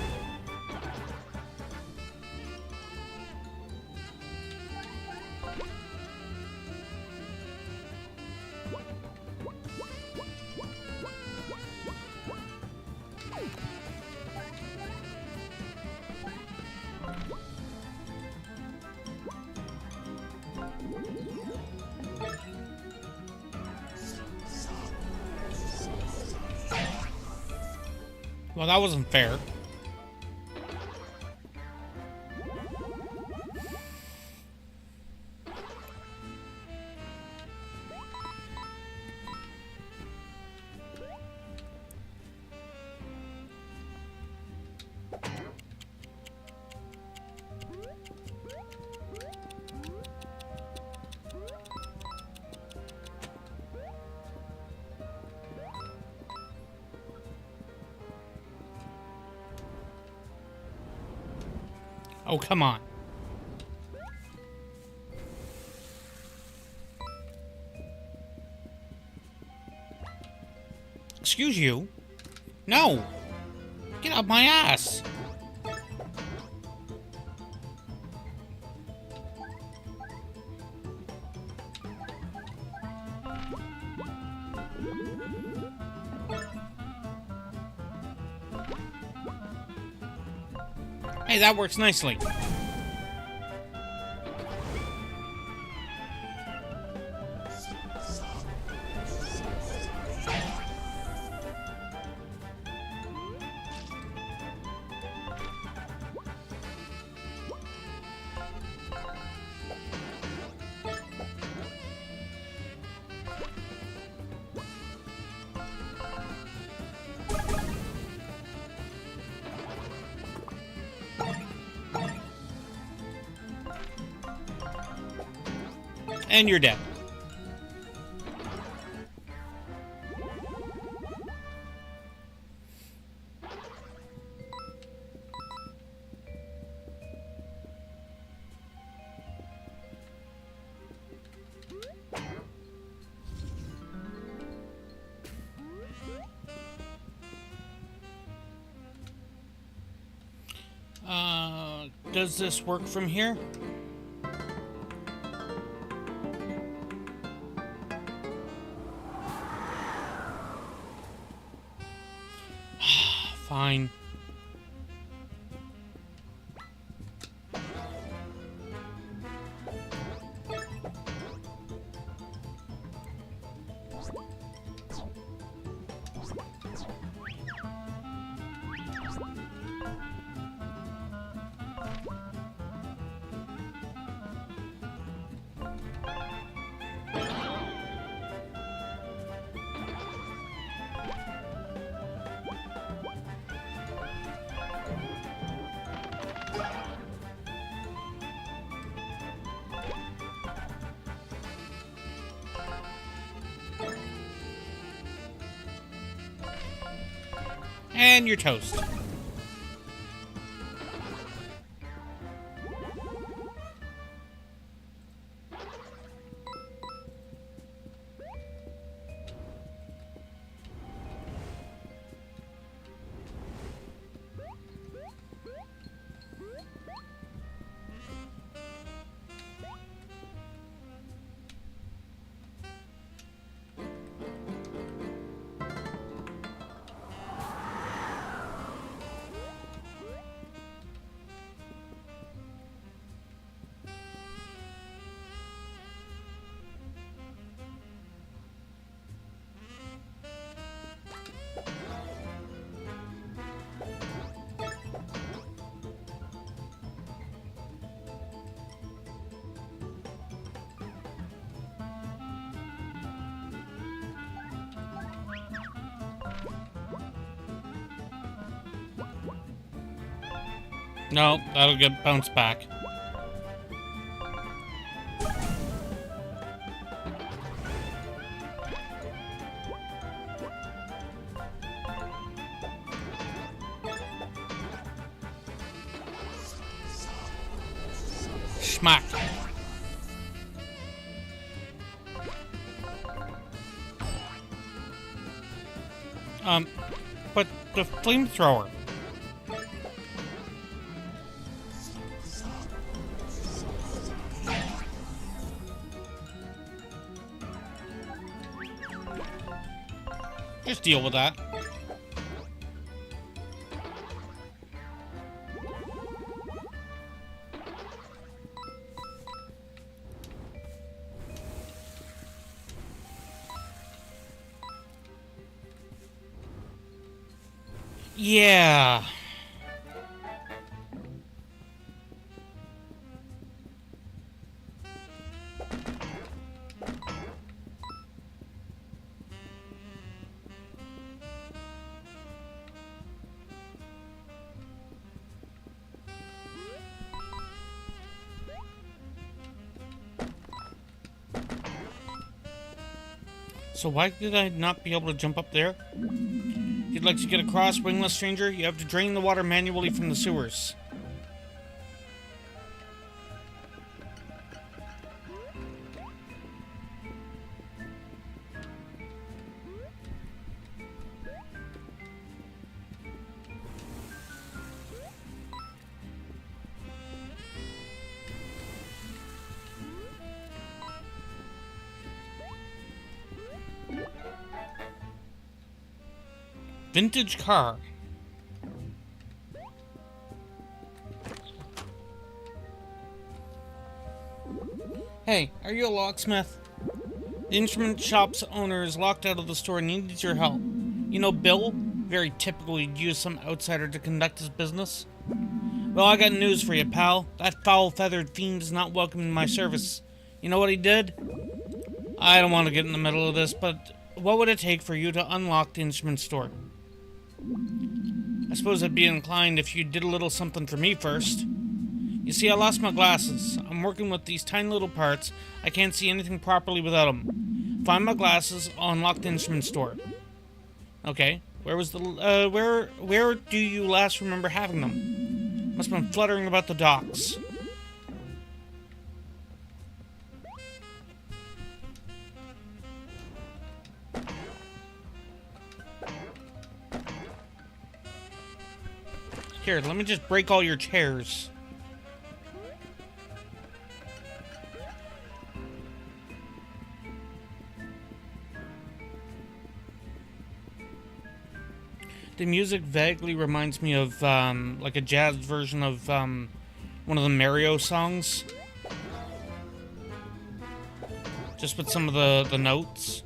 Well, that wasn't fair. Oh, come on. Excuse you? No! Get out my ass! Hey, that works nicely. And you're dead. Does this work from here? Fine. And you're toast. No, that'll get bounced back. Schmack. But the flamethrower. Just deal with that. Yeah. So why did I not be able to jump up there? If you'd like to get across, wingless stranger, you have to drain the water manually from the sewers. Vintage car. Hey, are you a locksmith? The instrument shop's owner is locked out of the store and needs your help. You know Bill? Very typically you'd use some outsider to conduct his business. Well, I got news for you, pal. That foul-feathered fiend is not welcome in my service. You know what he did? I don't want to get in the middle of this, but what would it take for you to unlock the instrument store? I suppose I'd be inclined if you did a little something for me first. You see, I lost my glasses. I'm working with these tiny little parts. I can't see anything properly without them. Find my glasses, I'll unlock the instrument store. Okay, where was the, where do you last remember having them? Must have been fluttering about the docks. Here, let me just break all your chairs. The music vaguely reminds me of, like a jazz version of, one of the Mario songs. Just with some of the notes.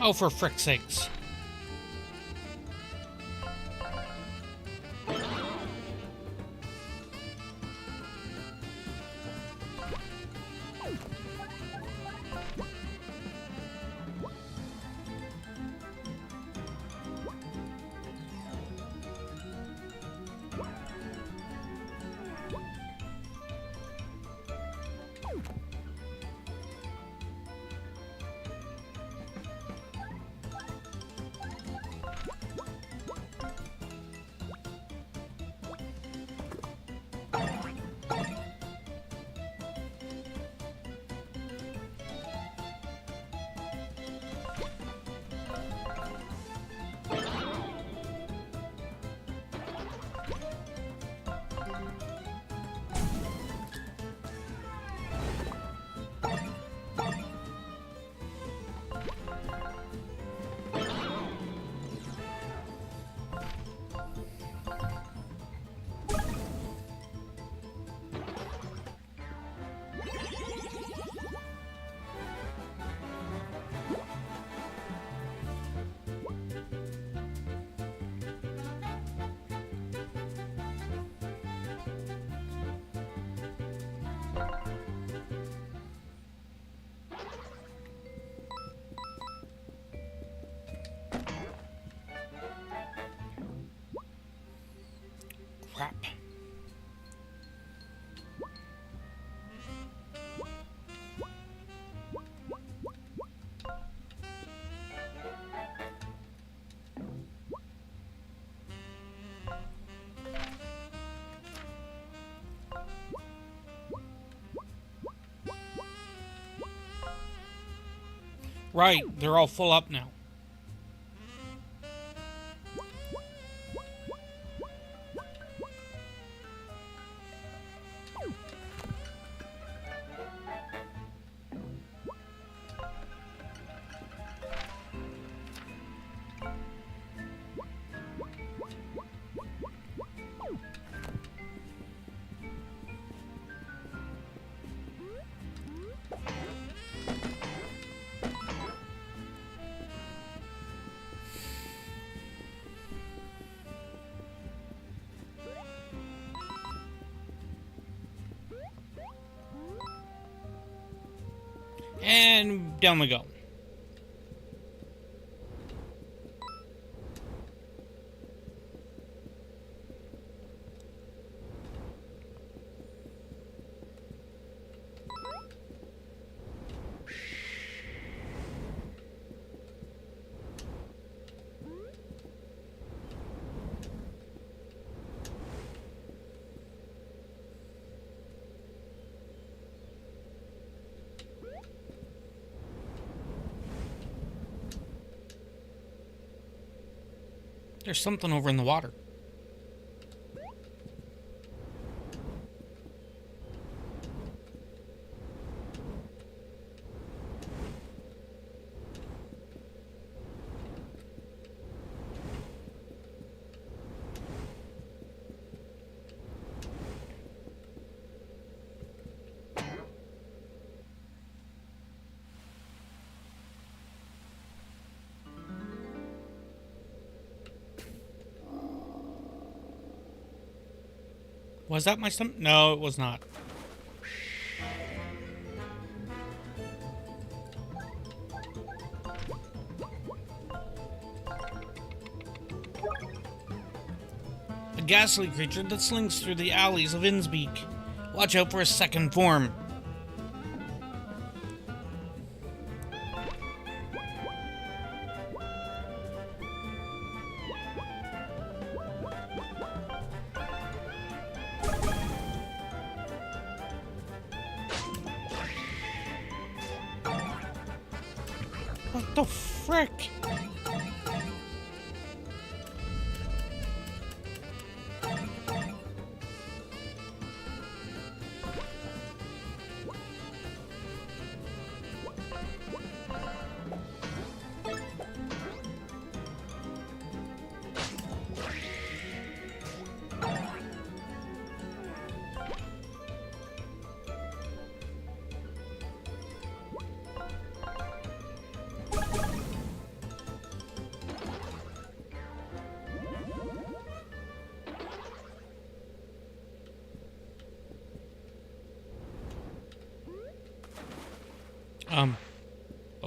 Oh, for frick's sakes. Crap. Right, they're all full up now. And down we go. There's something over in the water. Was that my stomach? No, it was not. A ghastly creature that slinks through the alleys of Innsbeek. Watch out for a second form. What the frick?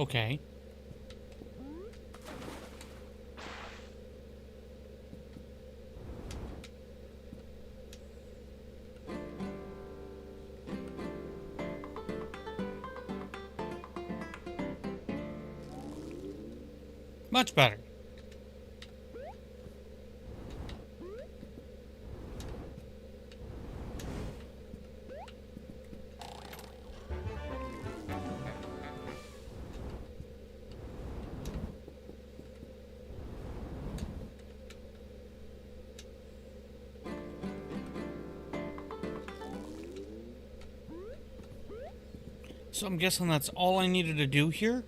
Okay. Much better. So I'm guessing that's all I needed to do here?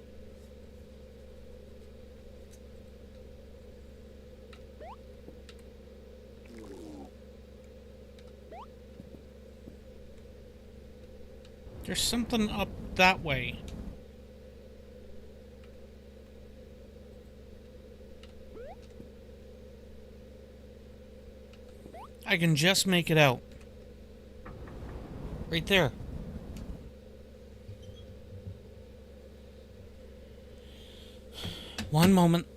There's something up that way. I can just make it out. Right there. One moment.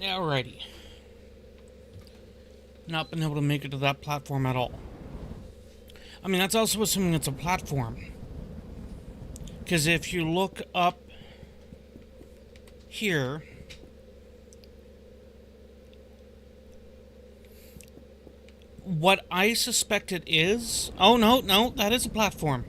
Alrighty. Not been able to make it to that platform at all. I mean, that's also assuming it's a platform. Because if you look up here, what I suspect it is... Oh, no, that is a platform.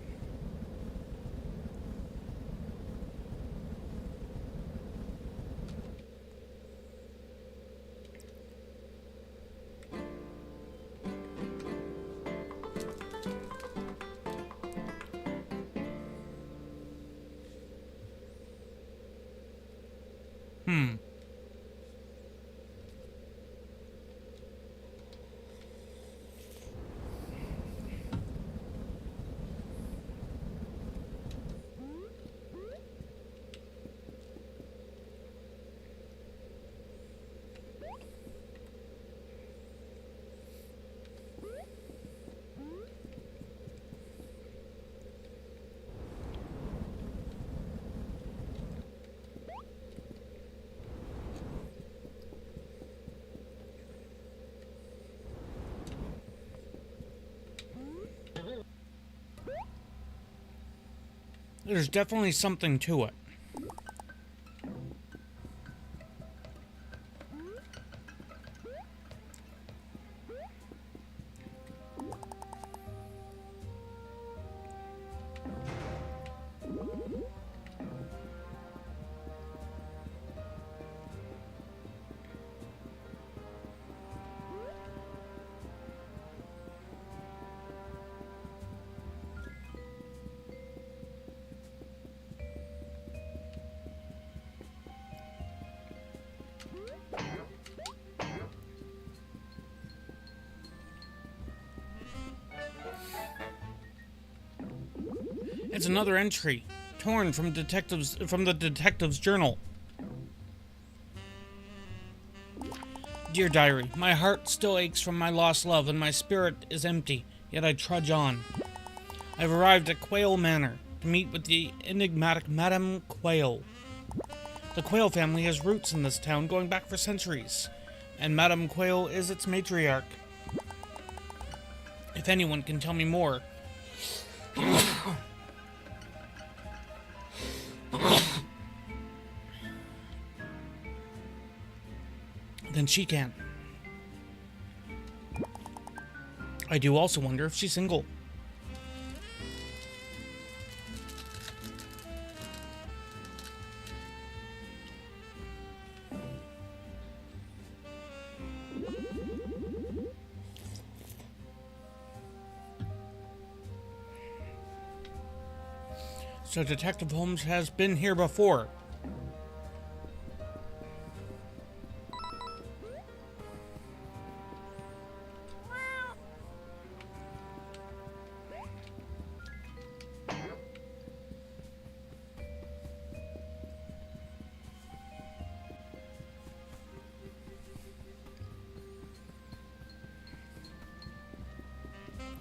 There's definitely something to it. It's another entry, torn from the detective's journal. Dear diary, my heart still aches from my lost love, and my spirit is empty, yet I trudge on. I've arrived at Quail Manor to meet with the enigmatic Madame Quail. The Quail family has roots in this town going back for centuries, and Madame Quail is its matriarch. If anyone can tell me more... then she can. I do also wonder if she's single. So Detective Holmes has been here before.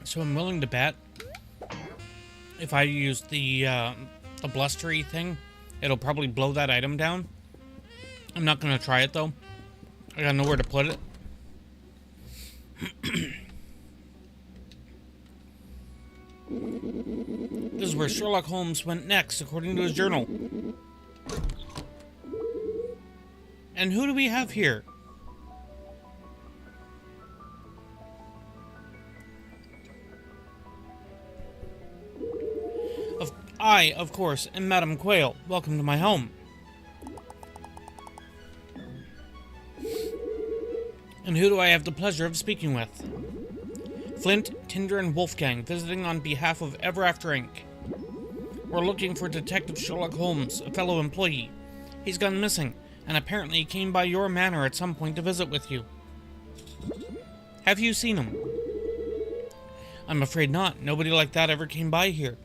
So I'm willing to bet if I use the blustery thing, it'll probably blow that item down. I'm not gonna try it though. I gotta know where to put it. This is where Sherlock Holmes went next, according to his journal. And who do we have here? I, of course, am Madame Quail. Welcome to my home. And who do I have the pleasure of speaking with? Flint, Tinder, and Wolfgang, visiting on behalf of Ever After Inc. We're looking for Detective Sherlock Holmes, a fellow employee. He's gone missing, and apparently came by your manor at some point to visit with you. Have you seen him? I'm afraid not. Nobody like that ever came by here.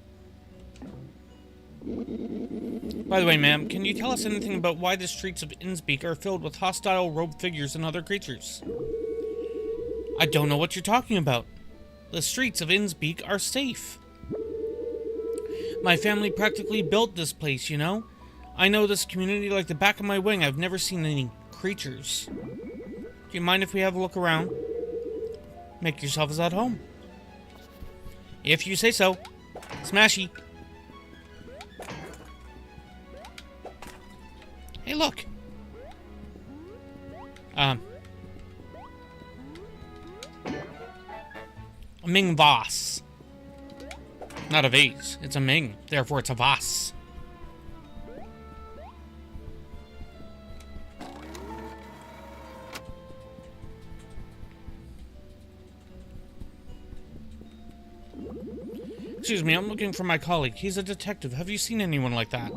By the way, ma'am, can you tell us anything about why the streets of Innsbruck are filled with hostile robed figures and other creatures? I don't know what you're talking about. The streets of Innsbruck are safe. My family practically built this place, you know? I know this community like the back of my wing. I've never seen any creatures. Do you mind if we have a look around? Make yourselves at home. If you say so. Smashy. Hey, look. A Ming vase. Not a vase. It's a Ming. Therefore, it's a vase. Excuse me, I'm looking for my colleague. He's a detective. Have you seen anyone like that?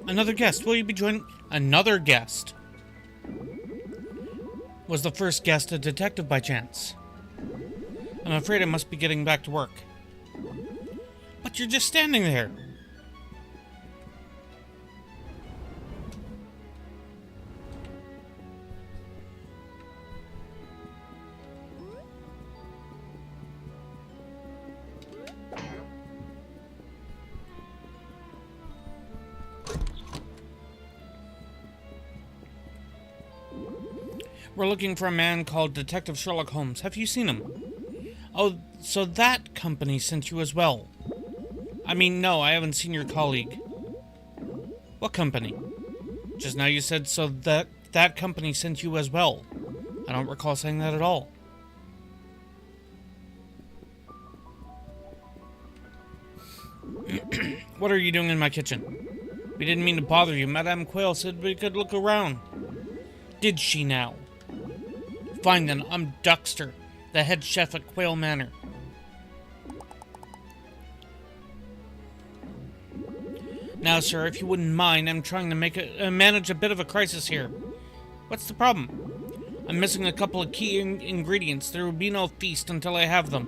Another guest. Will you be joining? Another guest. Was the first guest a detective by chance? I'm afraid I must be getting back to work. But you're just standing there. We're looking for a man called Detective Sherlock Holmes. Have you seen him? Oh, so that company sent you as well. I mean, no, I haven't seen your colleague. What company? Just now you said so that company sent you as well. I don't recall saying that at all. What are you doing in my kitchen? We didn't mean to bother you. Madame Quayle said we could look around. Did she now? Fine then, I'm Duxter, the head chef at Quayle Manor. Now, sir, if you wouldn't mind, I'm trying to manage a bit of a crisis here. What's the problem? I'm missing a couple of key ingredients. There will be no feast until I have them.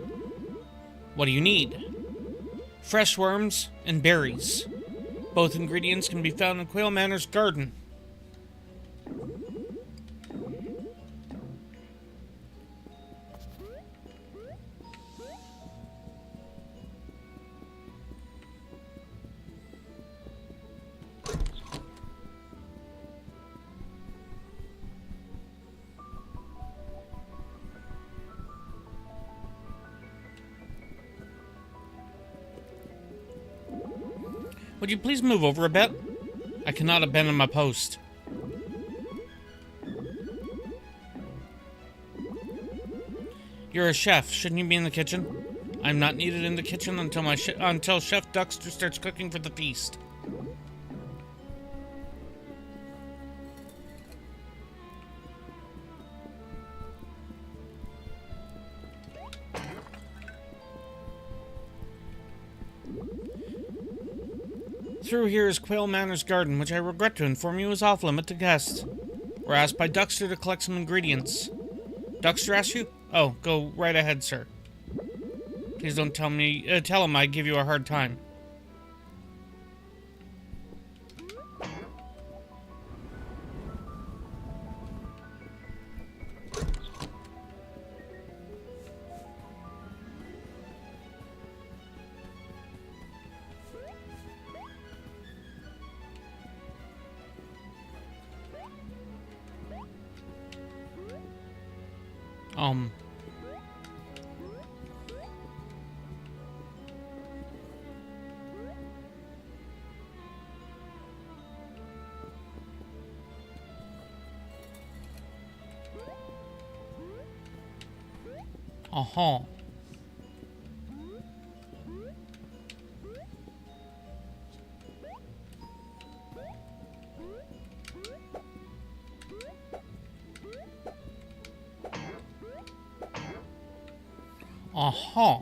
What do you need? Fresh worms and berries. Both ingredients can be found in Quayle Manor's garden. Would you please move over a bit? I cannot abandon my post. You're a chef. Shouldn't you be in the kitchen? I'm not needed in the kitchen until Chef Duxter starts cooking for the feast. Through here is Quayle Manor's garden, which I regret to inform you is off-limit to guests. We're asked by Duxter to collect some ingredients. Duxter asked you? Oh, go right ahead, sir. Please don't tell him I give you a hard time. Uh-huh. Uh-huh.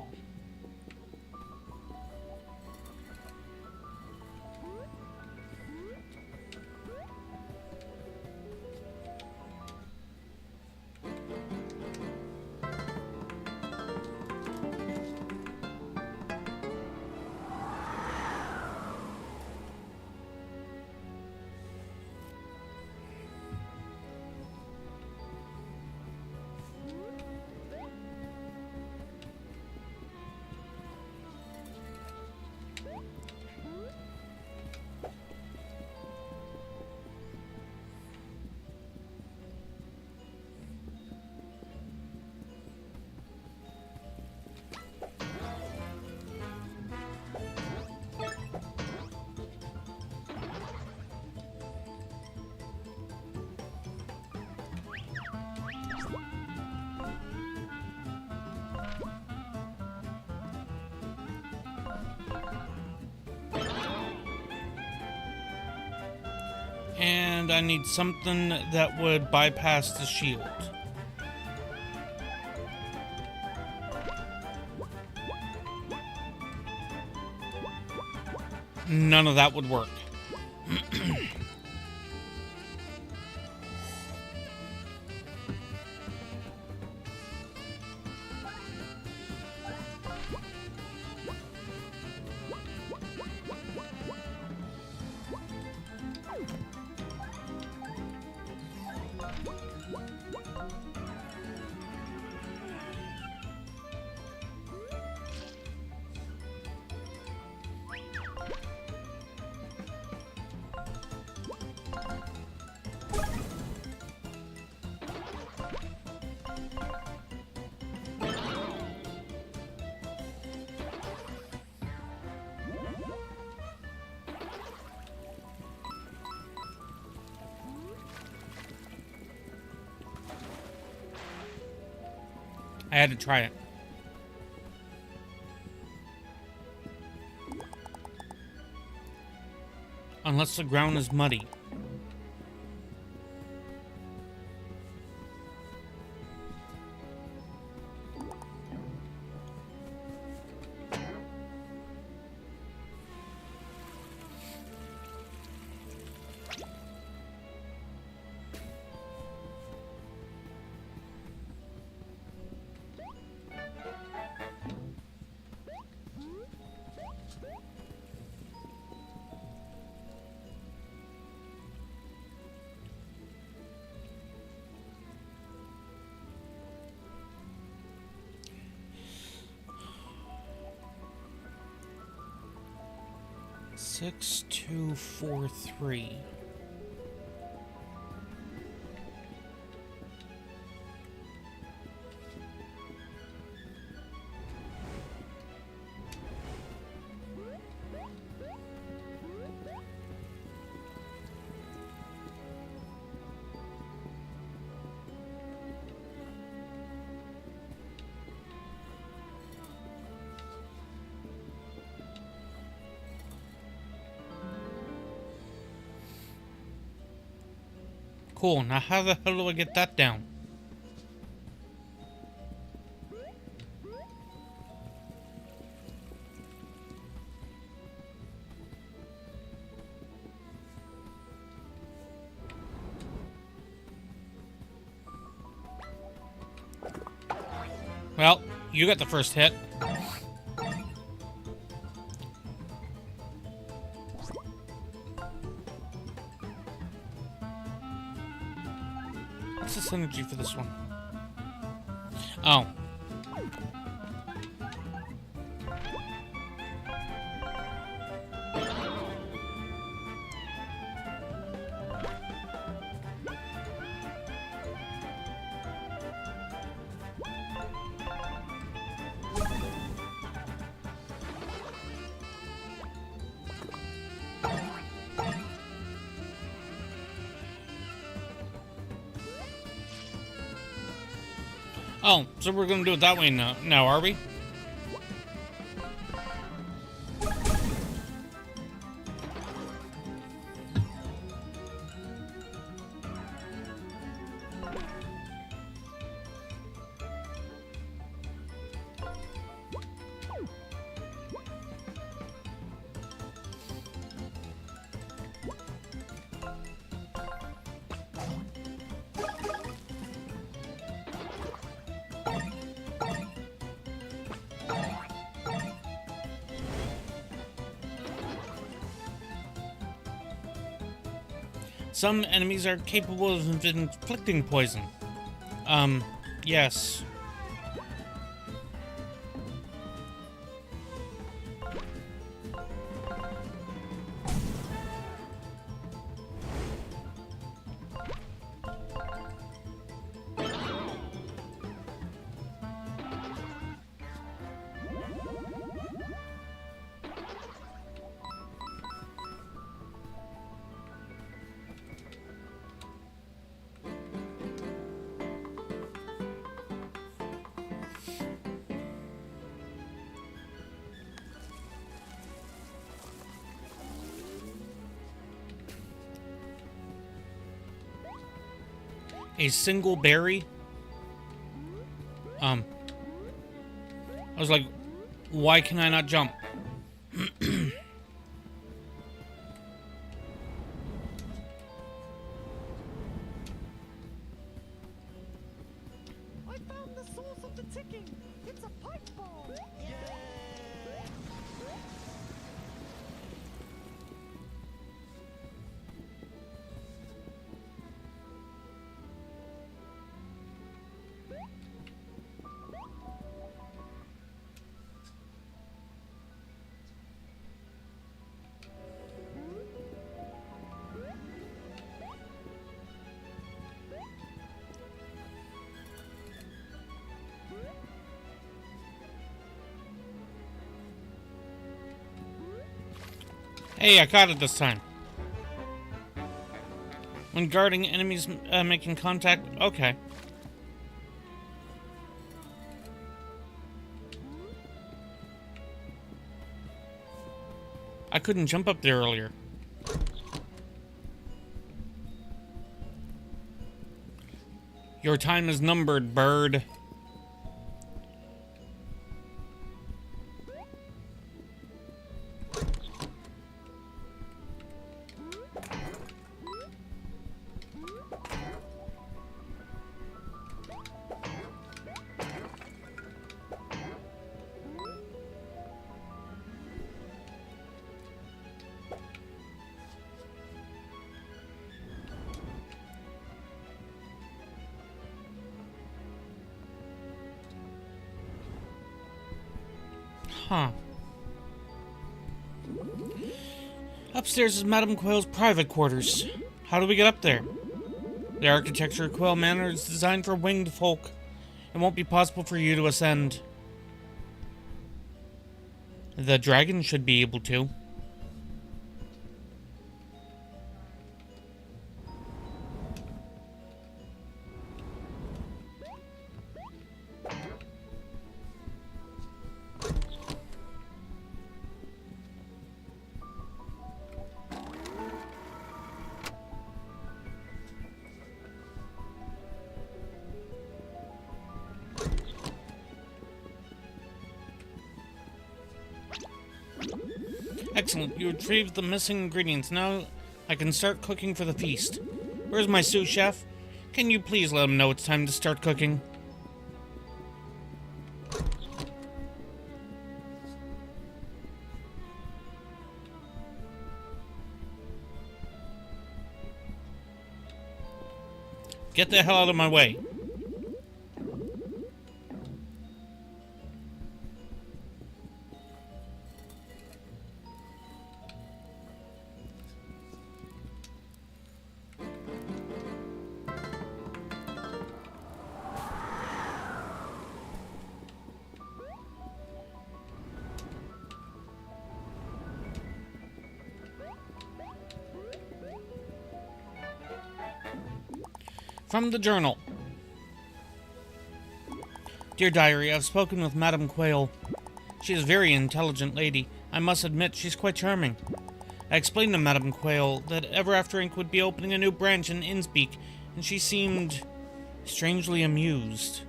And I need something that would bypass the shield. None of that would work. I had to try it. Unless the ground is muddy. Six, 2, 4, 3. Cool, now how the hell do I get that down? Well, you got the first hit. What's the synergy for this one? Oh. Oh, so we're gonna do it that way now, are we? Some enemies are capable of inflicting poison. Yes. a single berry. I was like, why can I not jump? I found the source of the ticking. It's a pipe bomb. Yay! Hey, I caught it this time. When guarding enemies making contact, okay. I couldn't jump up there earlier. Your time is numbered, bird. Huh. Upstairs is Madame Quail's private quarters. How do we get up there? The architecture of Quail Manor is designed for winged folk. It won't be possible for you to ascend. The dragon should be able to. Excellent, you retrieved the missing ingredients. Now I can start cooking for the feast. Where's my sous chef? Can you please let him know it's time to start cooking? Get the hell out of my way. From the journal. Dear Diary, I've spoken with Madame Quail. She is a very intelligent lady. I must admit, she's quite charming. I explained to Madame Quail that Ever After Inc. would be opening a new branch in Innspeak, and she seemed strangely amused.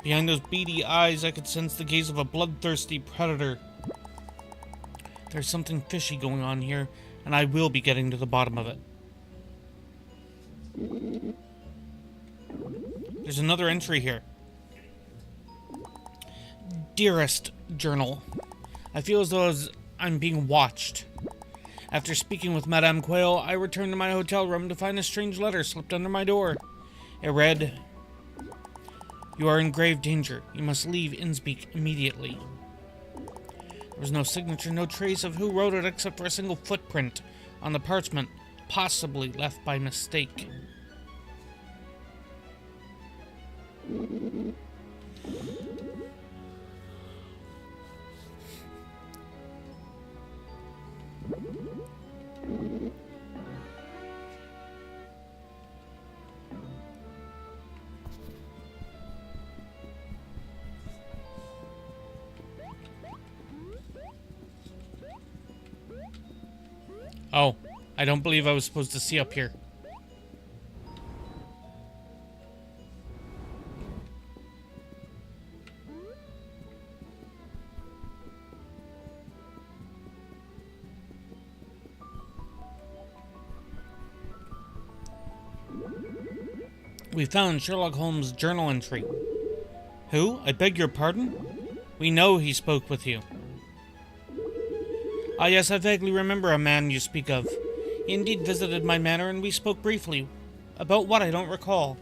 Behind those beady eyes, I could sense the gaze of a bloodthirsty predator. There's something fishy going on here, and I will be getting to the bottom of it. There's another entry here. Dearest Journal, I feel as though I'm being watched. After speaking with Madame Quail, I returned to my hotel room to find a strange letter slipped under my door. It read, "You are in grave danger. You must leave Innspeak immediately." There was no signature, no trace of who wrote it except for a single footprint on the parchment, possibly left by mistake. Oh, I don't believe I was supposed to see up here. We found Sherlock Holmes' journal entry. Who? I beg your pardon? We know he spoke with you. Ah, yes, I vaguely remember a man you speak of. He indeed visited my manor, and we spoke briefly. About what, I don't recall.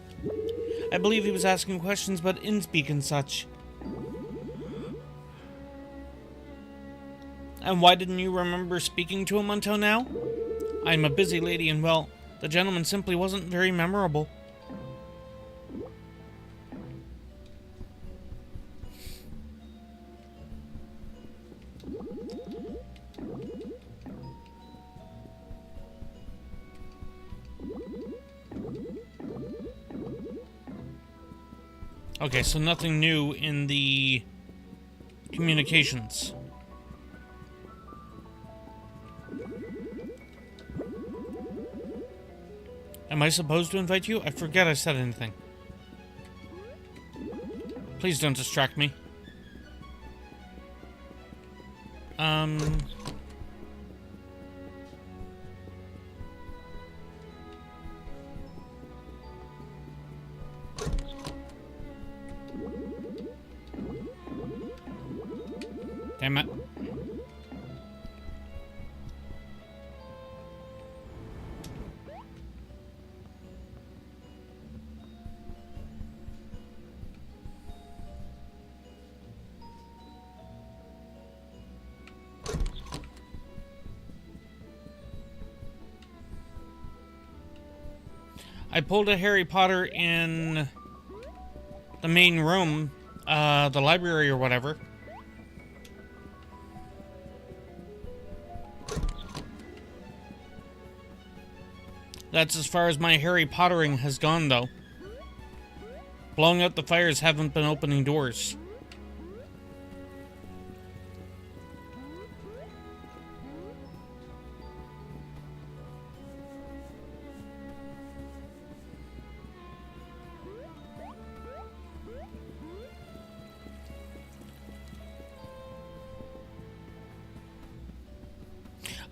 I believe he was asking questions about Innspeak and such. And why didn't you remember speaking to him until now? I am a busy lady, and well, the gentleman simply wasn't very memorable. Okay, so nothing new in the communications. Am I supposed to invite you? I forget I said anything. Please don't distract me. Damn it. I pulled a Harry Potter in the main room, the library or whatever. That's as far as my Harry Pottering has gone, though. Blowing out the fires haven't been opening doors.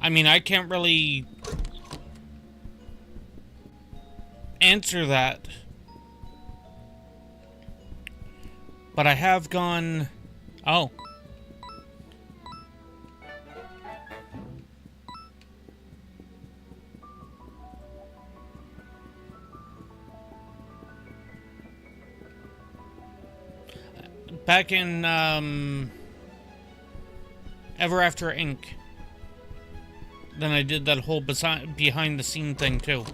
I mean, I can't really answer that, but I have gone. Oh, back in Ever After Inc. Then I did that whole behind the scene thing too.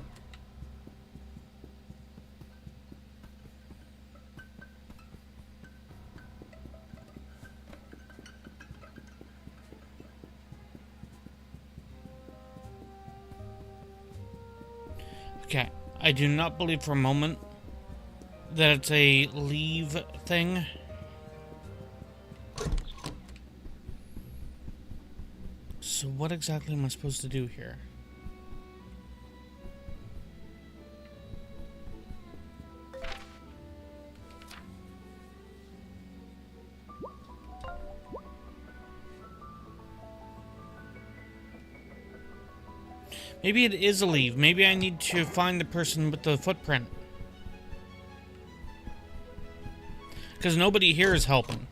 Okay, I do not believe for a moment that it's a leave thing. So what exactly am I supposed to do here? Maybe it is a leave. Maybe I need to find the person with the footprint. Because nobody here is helping.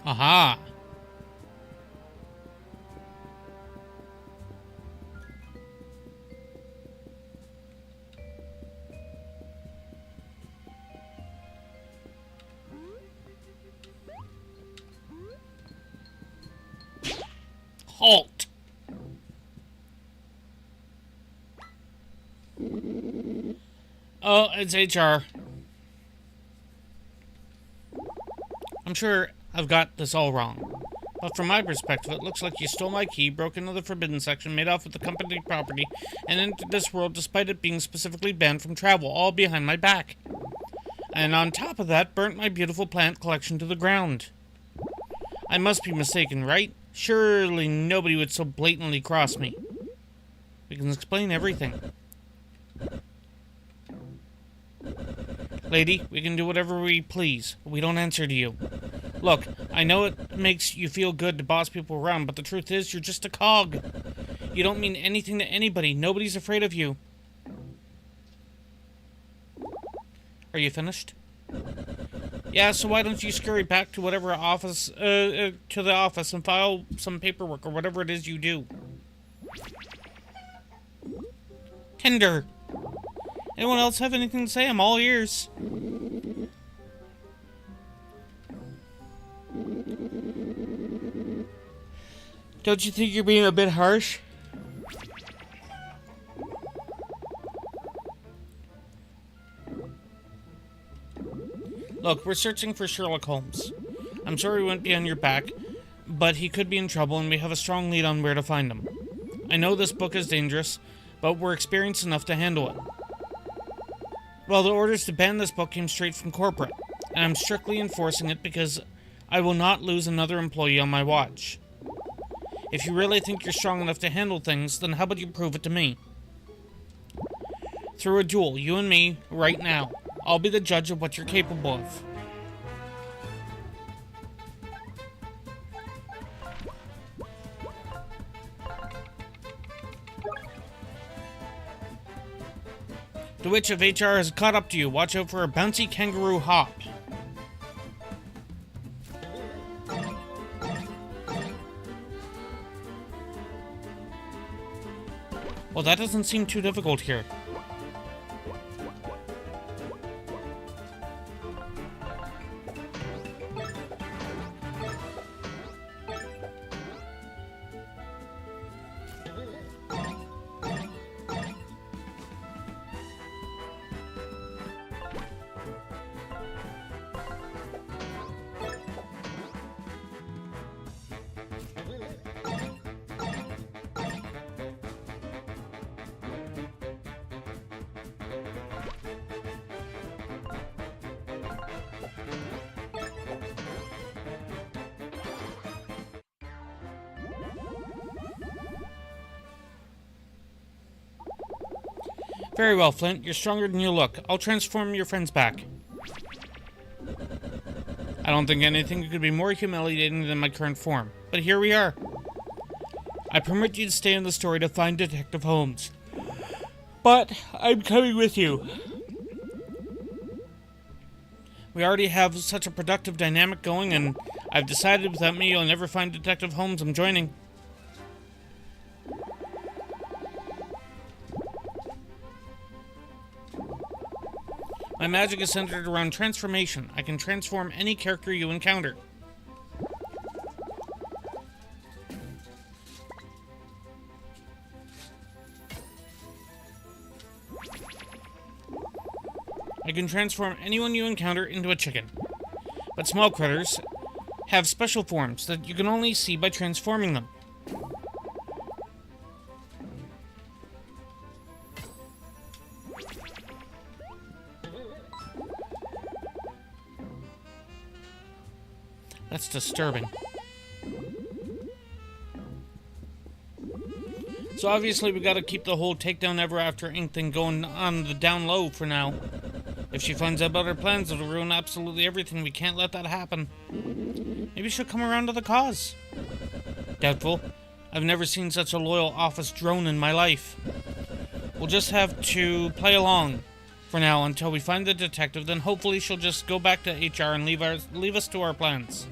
Aha! Halt! Oh, it's HR. I'm sure I've got this all wrong, but from my perspective, it looks like you stole my key, broke into the forbidden section, made off with the company property, and entered this world despite it being specifically banned from travel, all behind my back. And on top of that, burnt my beautiful plant collection to the ground. I must be mistaken, right? Surely nobody would so blatantly cross me. We can explain everything. Lady, we can do whatever we please, but we don't answer to you. Look, I know it makes you feel good to boss people around, but the truth is you're just a cog. You don't mean anything to anybody. Nobody's afraid of you. Are you finished? Yeah, so why don't you scurry back to whatever office, to the office and file some paperwork or whatever it is you do. Tender. Anyone else have anything to say? I'm all ears. Don't you think you're being a bit harsh? Look, we're searching for Sherlock Holmes. I'm sorry we went behind your back, but he could be in trouble and we have a strong lead on where to find him. I know this book is dangerous, but we're experienced enough to handle it. Well, the orders to ban this book came straight from corporate, and I'm strictly enforcing it because I will not lose another employee on my watch. If you really think you're strong enough to handle things, then how about you prove it to me? Through a duel, you and me, right now. I'll be the judge of what you're capable of. The witch of HR has caught up to you. Watch out for a bouncy kangaroo hop. Well, that doesn't seem too difficult here. Very well, Flint. You're stronger than you look. I'll transform your friends back. I don't think anything could be more humiliating than my current form. But here we are. I permit you to stay in the story to find Detective Holmes. But I'm coming with you. We already have such a productive dynamic going, and I've decided without me you'll never find Detective Holmes. I'm joining. My magic is centered around transformation. I can transform any character you encounter. I can transform anyone you encounter into a chicken. But small critters have special forms that you can only see by transforming them. That's disturbing. So obviously we gotta keep the whole takedown ever after ink thing going on the down low for now. If she finds out about our plans, it'll ruin absolutely everything. We can't let that happen. Maybe she'll come around to the cause. Doubtful. I've never seen such a loyal office drone in my life. We'll just have to play along for now until we find the detective, then hopefully she'll just go back to HR and leave us to our plans.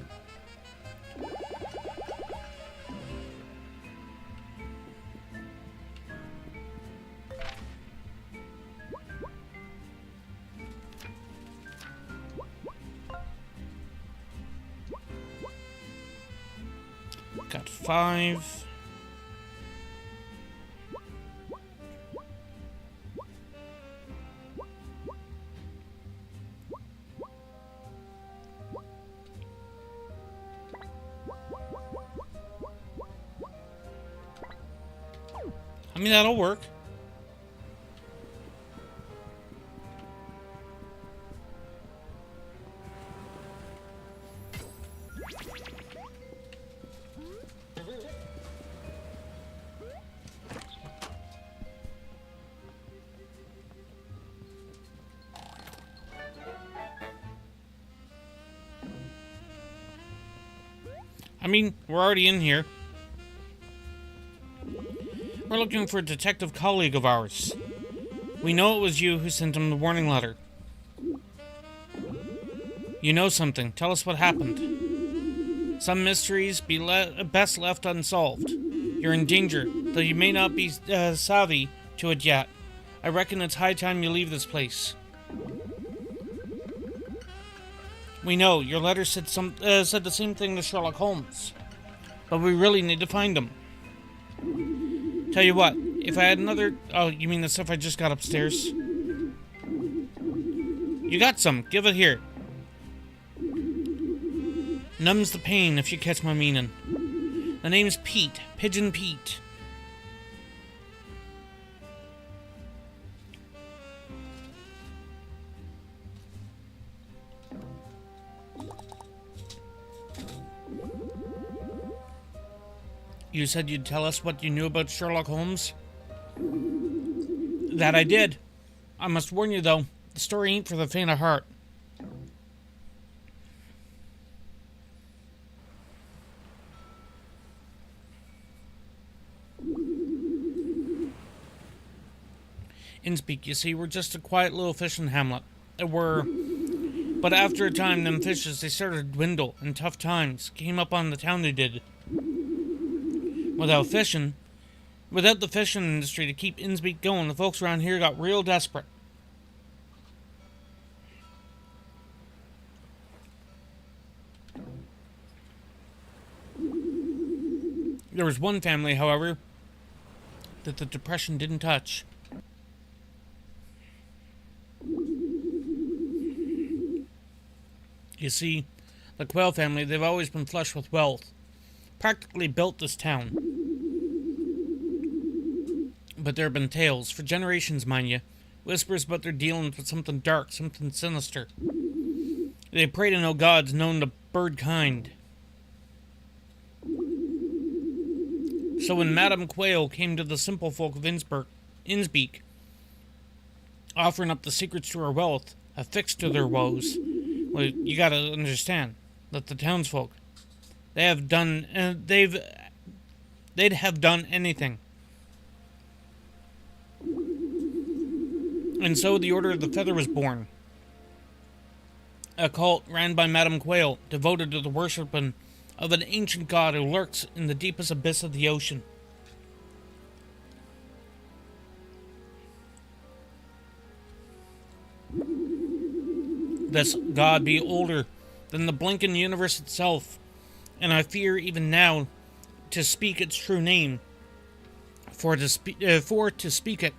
Got 5. I mean, that'll work. mean, we're already in here. We're looking for a detective colleague of ours. We know it was you who sent him the warning letter. You know something. Tell us what happened. Some mysteries be best left unsolved. You're in danger, though you may not be savvy to it yet. I reckon it's high time you leave this place. We know, your letter said the same thing to Sherlock Holmes. But we really need to find him. Tell you what, if I had another... Oh, you mean the stuff I just got upstairs? You got some. Give it here. Numbs the pain, if you catch my meaning. The name's Pete. Pigeon Pete. You said you'd tell us what you knew about Sherlock Holmes? That I did. I must warn you, though, the story ain't for the faint of heart. Innspeak, you see, we're just a quiet little fishing hamlet. But after a time, them fishes, they started to dwindle, and tough times came up on the town they did. Without the fishing industry to keep Innsbeak going, the folks around here got real desperate. There was one family, however, that the Depression didn't touch. You see, the Quayle family, they've always been flush with wealth. Practically built this town. But there have been tales, for generations, mind you, whispers about their dealings with something dark, something sinister. They pray to no gods known to bird kind. So when Madame Quayle came to the simple folk of Innsbeak, offering up the secrets to her wealth, affixed to their woes, well, you gotta understand that the townsfolk, they'd have done anything. And so the Order of the Feather was born. A cult ran by Madame Quayle, devoted to the worshiping of an ancient god who lurks in the deepest abyss of the ocean. This god be older than the blinking universe itself, and I fear even now to speak its true name. For to speak it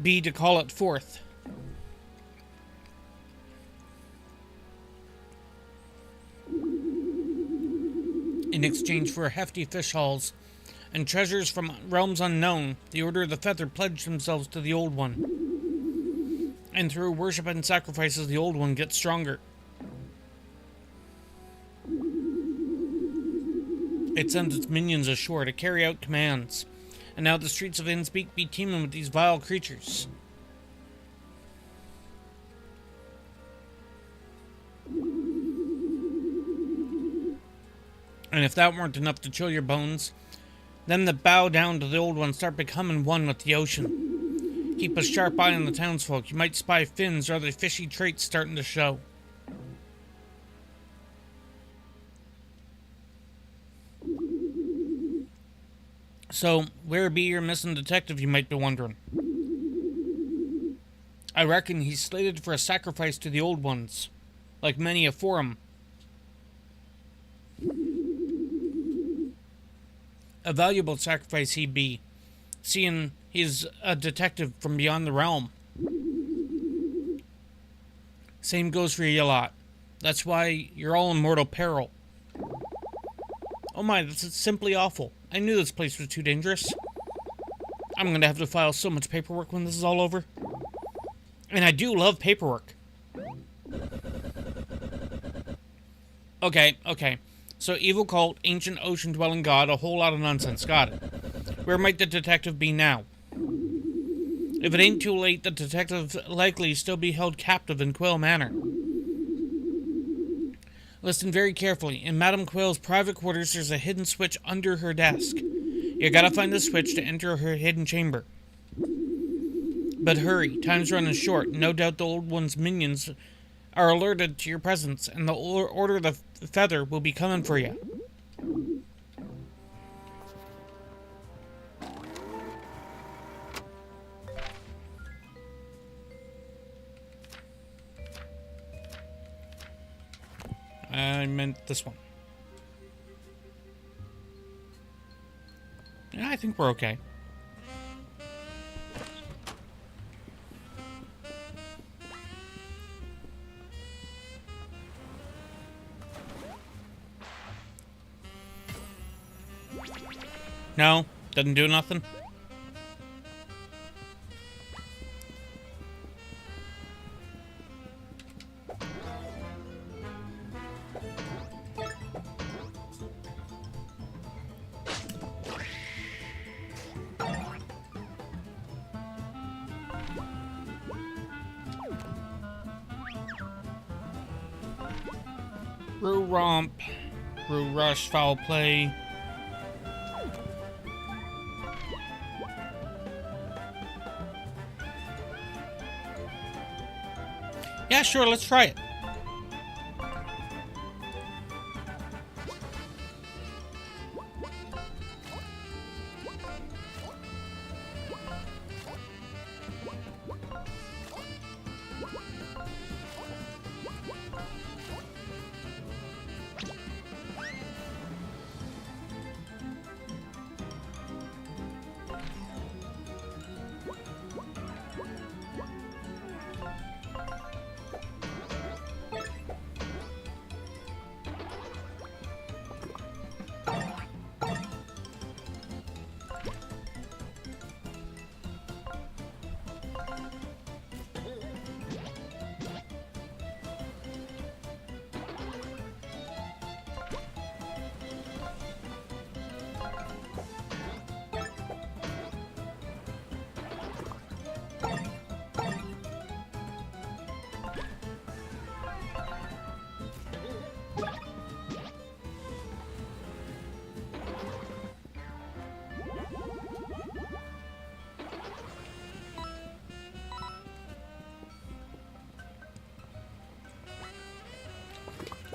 be to call it forth. In exchange for hefty fish hauls and treasures from realms unknown, the Order of the Feather pledged themselves to the Old One. And through worship and sacrifices, the Old One gets stronger. It sends its minions ashore to carry out commands, and now the streets of Innsbeak be teeming with these vile creatures. And if that weren't enough to chill your bones, them that bow down to the Old One start becoming one with the ocean. Keep a sharp eye on the townsfolk. You might spy fins or other fishy traits starting to show. So, where be your missing detective, you might be wondering? I reckon he's slated for a sacrifice to the Old Ones, like many a forum. A valuable sacrifice he be, seeing he's a detective from beyond the realm. Same goes for you lot. That's why you're all in mortal peril. Oh my, this is simply awful. I knew this place was too dangerous. I'm gonna have to file so much paperwork when this is all over. And I do love paperwork. Okay. So, evil cult, ancient ocean-dwelling god, a whole lot of nonsense. Got it. Where might the detective be now? If it ain't too late, the detective likely still be held captive in Quill Manor. Listen very carefully. In Madame Quail's private quarters, there's a hidden switch under her desk. You gotta find the switch to enter her hidden chamber. But hurry, time's running short. No doubt the old one's minions are alerted to your presence, and the Order of the Feather will be coming for you. I meant this one. Yeah, I think we're okay. No, doesn't do nothing. Roo romp, Roo rush, foul play. Yeah, sure, let's try it.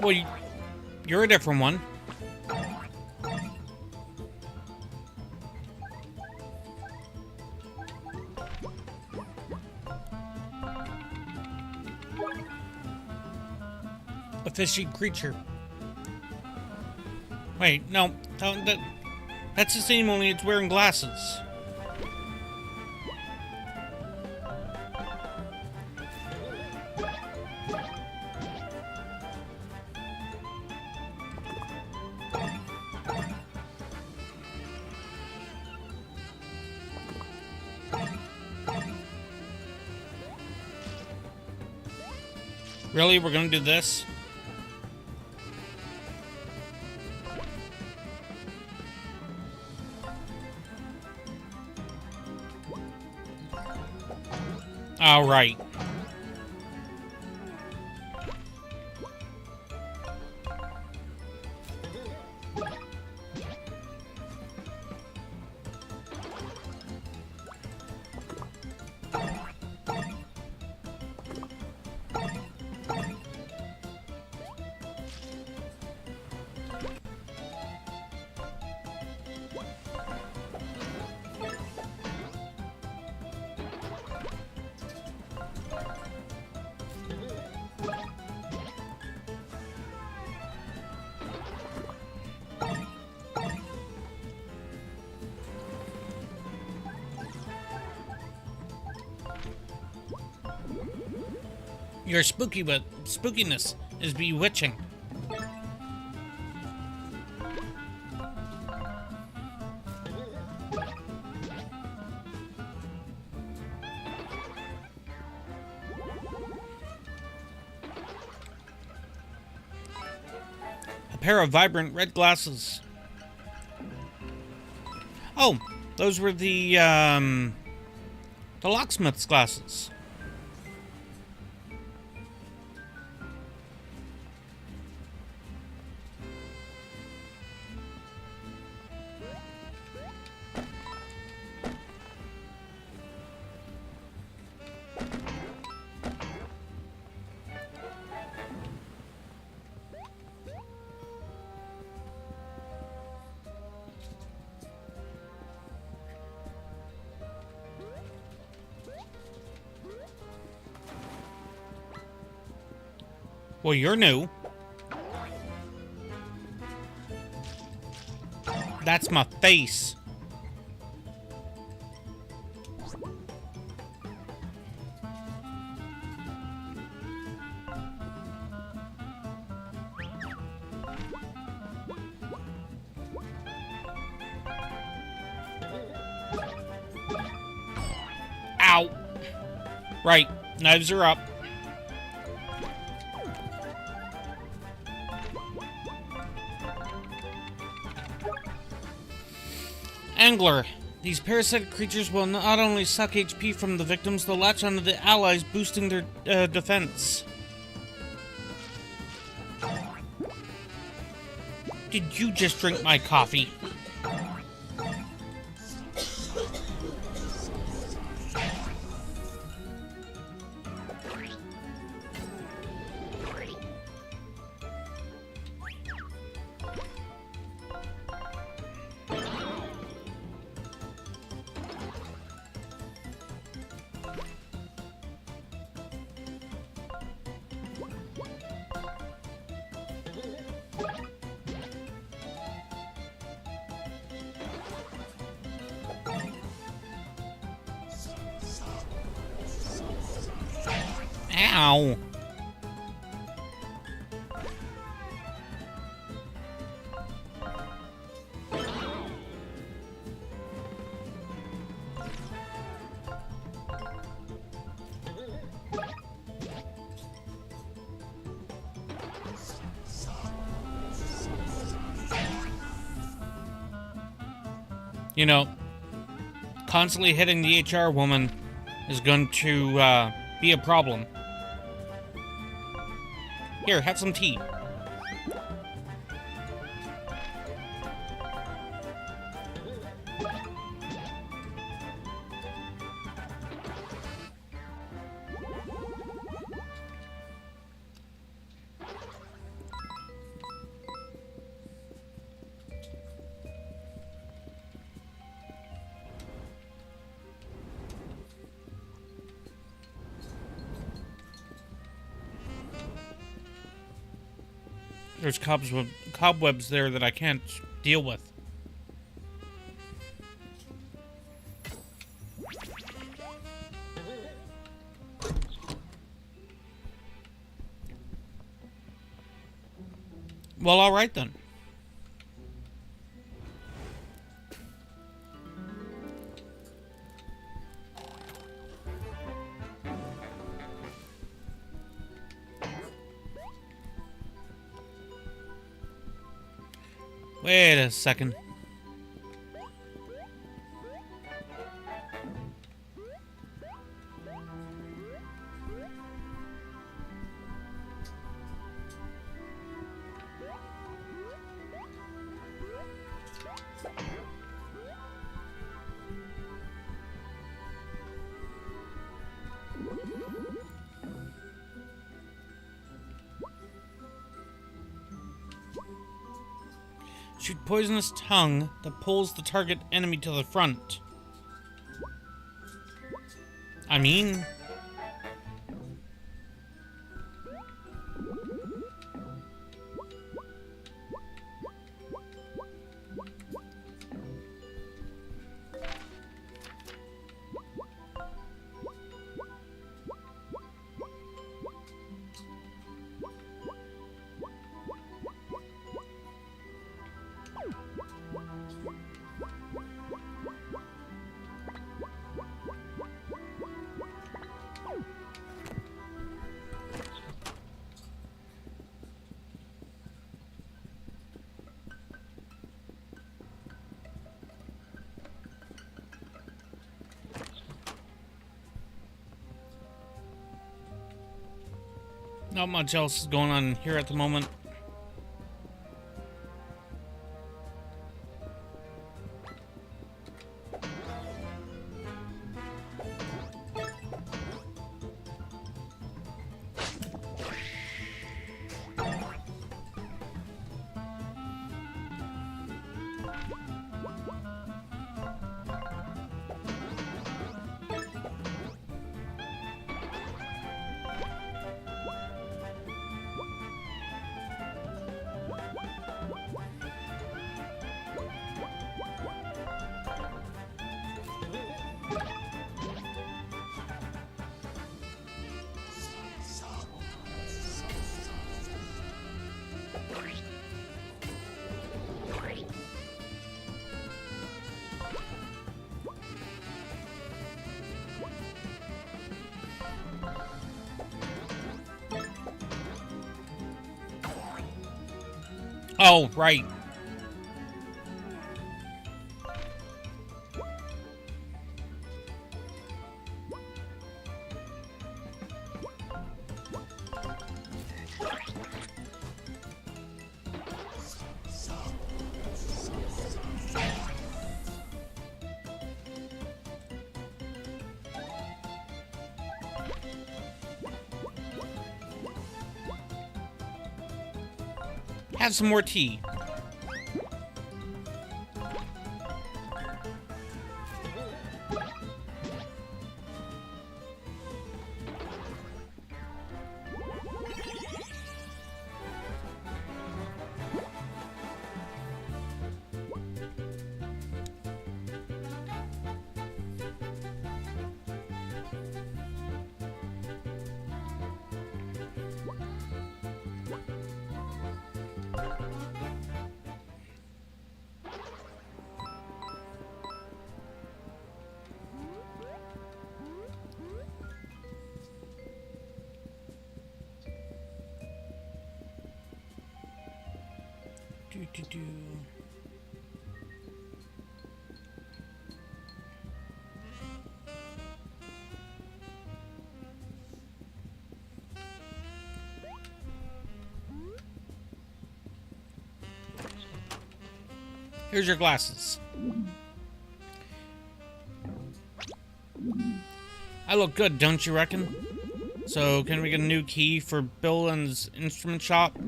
Well, you're a different one. A fishy creature. Wait, no, that's the same, only it's wearing glasses. Really? We're gonna do this? All right. Your spookiness is bewitching. A pair of vibrant red glasses. Oh, those were the locksmith's glasses. Well, you're new. That's my face. Ow. Right, knives are up. Angler. These parasitic creatures will not only suck HP from the victims, they'll latch onto the allies, boosting their defense. Did you just drink my coffee? Ow. You know, constantly hitting the HR woman is going to be a problem. Here, have some tea. There's cobwebs there that I can't deal with. Well, all right then. Wait a second. Shoot poisonous tongue that pulls the target enemy to the front. I mean... not much else is going on here at the moment. Oh, right. Have some more tea. Do. Here's your glasses. I look good, don't you reckon? So, can we get a new key for Bill and his instrument shop?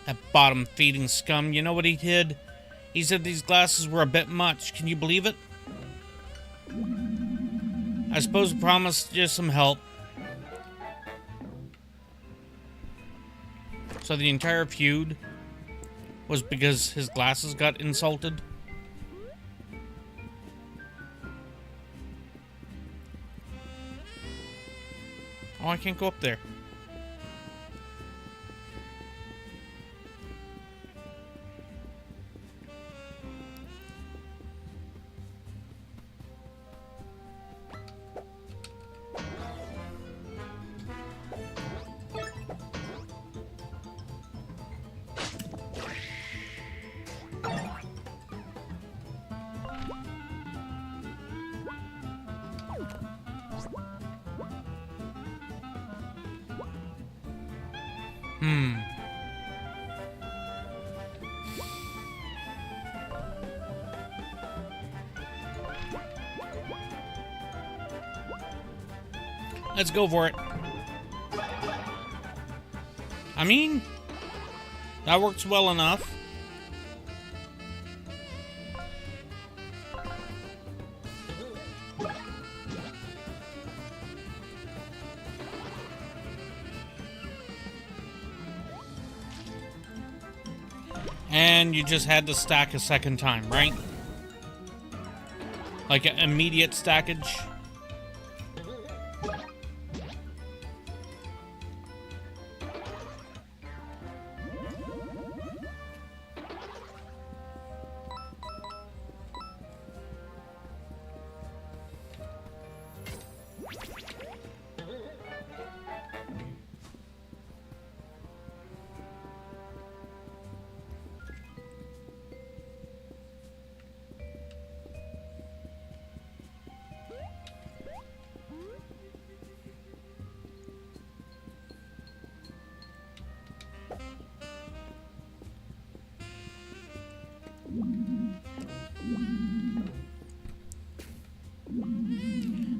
That bottom-feeding scum, you know what he did? He said these glasses were a bit much. Can you believe it? I suppose he promised you some help. So the entire feud was because his glasses got insulted? Oh, I can't go up there. Let's go for it. I mean, that works well enough. And you just had to stack a second time, right? Like an immediate stackage.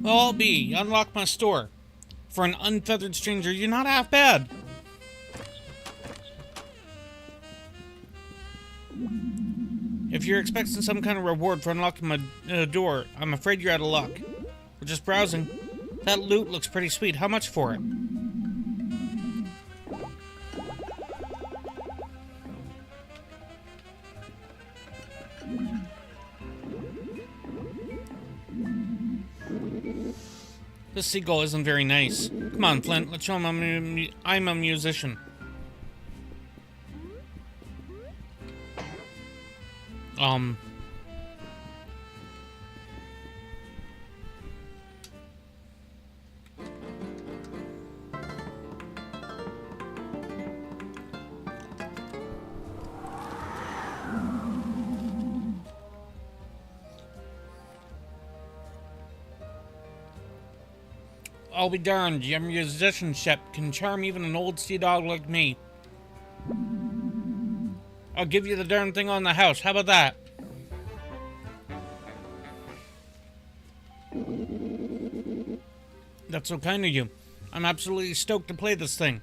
Well, I'll be. Unlock my store. For an unfeathered stranger, you're not half bad. If you're expecting some kind of reward for unlocking my door, I'm afraid you're out of luck. We're just browsing. That loot looks pretty sweet. How much for it? This seagull isn't very nice. Come on, Flint. Let's show him I'm a musician. I'll be darned, your musicianship can charm even an old sea dog like me. I'll give you the darn thing on the house. How about that? That's so kind of you. I'm absolutely stoked to play this thing.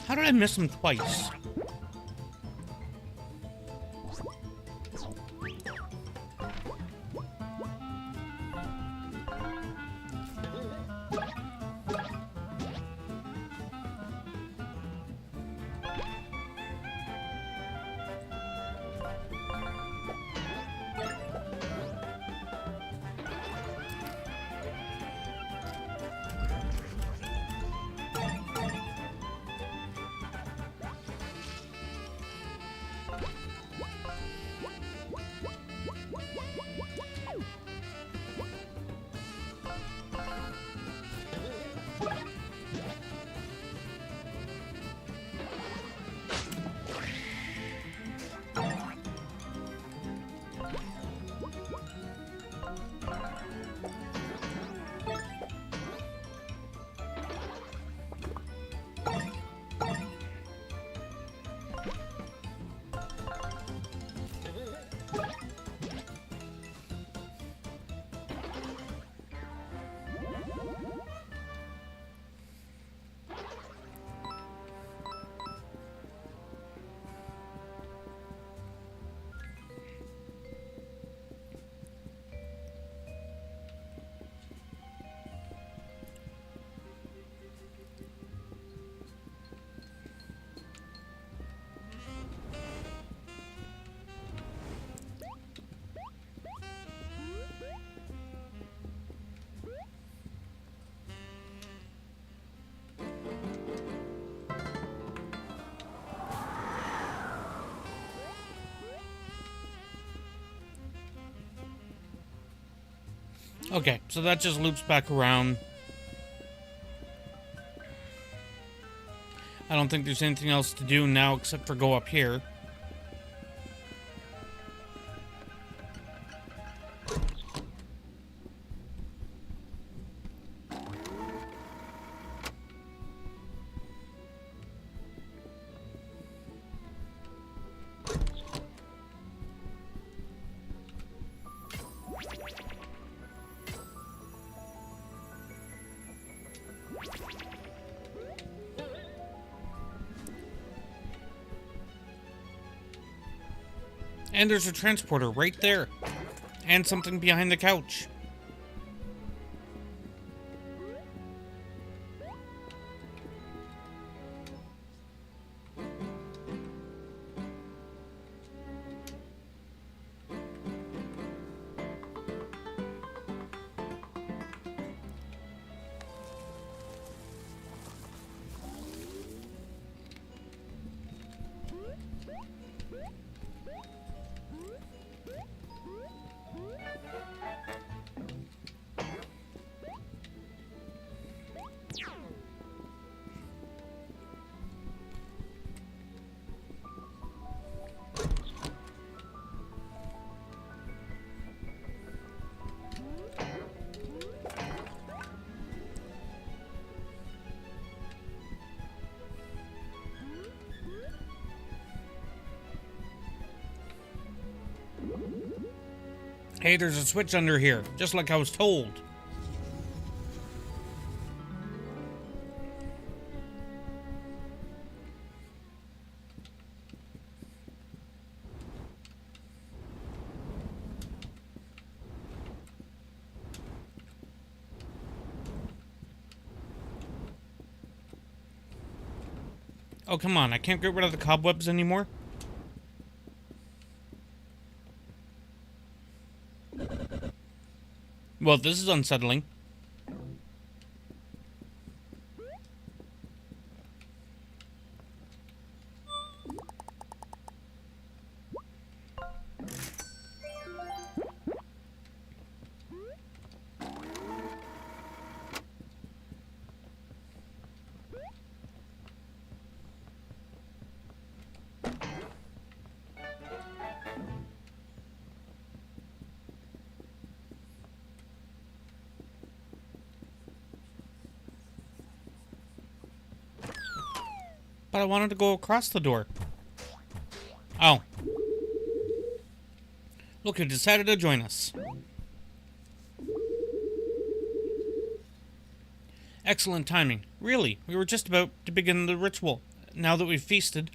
How did I miss him twice? Okay, so that just loops back around. I don't think there's anything else to do now except for go up here. And there's a transporter right there. And something behind the couch. Hey, there's a switch under here, just like I was told. Oh, come on, I can't get rid of the cobwebs anymore? Well, this is unsettling. But I wanted to go across the door. Oh. Look who decided to join us. Excellent timing. Really, we were just about to begin the ritual. Now that we've feasted.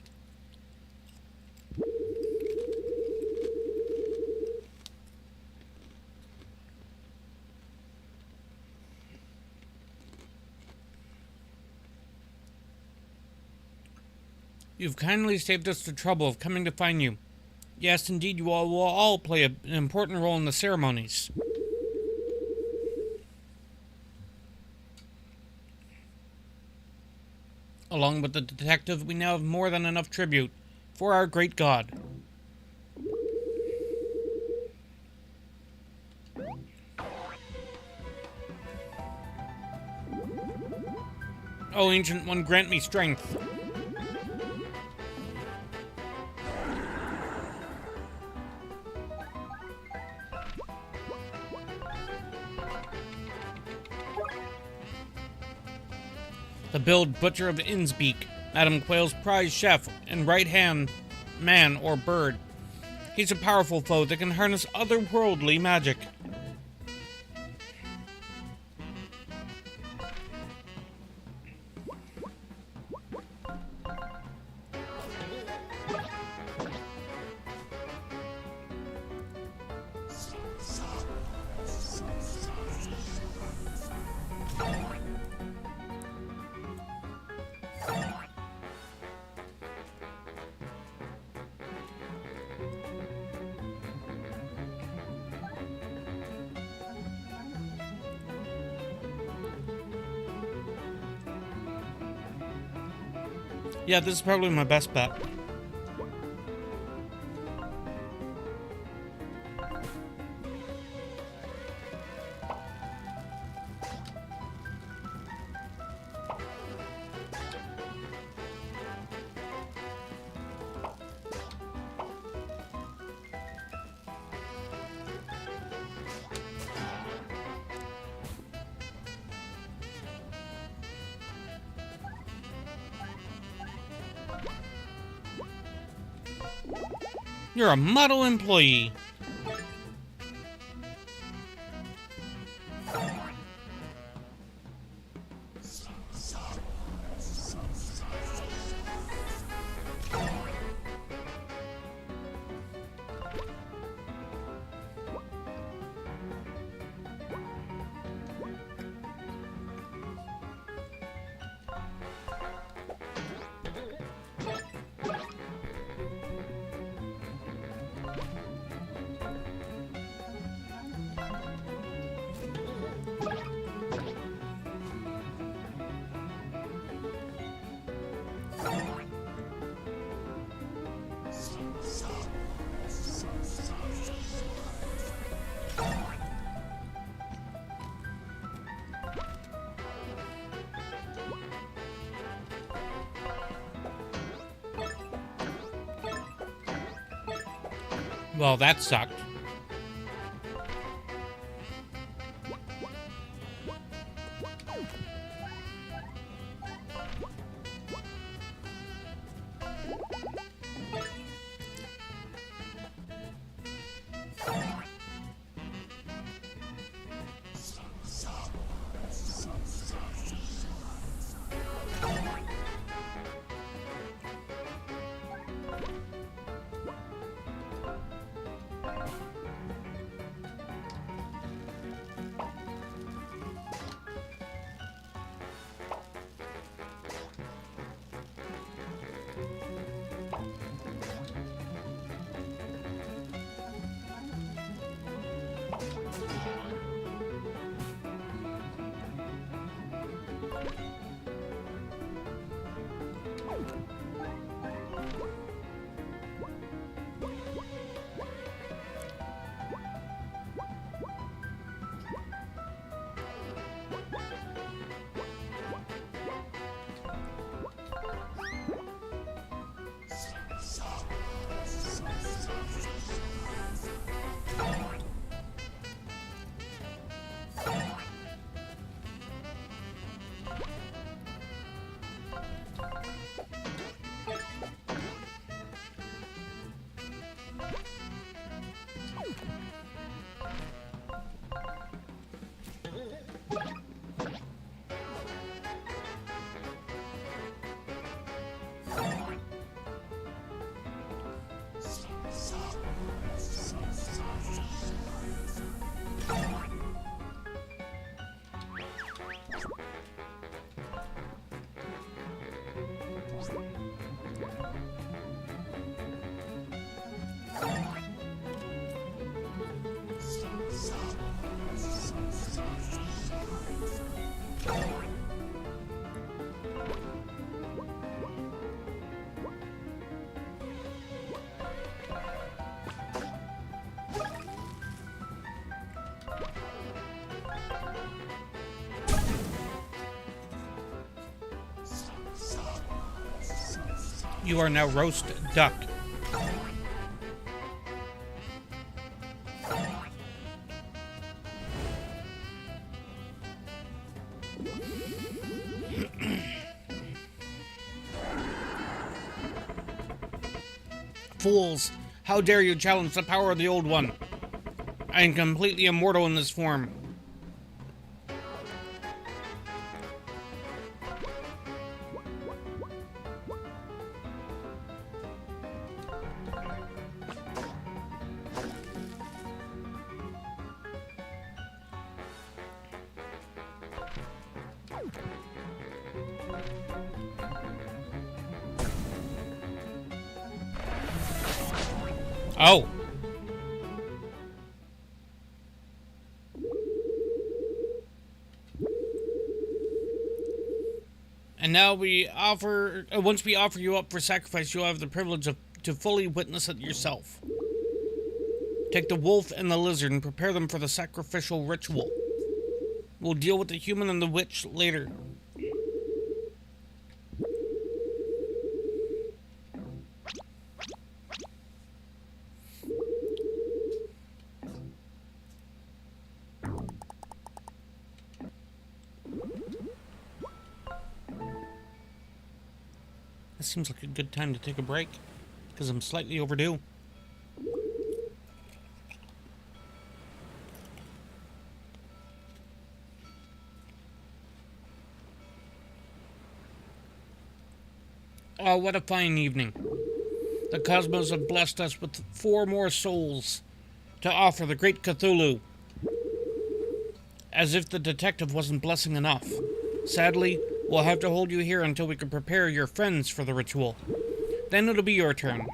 You've kindly saved us the trouble of coming to find you. Yes, indeed, you all will all play an important role in the ceremonies. Along with the detective, we now have more than enough tribute for our great god. Oh, Ancient One, grant me strength. The billed Butcher of Innsbeek, Madame Quayle's prize chef and right-hand man or bird. He's a powerful foe that can harness otherworldly magic. Yeah, this is probably my best bet. You're a model employee. Well, that sucked. You are now roast duck. Fools! How dare you challenge the power of the Old One? I am completely immortal in this form. Oh. And now once we offer you up for sacrifice, you'll have the privilege to fully witness it yourself. Take the wolf and the lizard and prepare them for the sacrificial ritual. We'll deal with the human and the witch later. This seems like a good time to take a break, because I'm slightly overdue. Oh, what a fine evening. The cosmos have blessed us with 4 more souls to offer the great Cthulhu. As if the detective wasn't blessing enough. Sadly, we'll have to hold you here until we can prepare your friends for the ritual. Then it'll be your turn.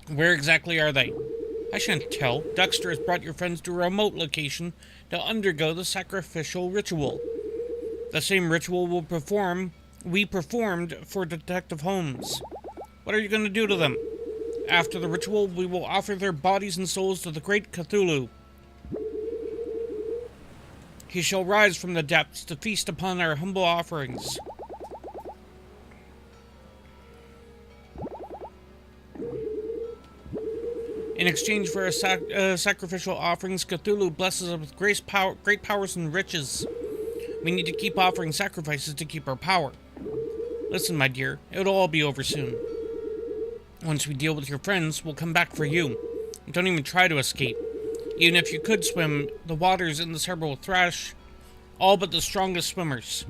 Where exactly are they? I shan't tell. Dexter has brought your friends to a remote location to undergo the sacrificial ritual. The same ritual we performed for Detective Holmes. What are you going to do to them? After the ritual, we will offer their bodies and souls to the great Cthulhu. He shall rise from the depths to feast upon our humble offerings. In exchange for our sacrificial offerings, Cthulhu blesses us with great powers and riches. We need to keep offering sacrifices to keep our power. Listen, my dear, it'll all be over soon. Once we deal with your friends, we'll come back for you. Don't even try to escape. Even if you could swim, the waters in this harbor will thrash all but the strongest swimmers.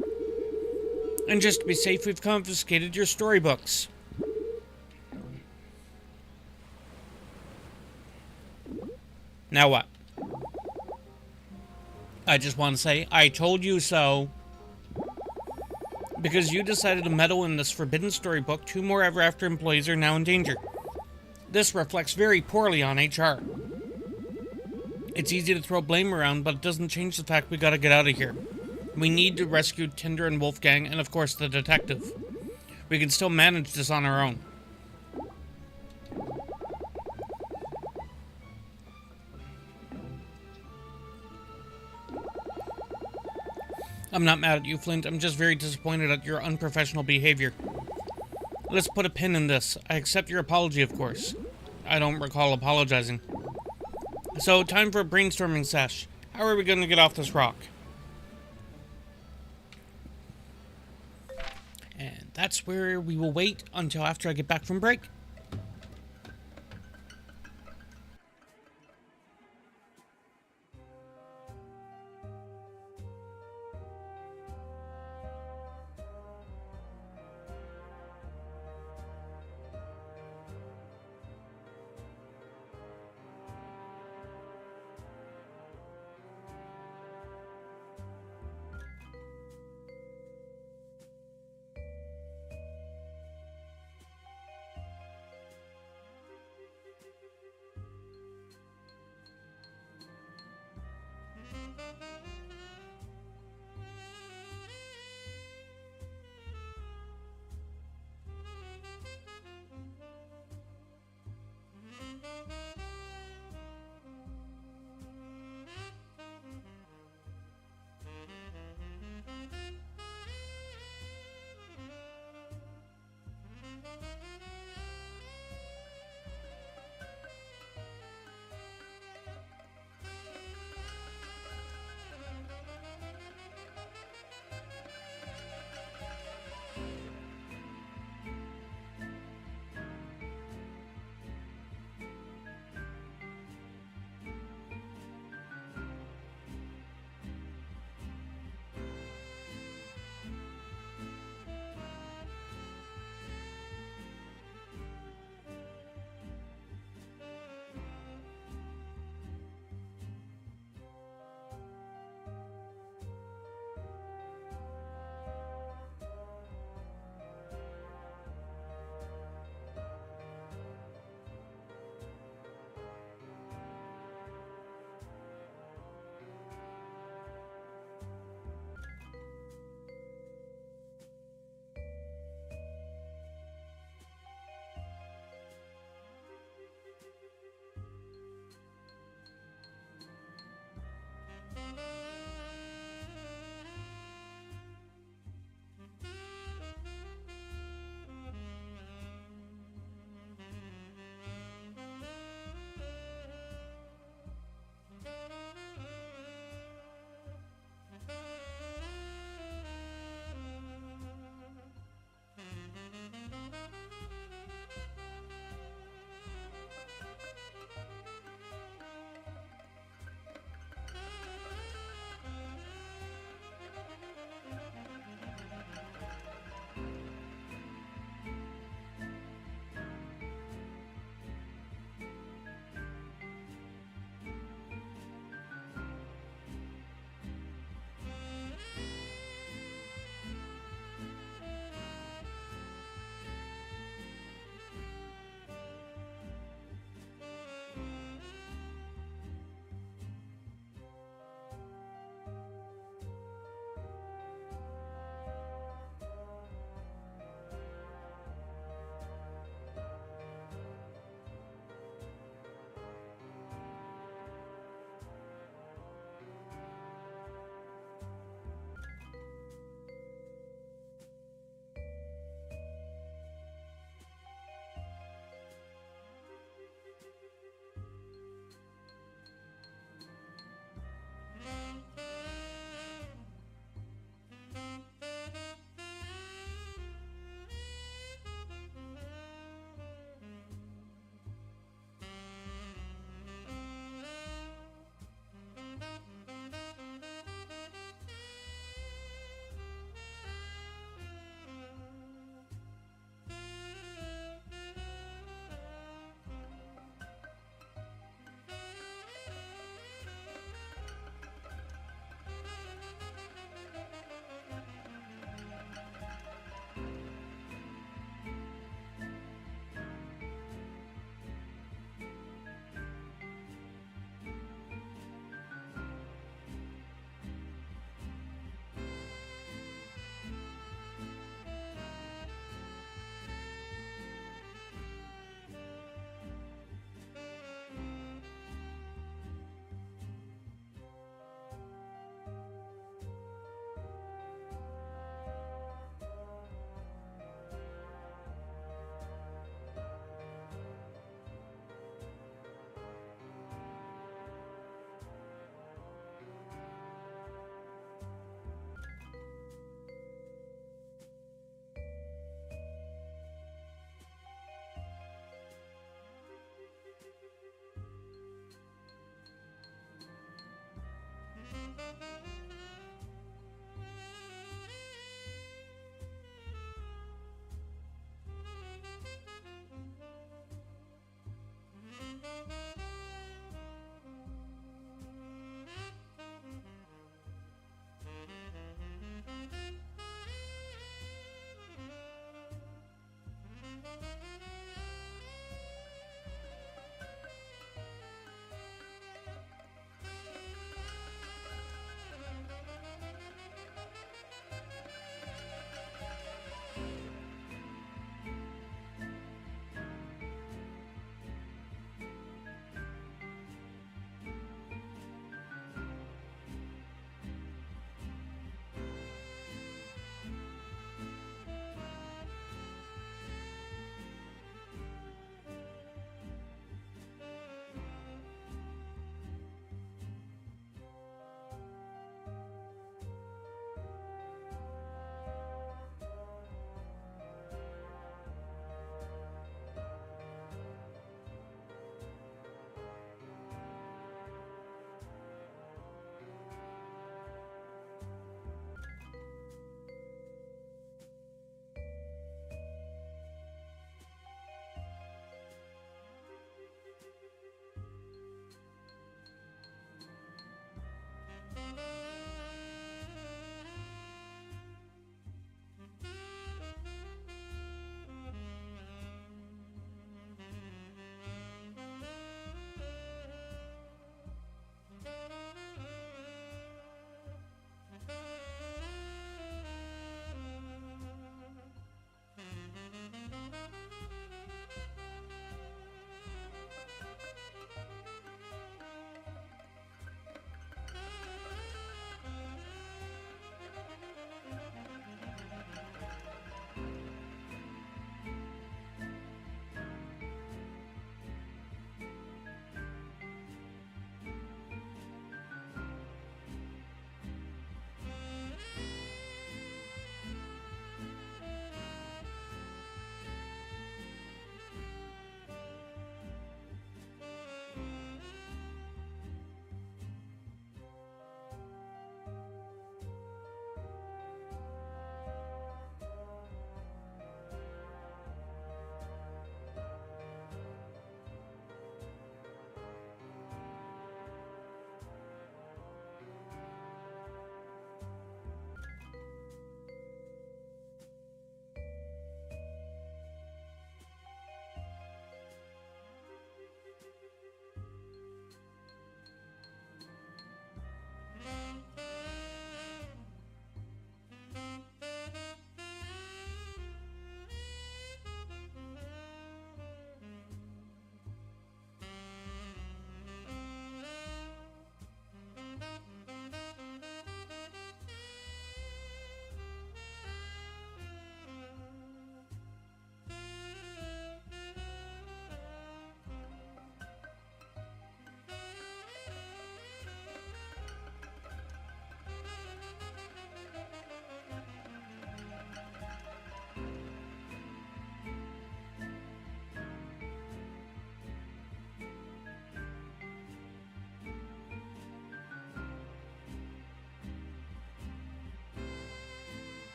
And just to be safe, we've confiscated your storybooks. Now what? I just want to say, I told you so. Because you decided to meddle in this forbidden storybook, 2 more Ever After employees are now in danger. This reflects very poorly on HR. It's easy to throw blame around, but it doesn't change the fact we gotta get out of here. We need to rescue Tinder and Wolfgang, and of course the detective. We can still manage this on our own. I'm not mad at you, Flint. I'm just very disappointed at your unprofessional behavior. Let's put a pin in this. I accept your apology, of course. I don't recall apologizing. So, time for a brainstorming sesh. How are we going to get off this rock? And that's where we will wait until after I get back from break.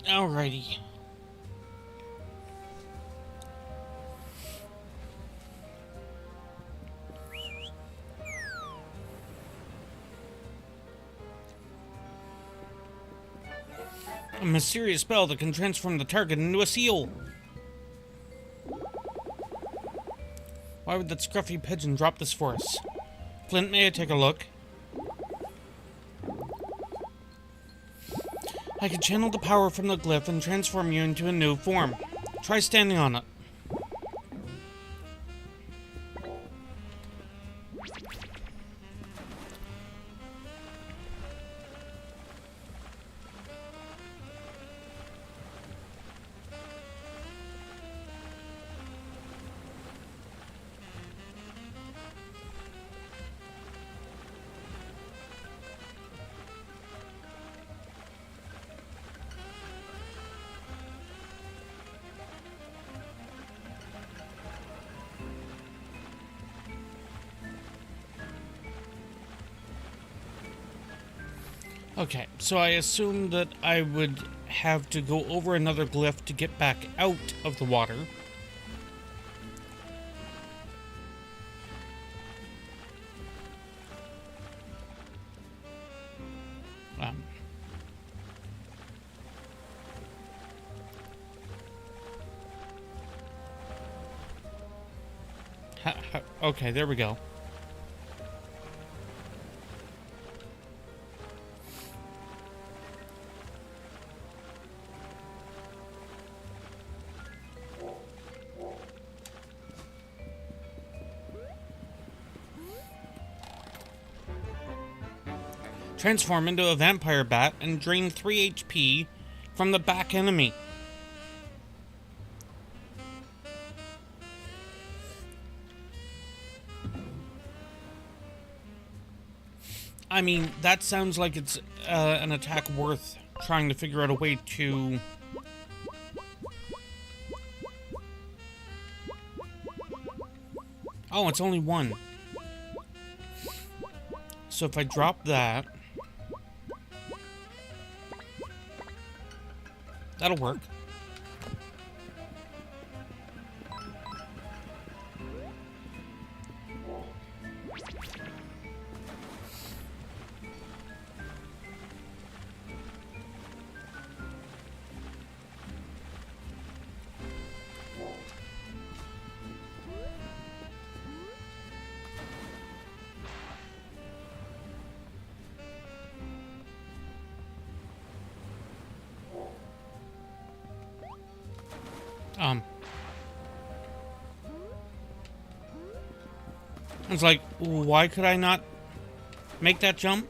Alrighty. A mysterious spell that can transform the target into a seal. Why would that scruffy pigeon drop this for us? Flint, may I take a look? I could channel the power from the glyph and transform you into a new form. Try standing on it. Okay, so I assumed that I would have to go over another glyph to get back out of the water. Okay, there we go. Transform into a vampire bat and drain 3 HP from the back enemy. I mean, that sounds like it's an attack worth trying to figure out a way to... Oh, it's only one. So if I drop that... That'll work. It's like, why could I not make that jump?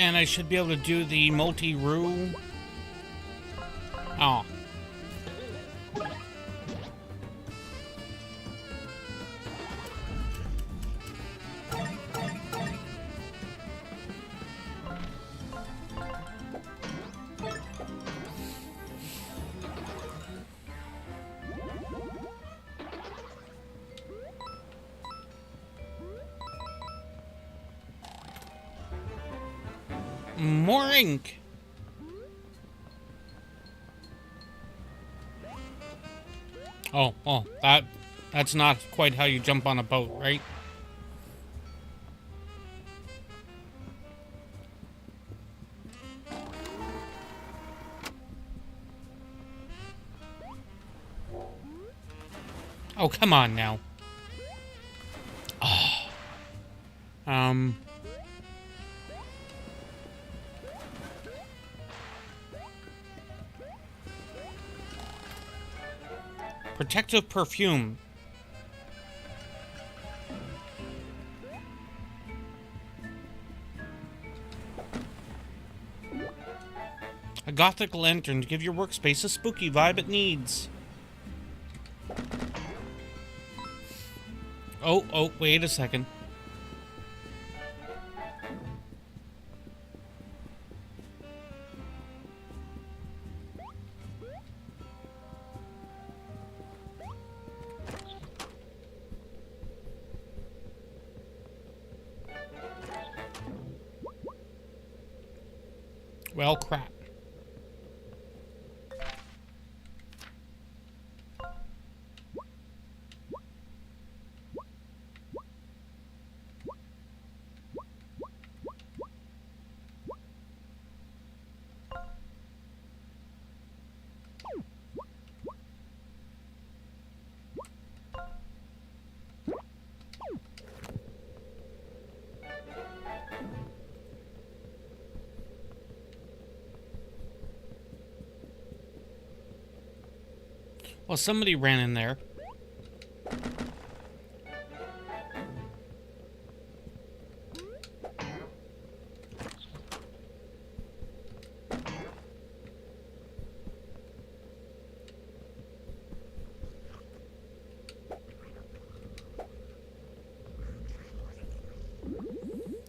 And I should be able to do the multi-roo. Oh. More ink. Oh, that's not quite how you jump on a boat, right? Oh, come on now. Oh. Protective perfume. A gothic lantern to give your workspace a spooky vibe it needs. Oh, wait a second. Well, crap. Well, somebody ran in there.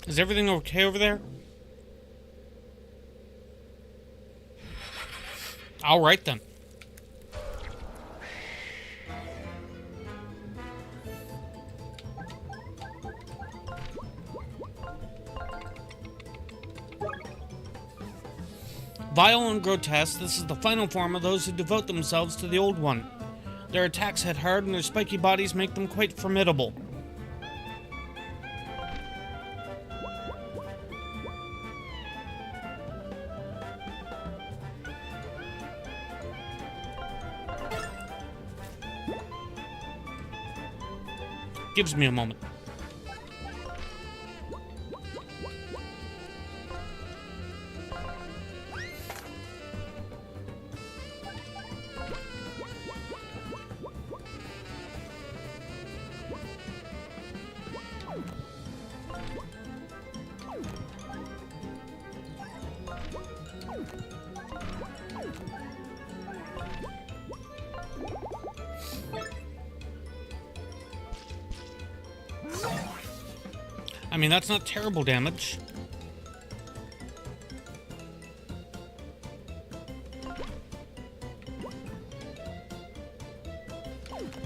Is everything okay over there? All right then. Vile and grotesque, this is the final form of those who devote themselves to the Old One. Their attacks hit hard and their spiky bodies make them quite formidable. Gives me a moment. I mean, that's not terrible damage.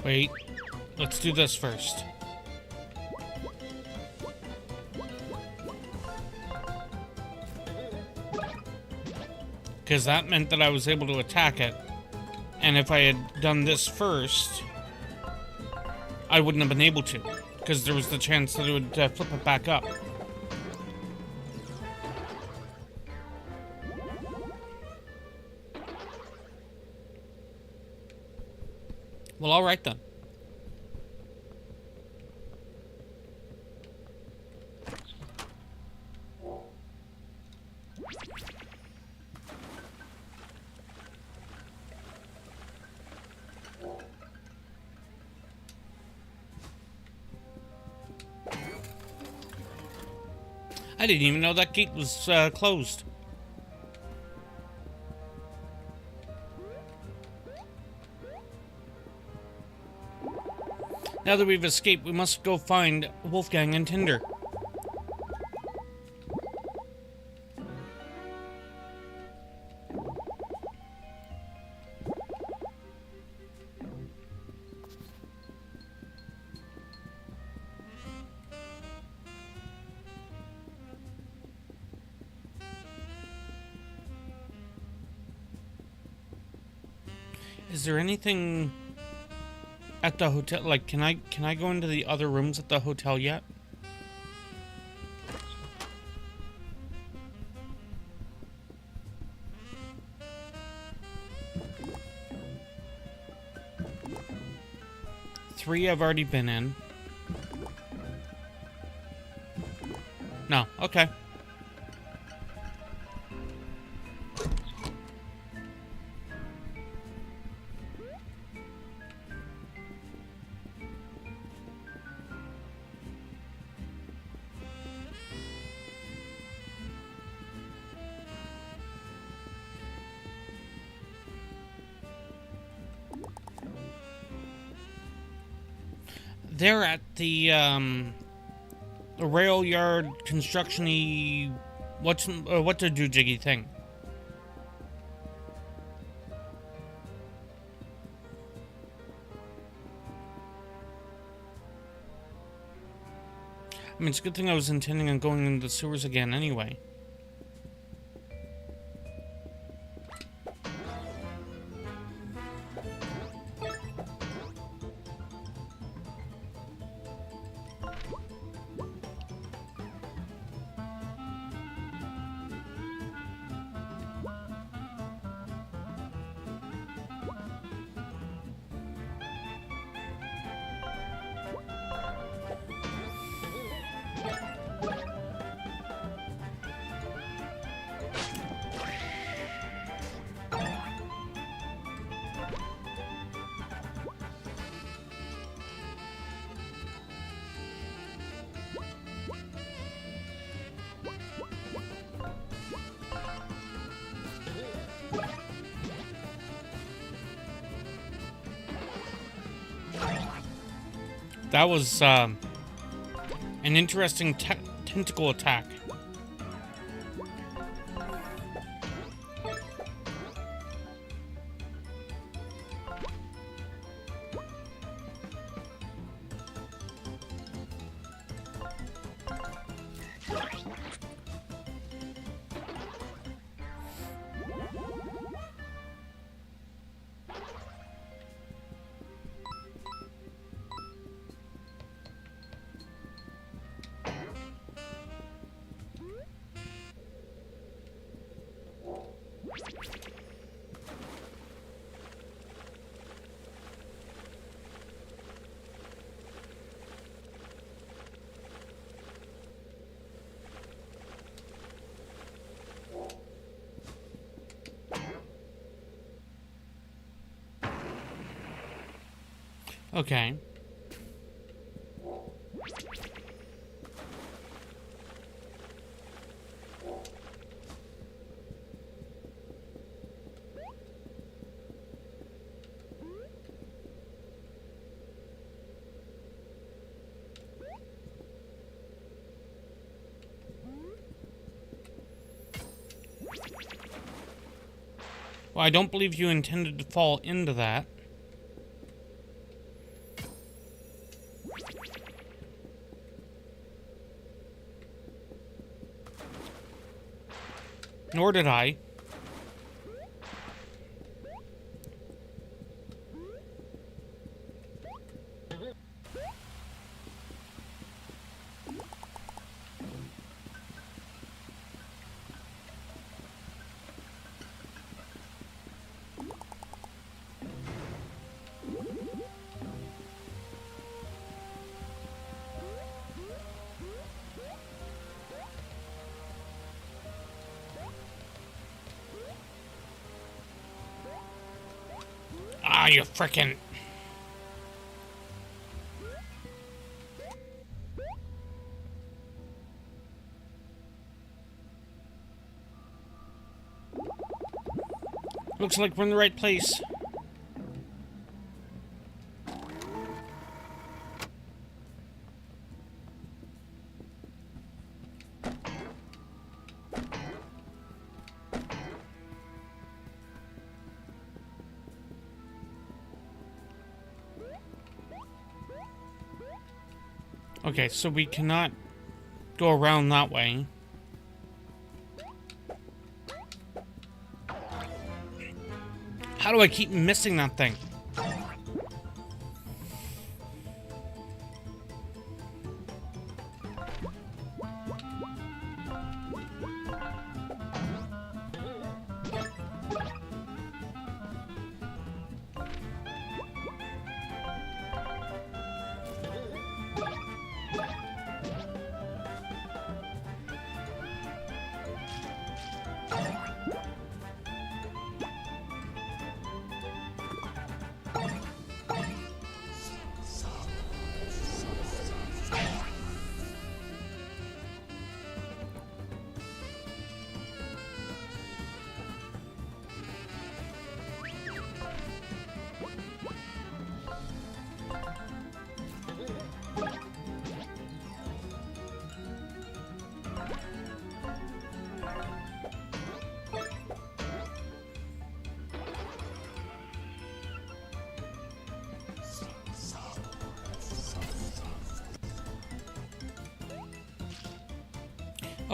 Wait, let's do this first. Because that meant that I was able to attack it. And if I had done this first, I wouldn't have been able to. Because there was the chance that it would flip it back up. Well, alright then. I didn't even know that gate was closed. Now that we've escaped, we must go find Wolfgang and Tinder. Is there anything at the hotel? Like, can I go into the other rooms at the hotel yet? Three I've already been in. No, okay. they're at the rail yard construction-y, what's a do-jiggy thing? I mean, it's a good thing I was intending on going into the sewers again anyway. That was an interesting tentacle attack. Okay. Well, I don't believe you intended to fall into that. Nor did I. Ah, you frickin'. Looks like we're in the right place. Okay, so we cannot go around that way. How do I keep missing that thing?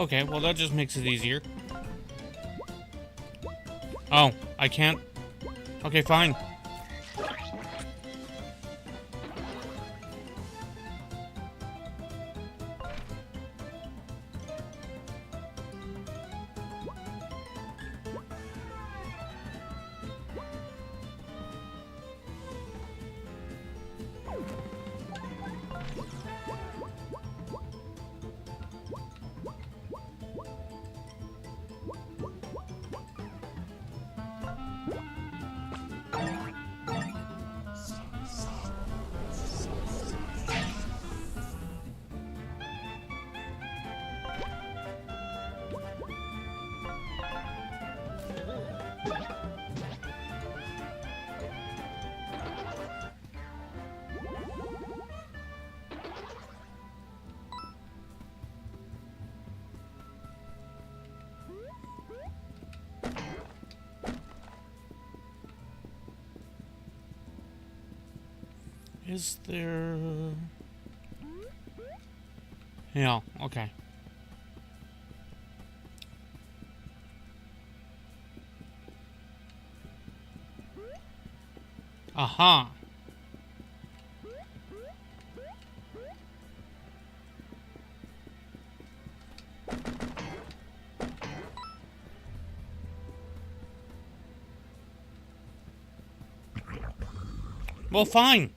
Okay, well that just makes it easier. Oh, I can't. Okay, fine. Is there... Yeah, okay. Aha! Well, fine.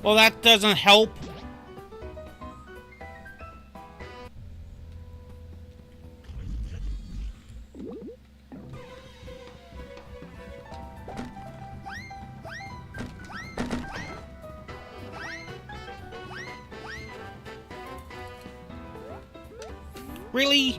Well, that doesn't help. Really?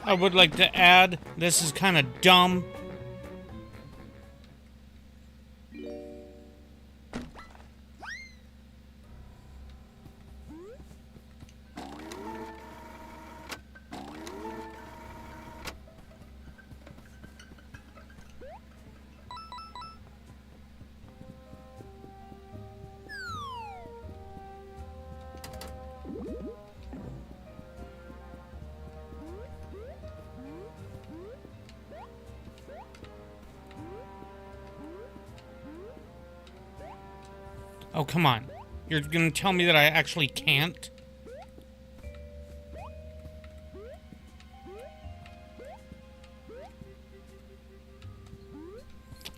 I would like to add, this is kind of dumb. Oh, come on. You're gonna tell me that I actually can't?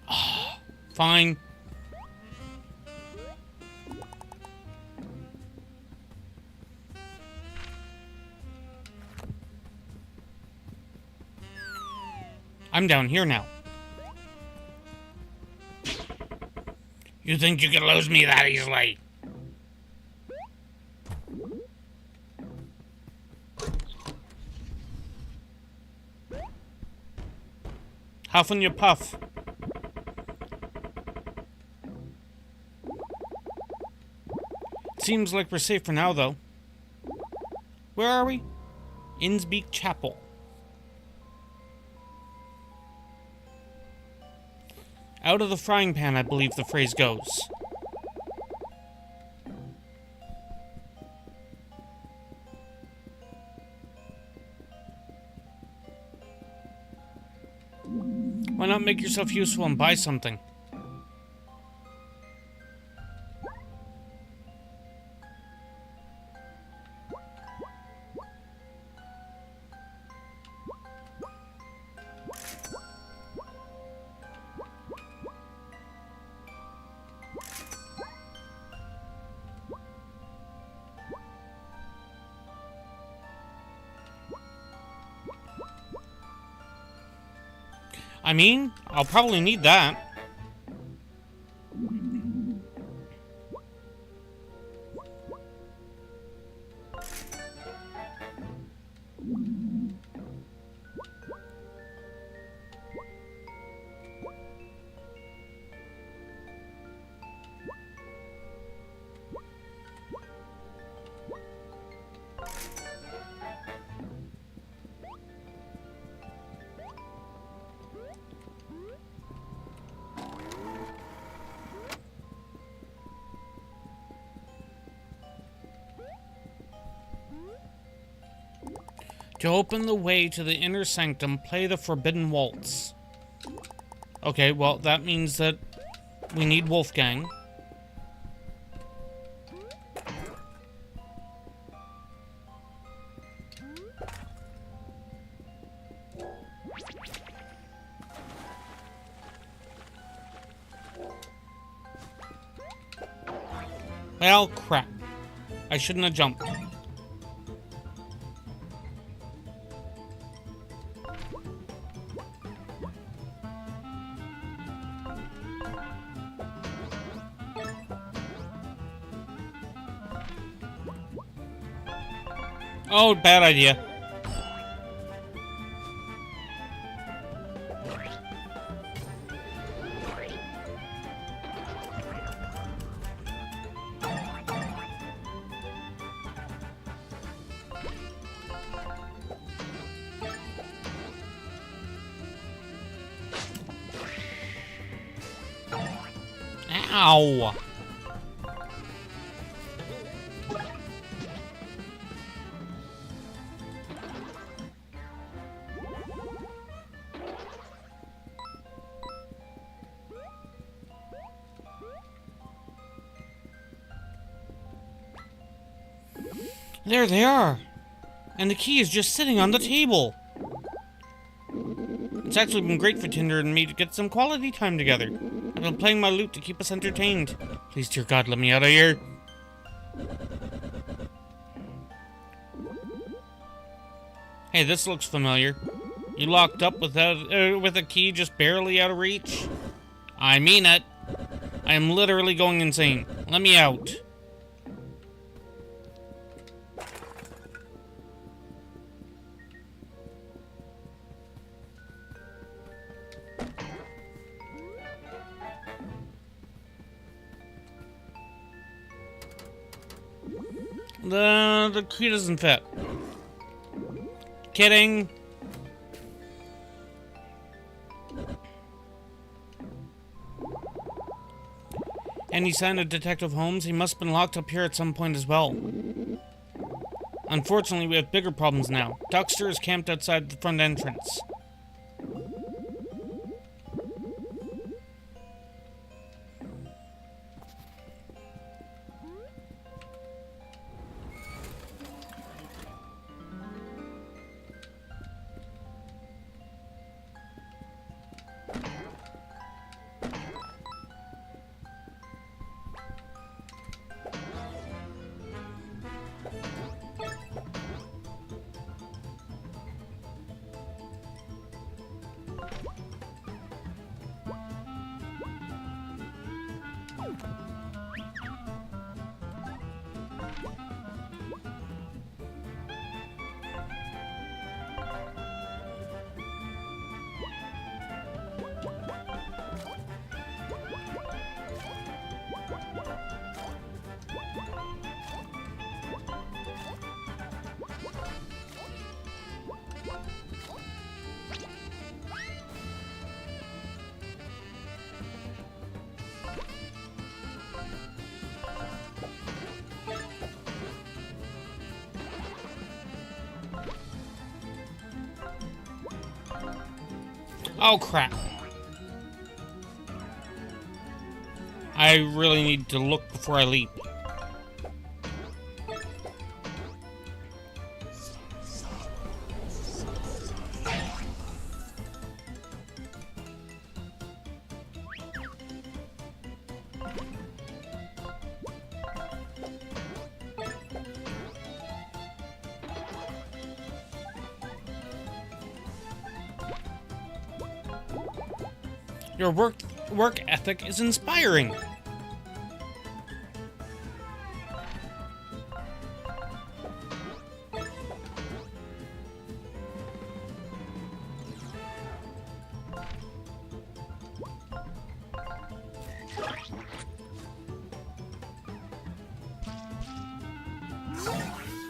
Oh, fine. I'm down here now. You think you can lose me that easily? Huff and you puff. Seems like we're safe for now, though. Where are we? Innsbeek Chapel. Out of the frying pan, I believe the phrase goes. Why not make yourself useful and buy something? I mean, I'll probably need that. To open the way to the inner sanctum, play the Forbidden Waltz. Okay, well, that means that we need Wolfgang. Well, crap. I shouldn't have jumped. Oh, bad idea. Ow! There they are! And the key is just sitting on the table! It's actually been great for Tinder and me to get some quality time together. I've been playing my lute to keep us entertained. Please, dear God, let me out of here. Hey, this looks familiar. You locked up with a key just barely out of reach? I mean it. I am literally going insane. Let me out. The key doesn't fit. Kidding. Any sign of Detective Holmes? He must have been locked up here at some point as well. Unfortunately, we have bigger problems now. Duckster is camped outside the front entrance. Oh, crap. I really need to look before I leap. Your work ethic is inspiring.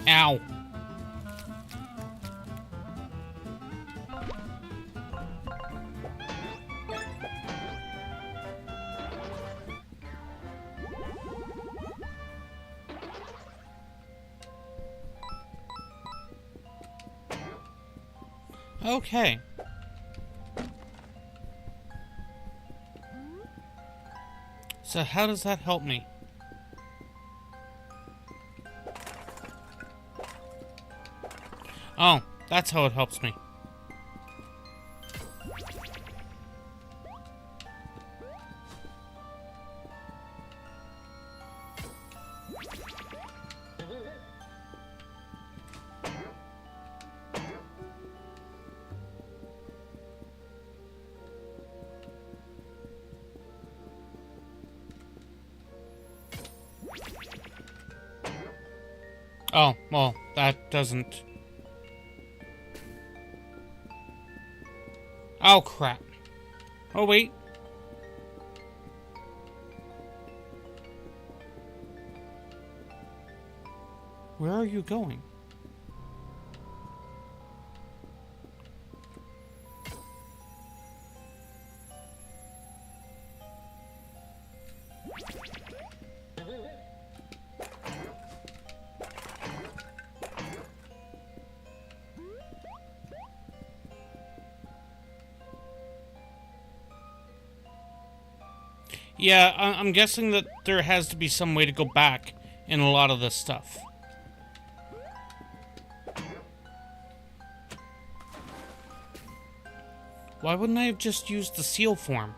Ow. Okay. So how does that help me? Oh, that's how it helps me. Oh, well, that doesn't... Oh, crap. Oh, wait. Where are you going? Yeah, I'm guessing that there has to be some way to go back in a lot of this stuff. Why wouldn't I have just used the seal form?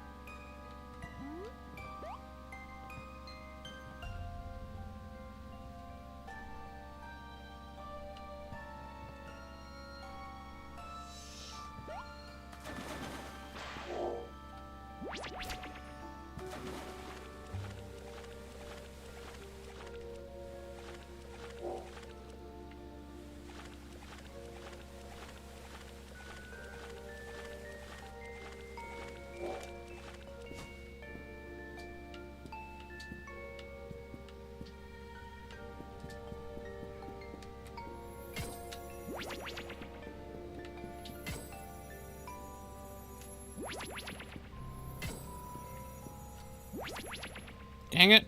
Dang it.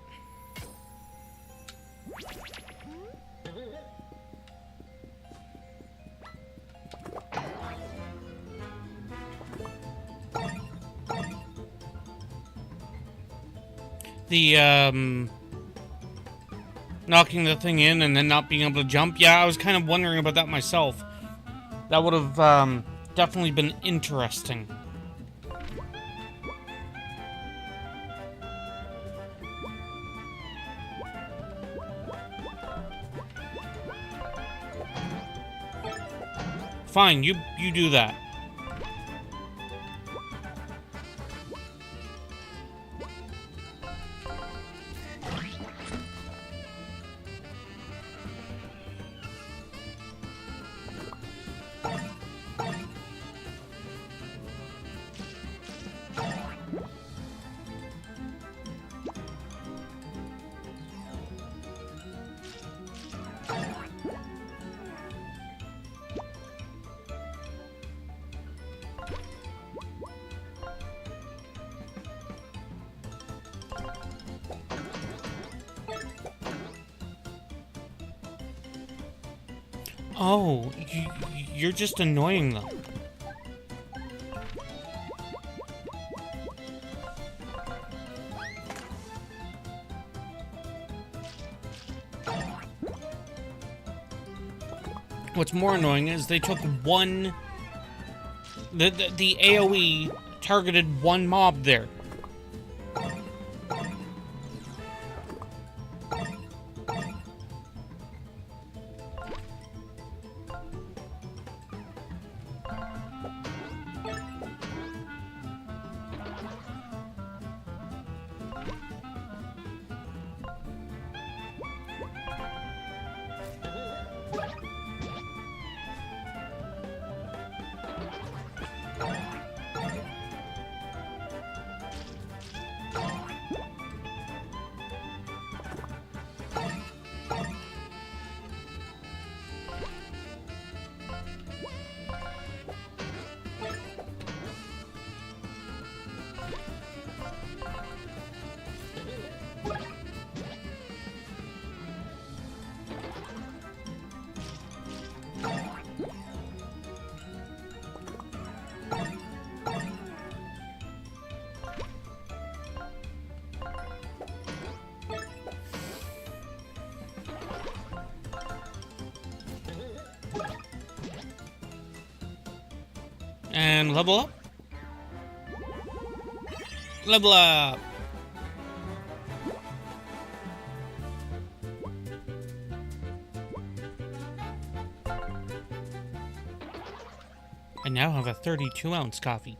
The, knocking the thing in and then not being able to jump. Yeah, I was kind of wondering about that myself. That would have, definitely been interesting. Fine, you do that. Oh, you're just annoying them. What's more annoying is they took one... The AoE targeted one mob there. And level up. Level up. I now have a 32-ounce coffee.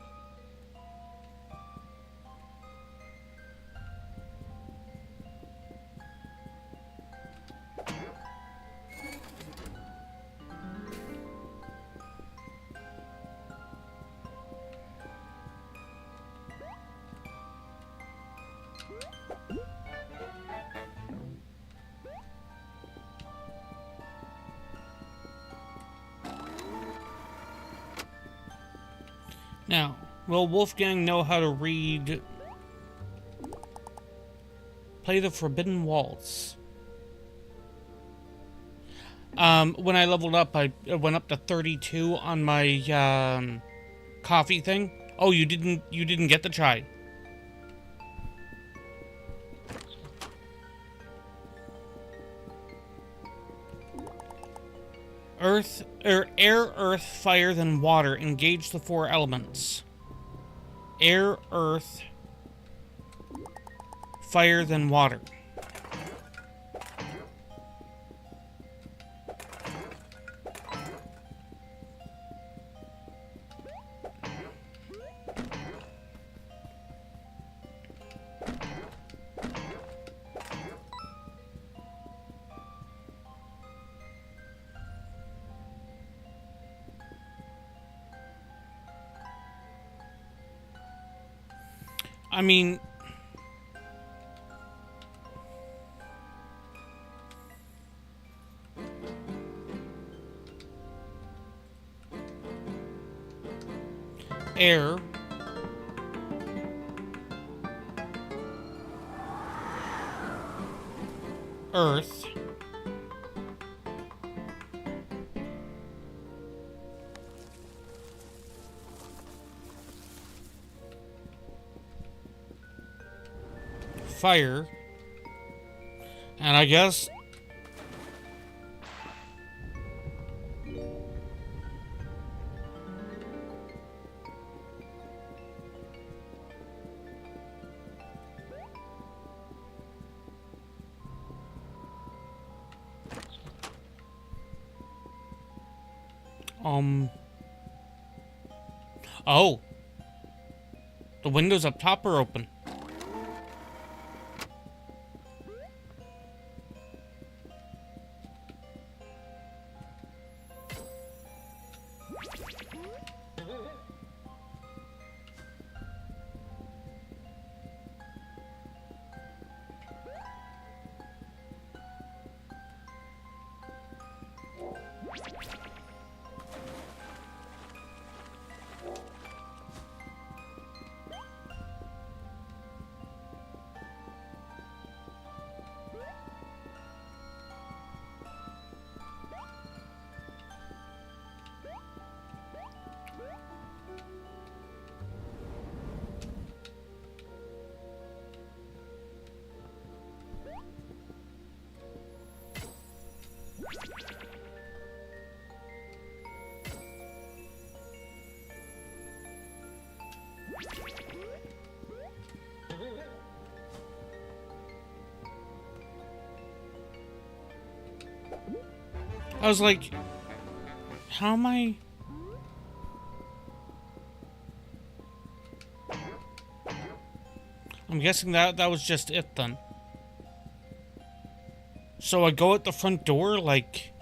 Now, will Wolfgang know how to read... Play the Forbidden Waltz? When I leveled up, I went up to 32 on my, coffee thing. Oh, you didn't get the chai. Air, earth, fire, then water. Engage the 4 elements. Air, earth, fire, then water. I mean... Air. Earth. Fire. And I guess... Oh. The windows up top are open. I was like, how am I... I'm guessing that was just it then. So I go at the front door, like...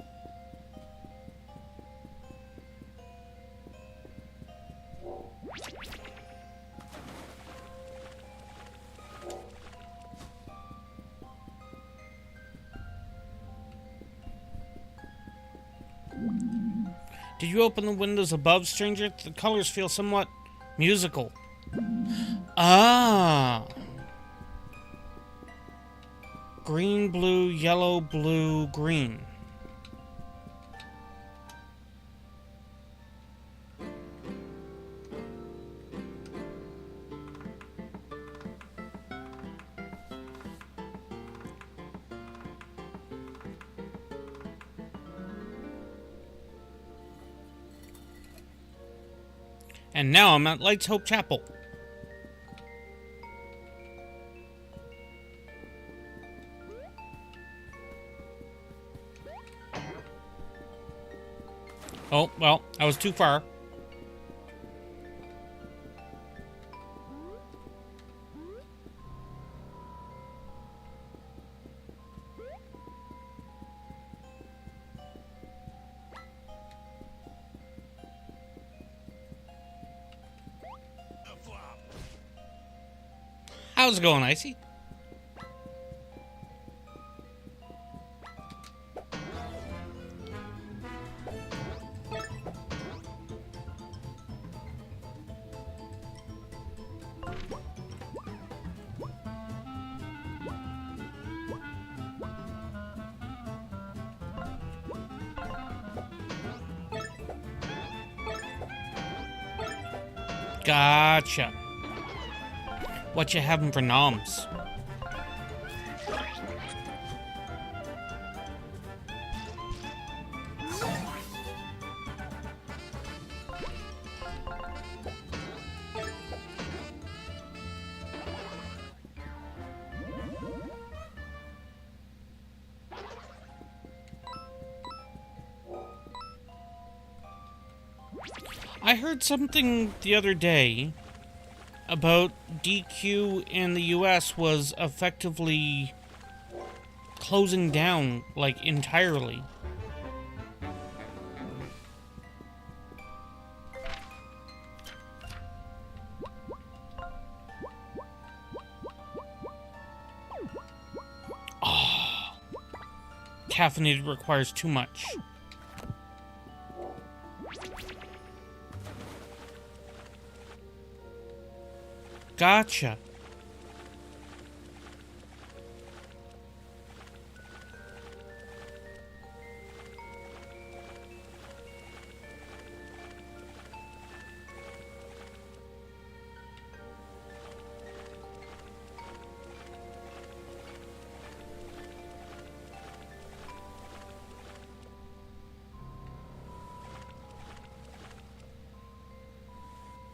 Did you open the windows above, stranger? The colors feel somewhat musical. Ah! Green, blue, yellow, blue, green. And now I'm at Lights Hope Chapel. Oh, well, I was too far. How's it going, Icy? Gotcha. What you having for noms? I heard something the other day about DQ in the US was effectively closing down, like, entirely. Oh, caffeinated requires too much. Gotcha.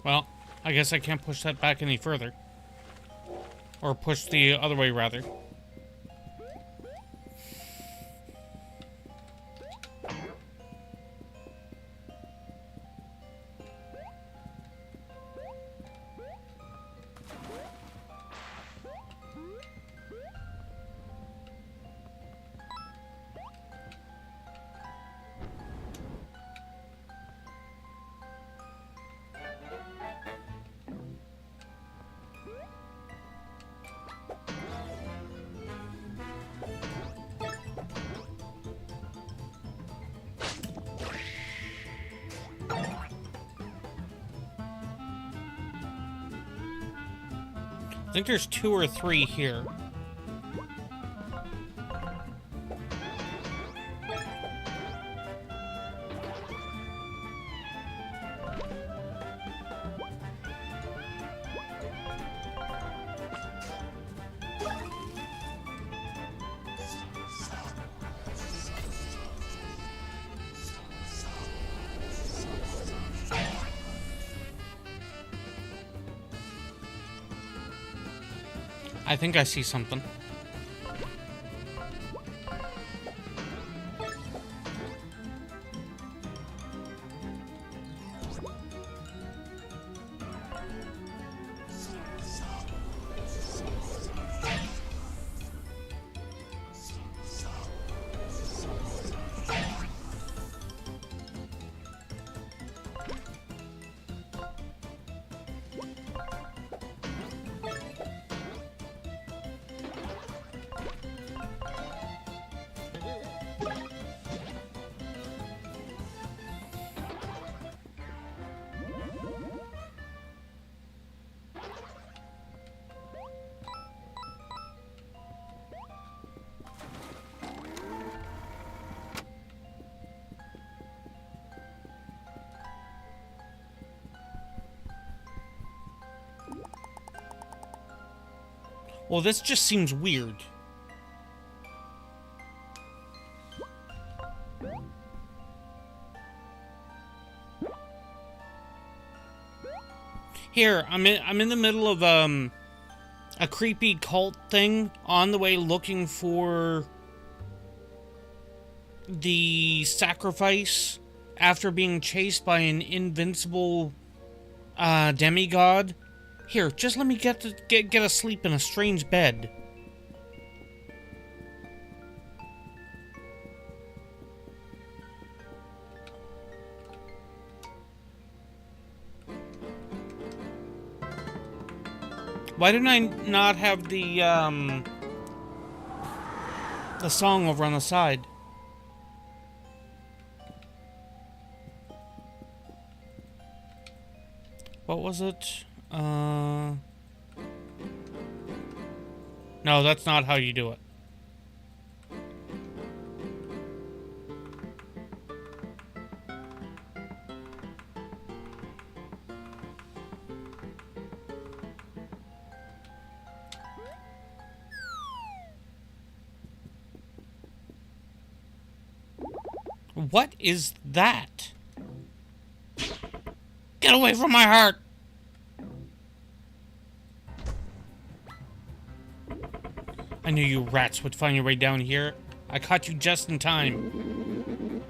Well, I guess I can't push that back any further. Or push the other way, rather. I think there's 2 or 3 here. I think I see something. Well, this just seems weird. Here, I'm in the middle of a creepy cult thing on the way looking for the sacrifice after being chased by an invincible demigod. Here, just let me get asleep in a strange bed. Why didn't I not have the song over on the side? What was it? No, that's not how you do it. What is that? Get away from my heart! I knew you rats would find your way down here. I caught you just in time.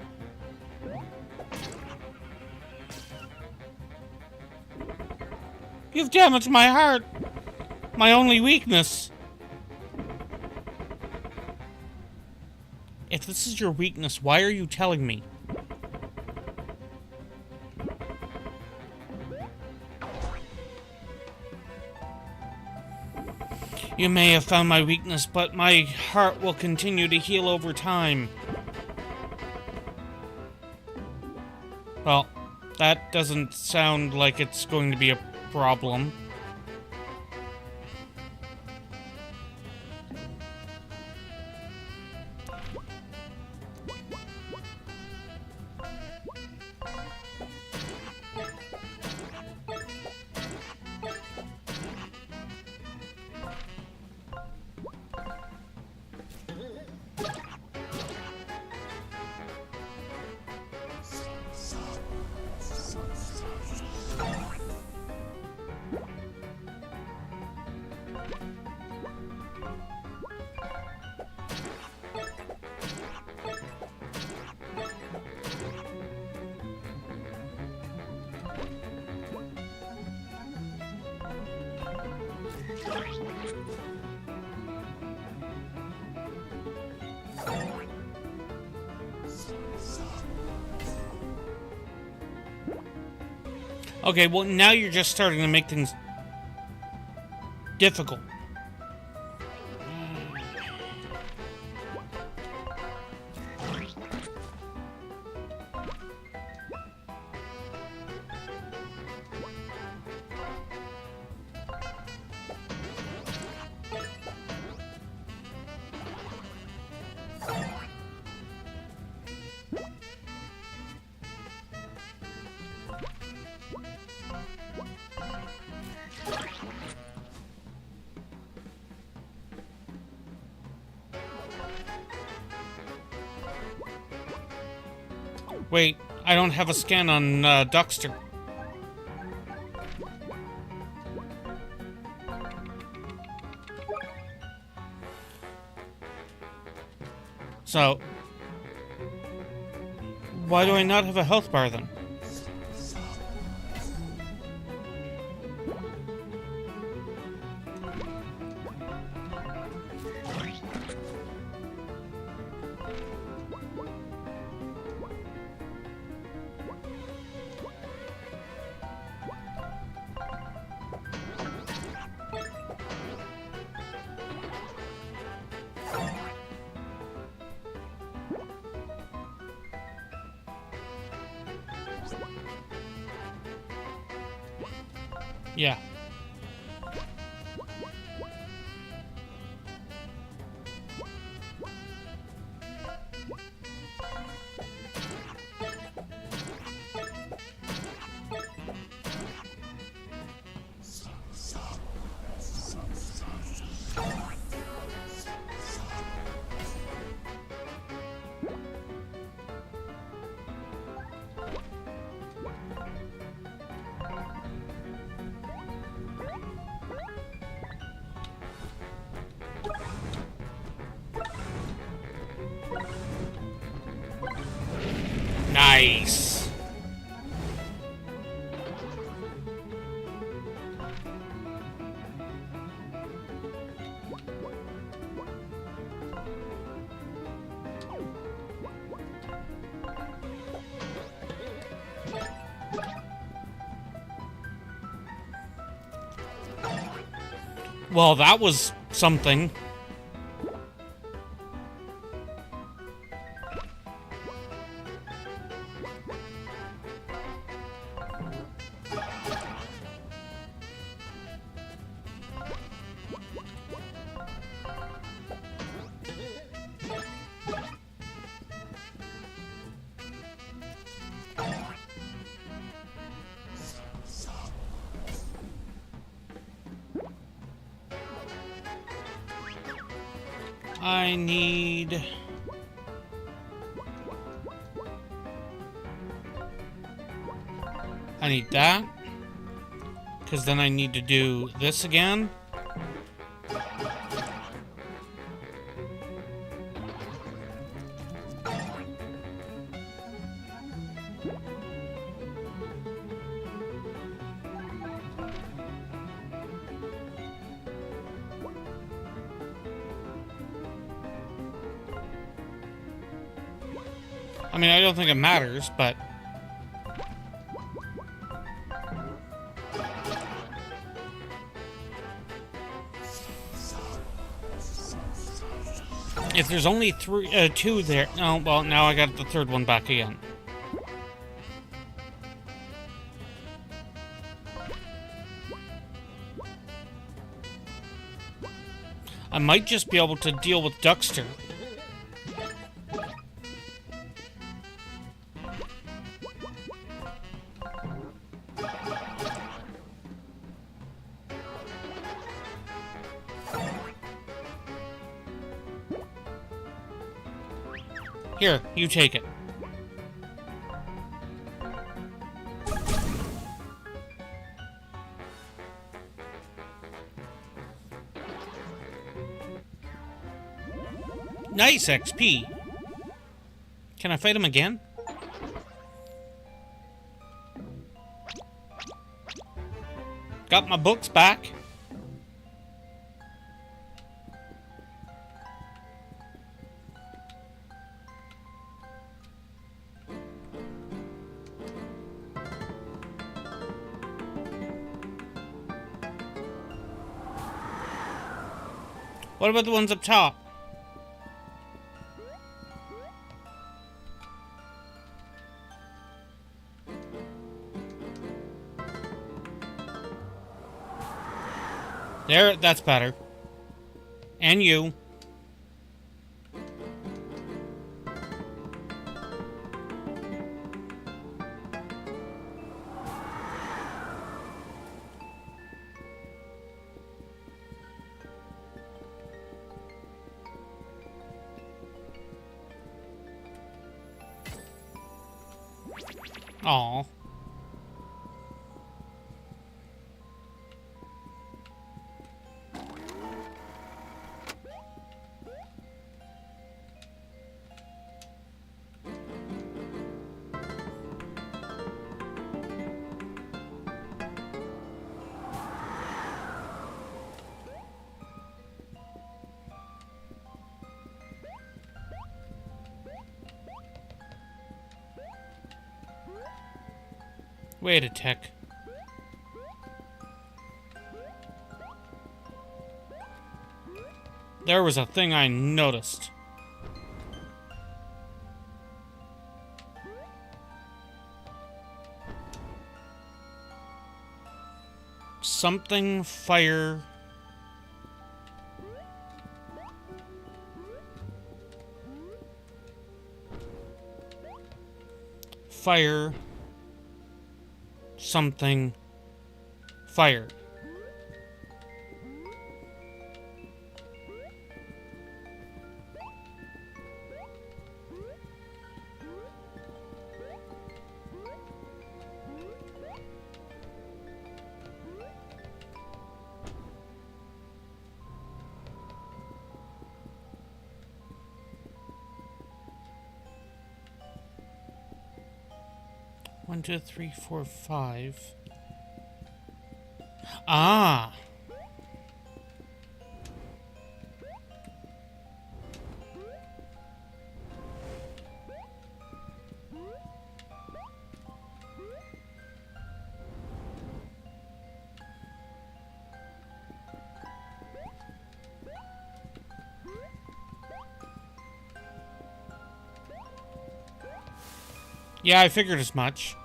You've damaged my heart. My only weakness. If this is your weakness, why are you telling me? You may have found my weakness, but my heart will continue to heal over time. Well, that doesn't sound like it's going to be a problem. Okay, well, now you're just starting to make things difficult. Wait, I don't have a scan on Duxter. So, why do I not have a health bar then? Yeah. Nice. Well, that was something. I need... that. Because then I need to do this again. I mean, I don't think it matters, but... if there's only two there... oh, well, now I got the third one back again. I might just be able to deal with Duckster. Here, you take it. Nice XP. Can I fight him again? Got my books back. What about the ones up top? There, that's better. And you. Aw. Wait a tick. There was a thing I noticed. Something fire. Fire. Something fire. 1, 2, 3, 4, 5. Ah! Yeah, I figured as much.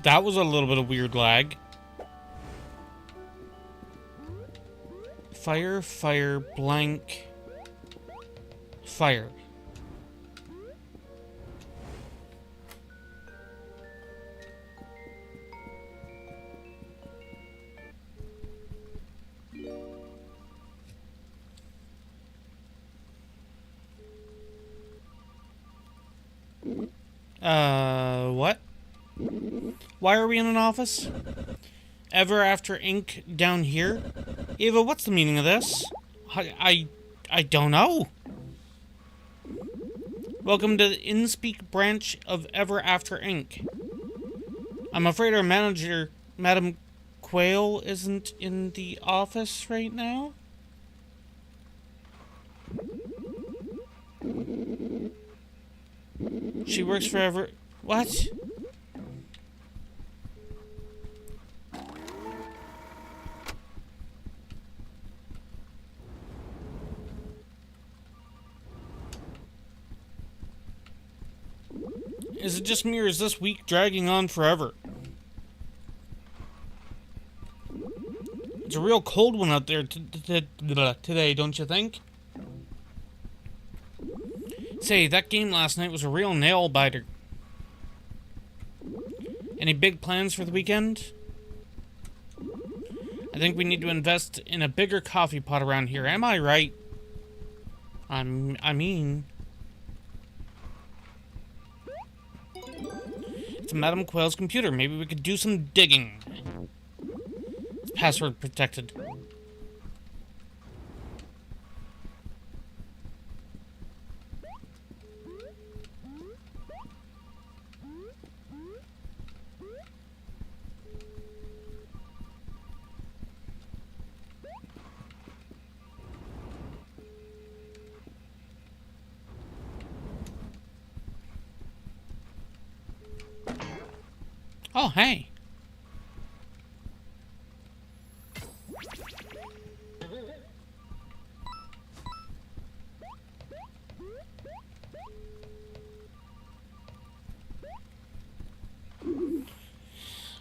That was a little bit of weird lag. Fire, fire, blank, fire. What? Why are we in an office? Ever After Inc. down here? Ava, what's the meaning of this? I don't know. Welcome to the InSpeak branch of Ever After Inc. I'm afraid our manager, Madam Quayle, isn't in the office right now. She works for Ever... What? Is it just me, or is this week dragging on forever? It's a real cold one out there today, don't you think? Say, that game last night was a real nail-biter. Any big plans for the weekend? I think we need to invest in a bigger coffee pot around here. Am I right? I mean... It's Madame Quayle's computer. Maybe we could do some digging. It's password protected. Oh, hey.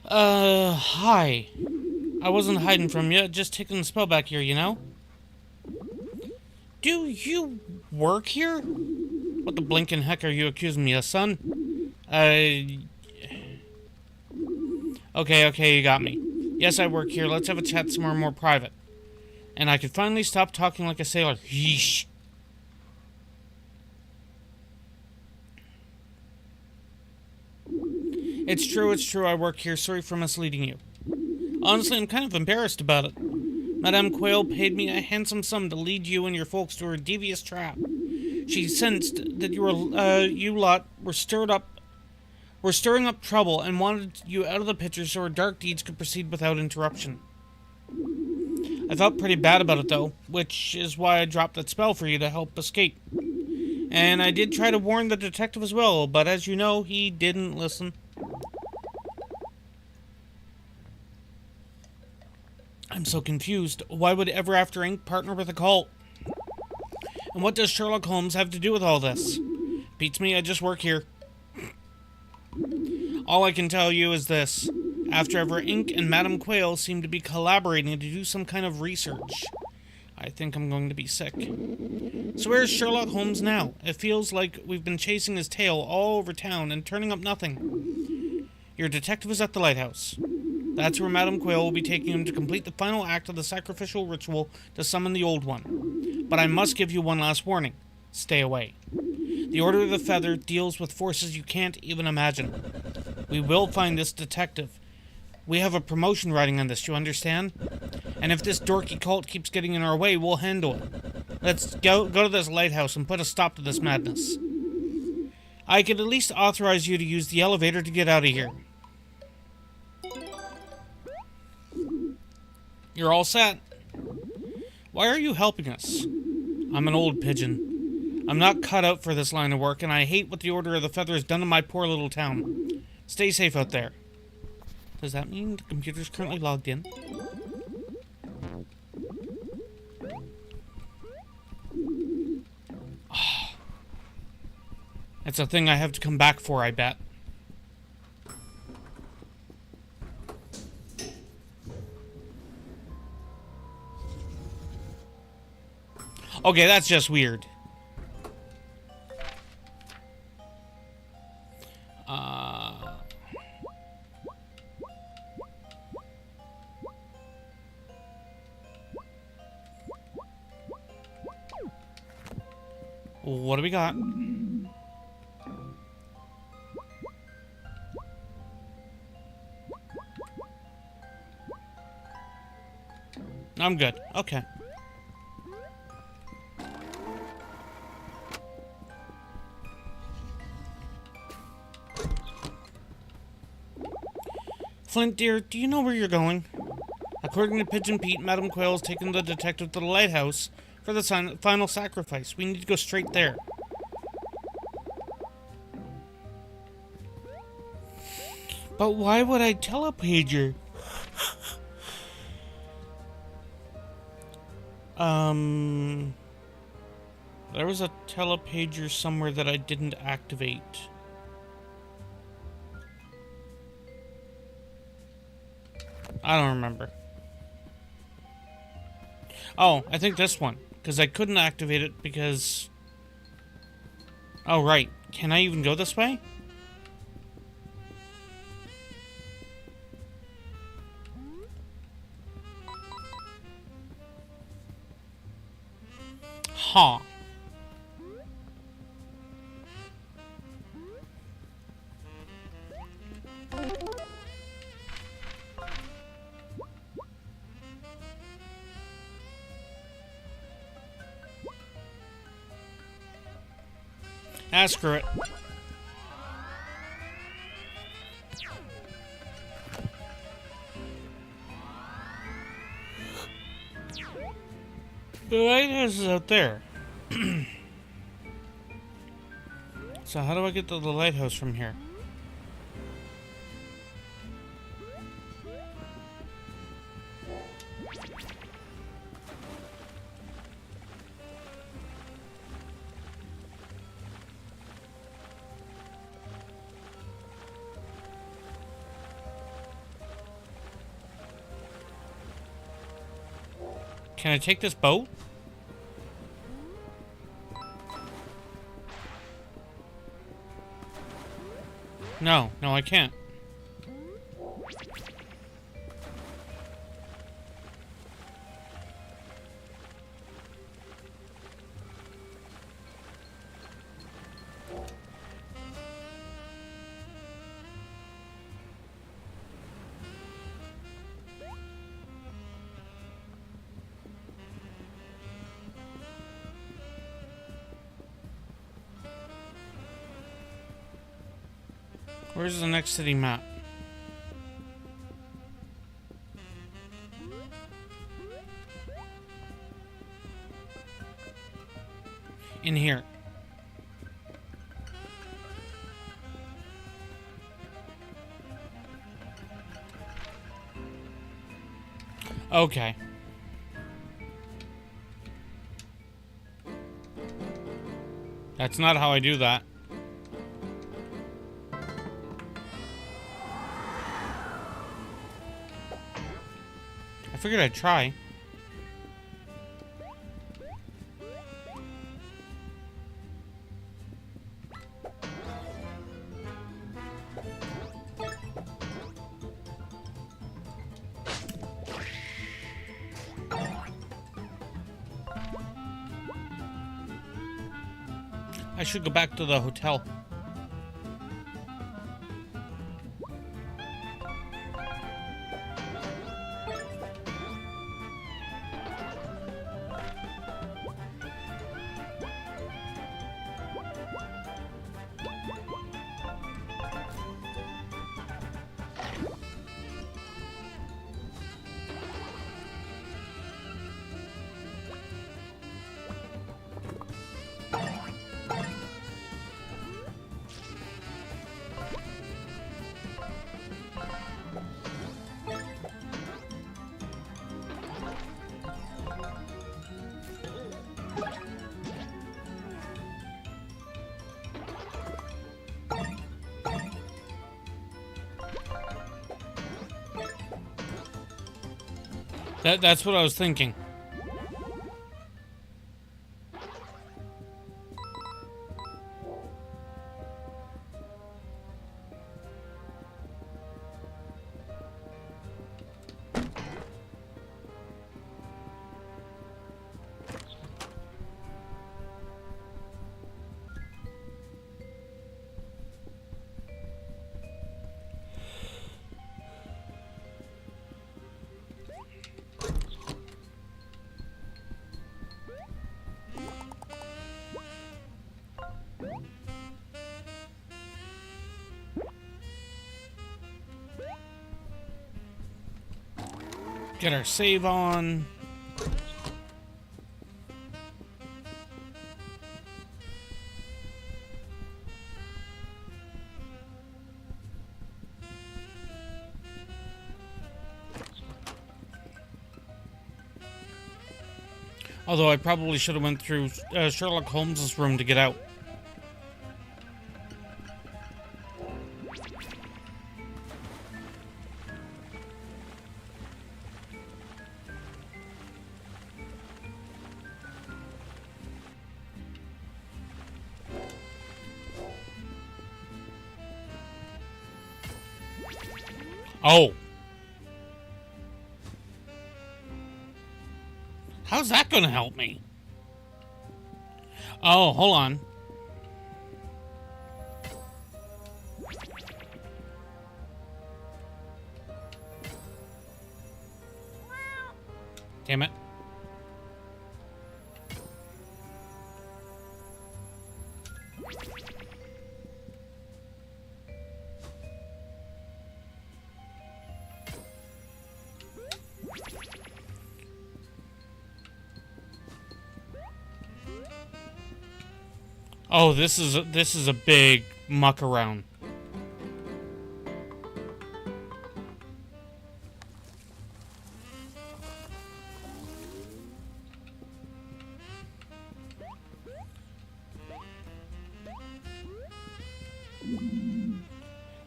Hi. I wasn't hiding from you, just taking a spell back here, you know? Do you work here? What the blinking heck are you accusing me of, son? Okay, you got me. Yes, I work here. Let's have a chat somewhere more private. And I could finally stop talking like a sailor. Yeesh. It's true, I work here. Sorry for misleading you. Honestly, I'm kind of embarrassed about it. Madame Quayle paid me a handsome sum to lead you and your folks to her devious trap. She sensed that you lot were stirring up trouble and wanted you out of the picture so her dark deeds could proceed without interruption. I felt pretty bad about it, though, which is why I dropped that spell for you to help escape. And I did try to warn the detective as well, but as you know, he didn't listen. I'm so confused. Why would Ever After Inc. partner with a cult? And what does Sherlock Holmes have to do with all this? Beats me, I just work here. All I can tell you is this. After Ever Inc. and Madame Quayle seem to be collaborating to do some kind of research. I think I'm going to be sick. So where's Sherlock Holmes now? It feels like we've been chasing his tail all over town and turning up nothing. Your detective is at the lighthouse. That's where Madame Quayle will be taking him to complete the final act of the sacrificial ritual to summon the Old One. But I must give you one last warning. Stay away. The Order of the Feather deals with forces you can't even imagine. We will find this detective. We have a promotion riding on this, you understand? And if this dorky cult keeps getting in our way, we'll handle it. Let's go to this lighthouse and put a stop to this madness. I could at least authorize you to use the elevator to get out of here. You're all set. Why are you helping us? I'm an old pigeon. I'm not cut out for this line of work, and I hate what the Order of the Feather has done to my poor little town. Stay safe out there. Does that mean the computer's currently logged in? Oh. It's a thing I have to come back for, I bet. Okay, that's just weird. What do we got? I'm good. Okay. Flint, dear, do you know where you're going? According to Pigeon Pete, Madame Quayle's taken the detective to the lighthouse for the final sacrifice. We need to go straight there. But why would I tell a pager? There was a telepager somewhere that I didn't activate. I don't remember. Oh, I think this one. Because I couldn't activate it because... Oh, right. Can I even go this way? Huh. Ah, screw it. The lighthouse is out there. So how do I get to the lighthouse from here? Can I take this boat? No, I can't. Where's the next city map? In here. Okay. That's not how I do that. I figured I'd try. I should go back to the hotel. That's what I was thinking. Get our save on. Although I probably should have went through Sherlock Holmes's room to get out. Oh. How's that gonna help me? Oh, hold on. Damn it. Oh, this is a big muck around.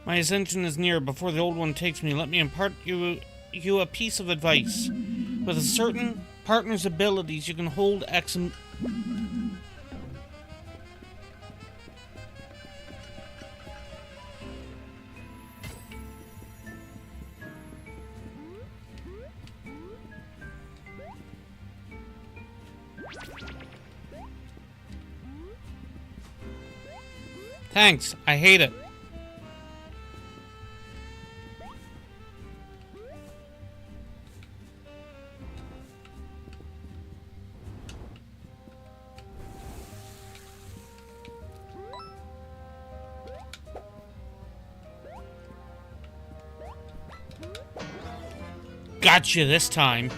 My ascension is near. Before the old one takes me, let me impart you a piece of advice. With a certain partner's abilities, you can hold X. Thanks, I hate it. Gotcha this time.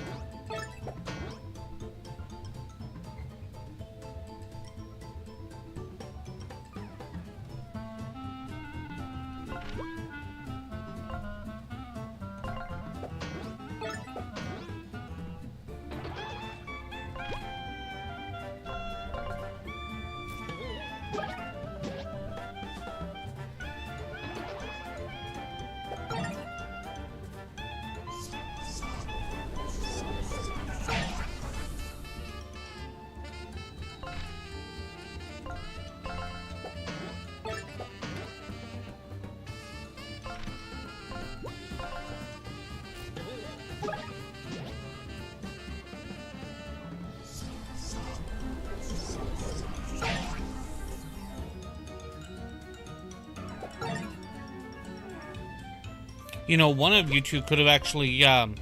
You know, one of you two could have actually done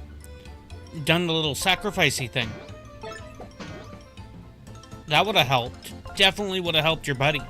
the little sacrificey thing. That would have helped. Definitely would have helped your buddy.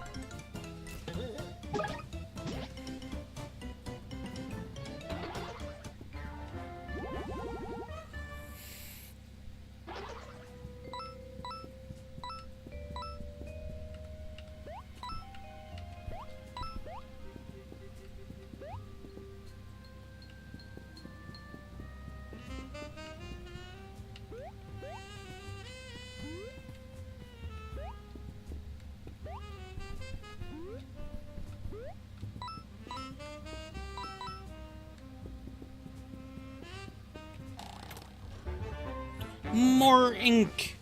more ink.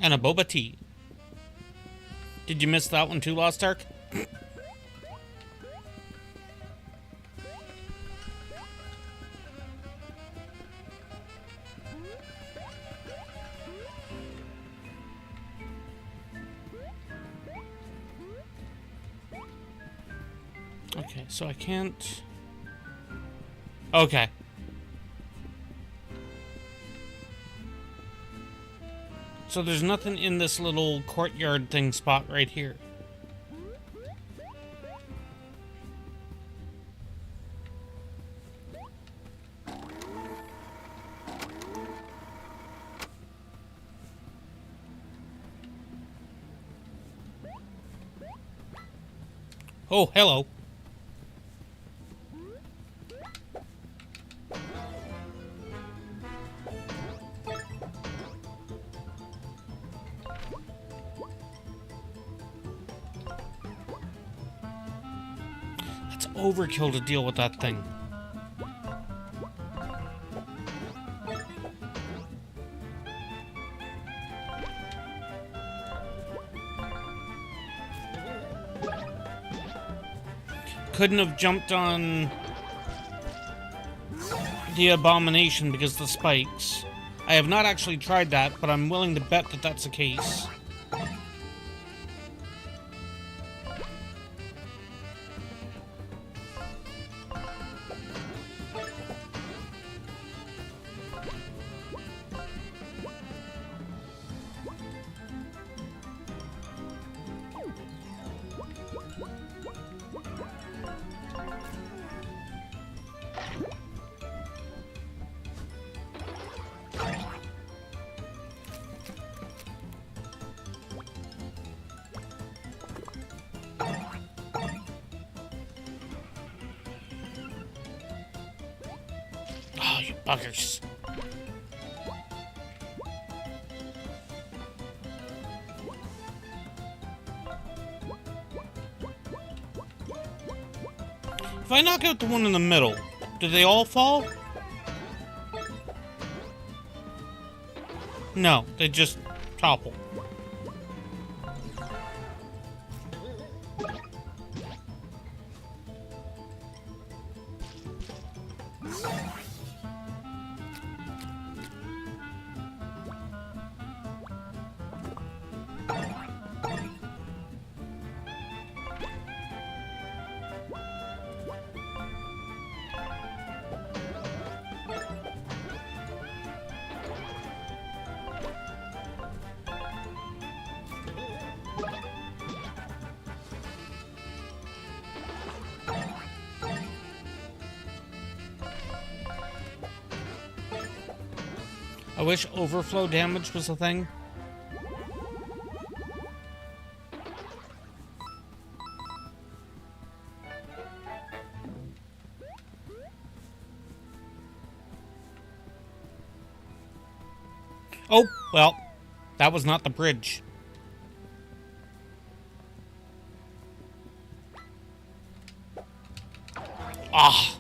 And a boba tea. Did you miss that one too, Lost Ark? Okay, so I can't... Okay. So there's nothing in this little courtyard thing spot right here. Oh, hello. That's overkill to deal with that thing. Couldn't have jumped on the abomination because of the spikes. I have not actually tried that, but I'm willing to bet that that's the case. Oh, you buggers. If I knock out the one in the middle, do they all fall? No, they just topple. I wish overflow damage was a thing. Oh, well, that was not the bridge. Ah.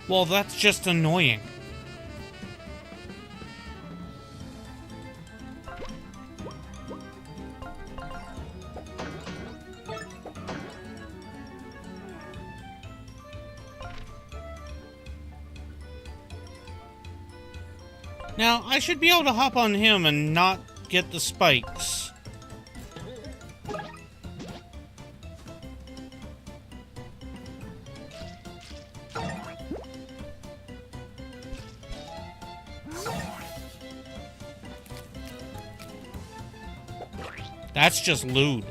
Well, that's just annoying. Now, I should be able to hop on him and not get the spikes. That's just lewd.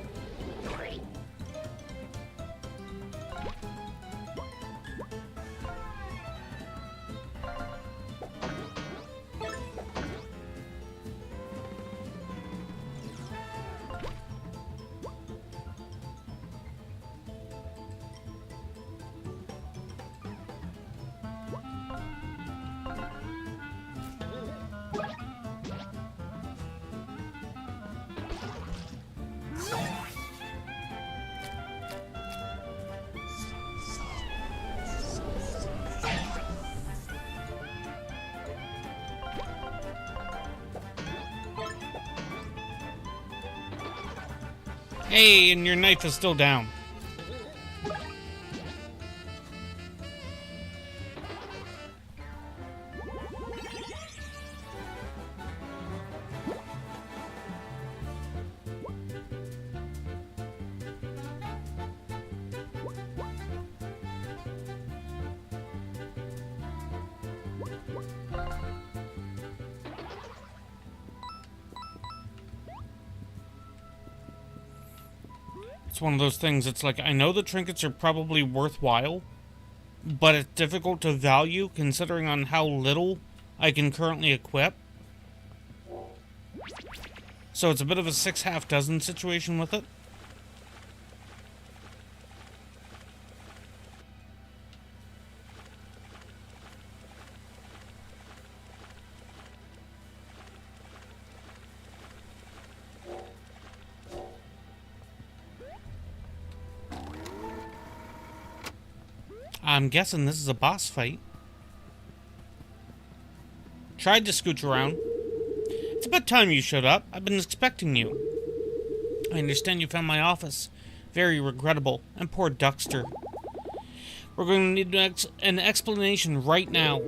Hey, and your knife is still down. It's one of those things, it's like, I know the trinkets are probably worthwhile, but it's difficult to value considering on how little I can currently equip. So it's a bit of a 6 half dozen situation with it. I'm guessing this is a boss fight. Tried to scooch around. It's about time you showed up. I've been expecting you. I understand you found my office. Very regrettable. And poor Duckster. We're going to need an explanation right now.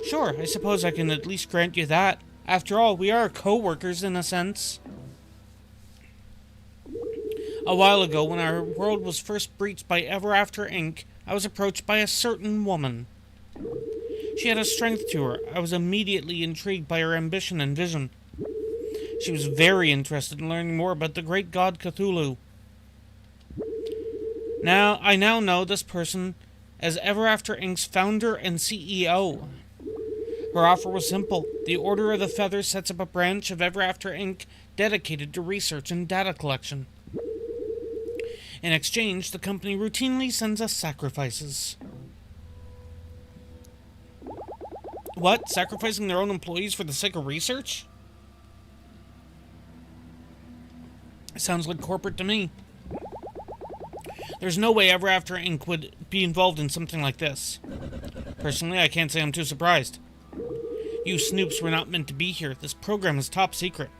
Sure, I suppose I can at least grant you that. After all, we are co-workers in a sense. A while ago, when our world was first breached by Ever After Inc., I was approached by a certain woman. She had a strength to her. I was immediately intrigued by her ambition and vision. She was very interested in learning more about the great god Cthulhu. I now know this person as Ever After Inc.'s founder and CEO. Her offer was simple. The Order of the Feather sets up a branch of Ever After Inc. dedicated to research and data collection. In exchange, the company routinely sends us sacrifices. What? Sacrificing their own employees for the sake of research? Sounds like corporate to me. There's no way Ever After Inc. would be involved in something like this. Personally, I can't say I'm too surprised. You snoops were not meant to be here. This program is top secret.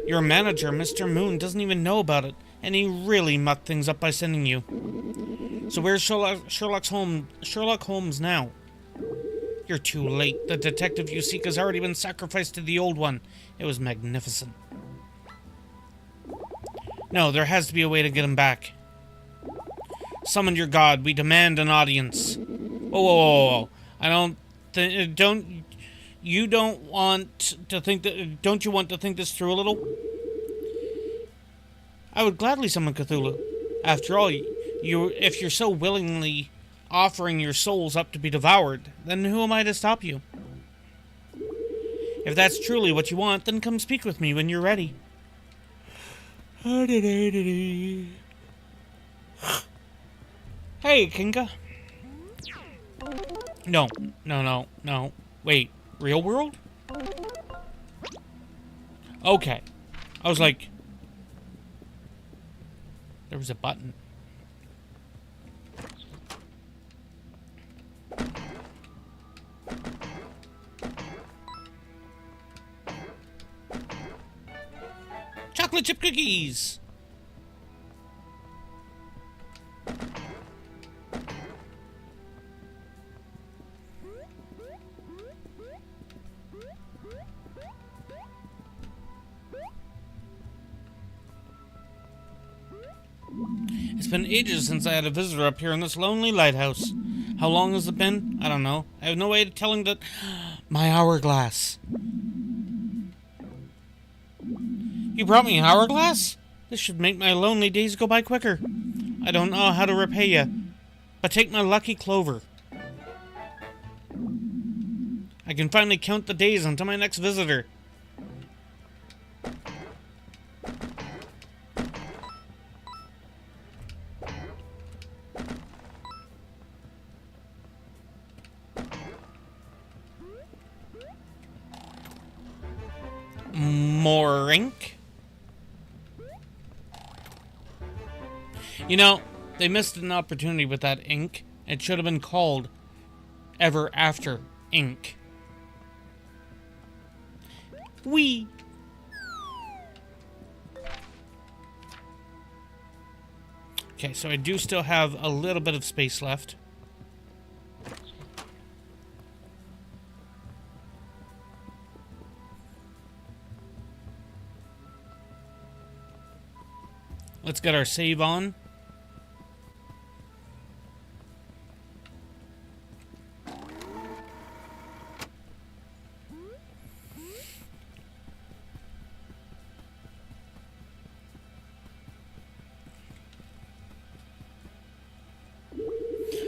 Your manager, Mr. Moon, doesn't even know about it, and he really mucked things up by sending you. So where's Sherlock Holmes now? You're too late. The detective you seek has already been sacrificed to the old one. It was magnificent. No, there has to be a way to get him back. Summon your god. We demand an audience. Whoa. Don't you want to think this through a little? I would gladly summon Cthulhu. After all, if you're so willingly offering your souls up to be devoured, then who am I to stop you? If that's truly what you want, then come speak with me when you're ready. Hey, Kinga. No. Wait, real world? Okay. I was like... There was a button. Chocolate chip cookies! It's been ages since I had a visitor up here in this lonely lighthouse. How long has it been? I don't know. I have no way of telling that... My hourglass. You brought me an hourglass? This should make my lonely days go by quicker. I don't know how to repay you, but take my lucky clover. I can finally count the days until my next visitor. More ink? You know, they missed an opportunity with that ink. It should have been called Ever After Ink. Wee! Okay, so I do still have a little bit of space left. Let's get our save on.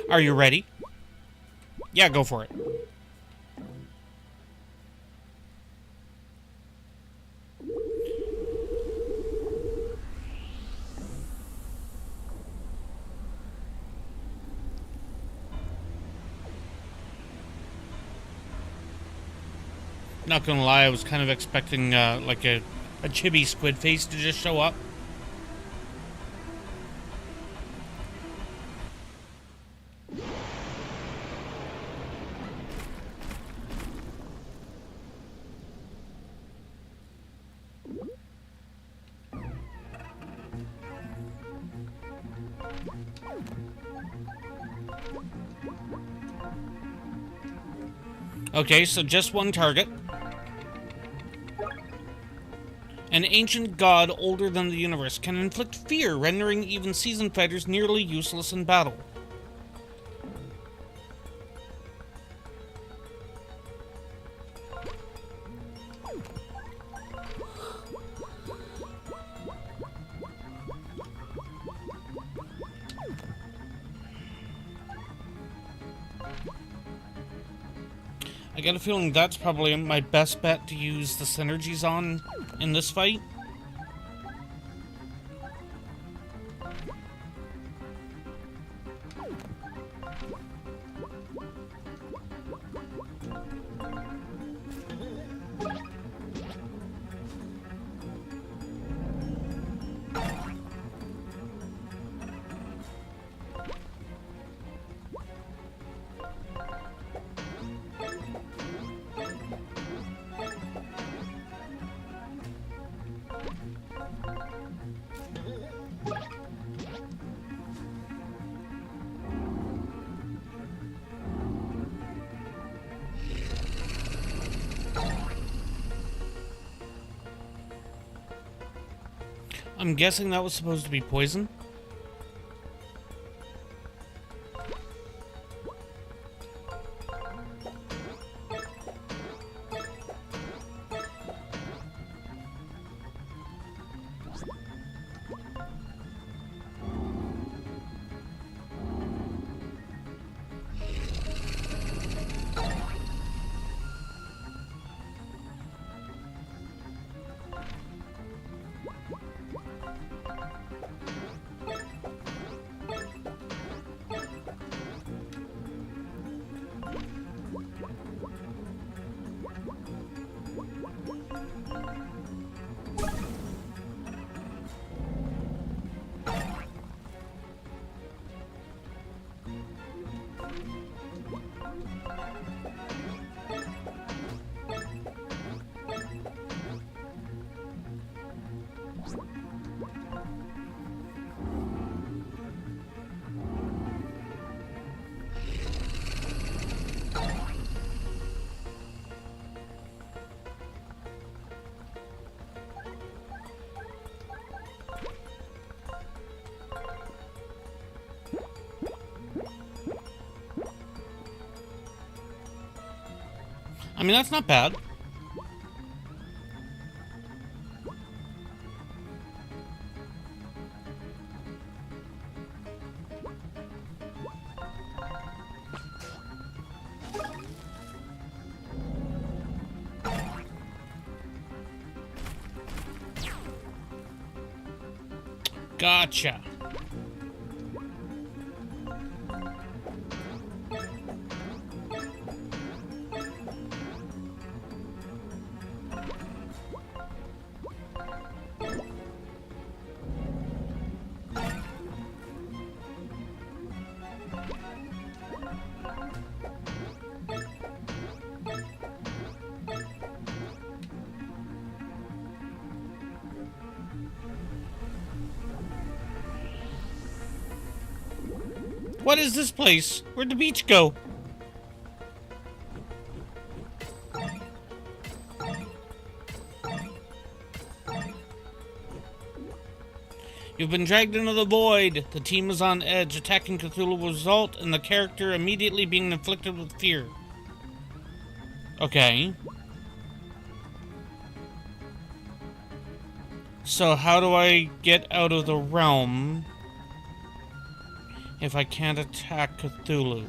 Are you ready? Yeah, go for it. Not gonna lie, I was kind of expecting like a chibi squid face to just show up. Okay, so just one target. An ancient god older than the universe can inflict fear, rendering even seasoned fighters nearly useless in battle. I get a feeling that's probably my best bet to use the synergies on in this fight. I'm guessing that was supposed to be poison. I mean, that's not bad. Gotcha. What is this place? Where'd the beach go? You've been dragged into the void. The team is on edge. Attacking Cthulhu will result in the character immediately being inflicted with fear. Okay. So how do I get out of the realm if I can't attack Cthulhu?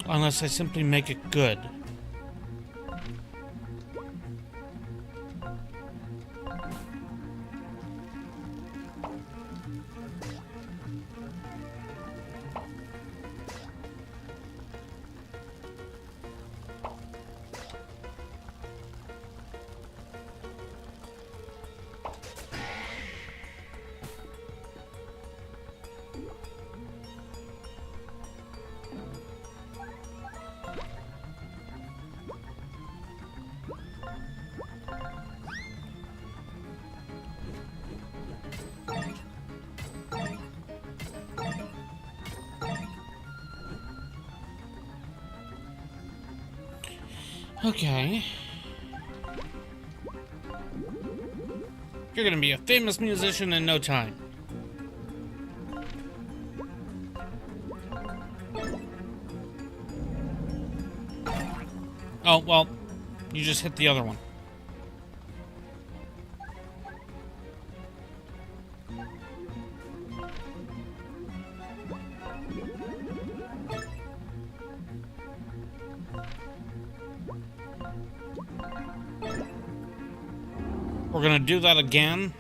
Unless I simply make it good. Okay. You're gonna be a famous musician in no time. Oh, well, you just hit the other one. We're gonna do that again.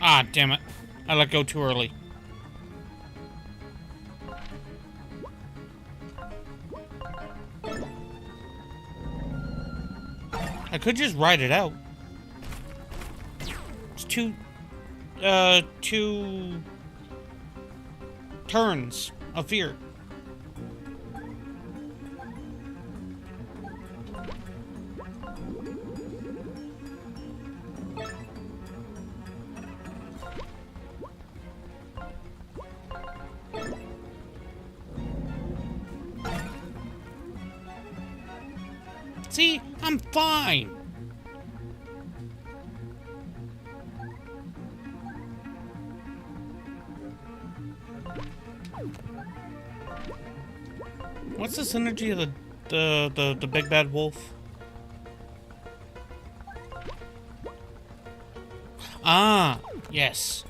Ah, damn it. I let go too early. I could just ride it out. It's two turns of fear. See, I'm fine. What's the synergy of the big bad wolf? Ah, yes.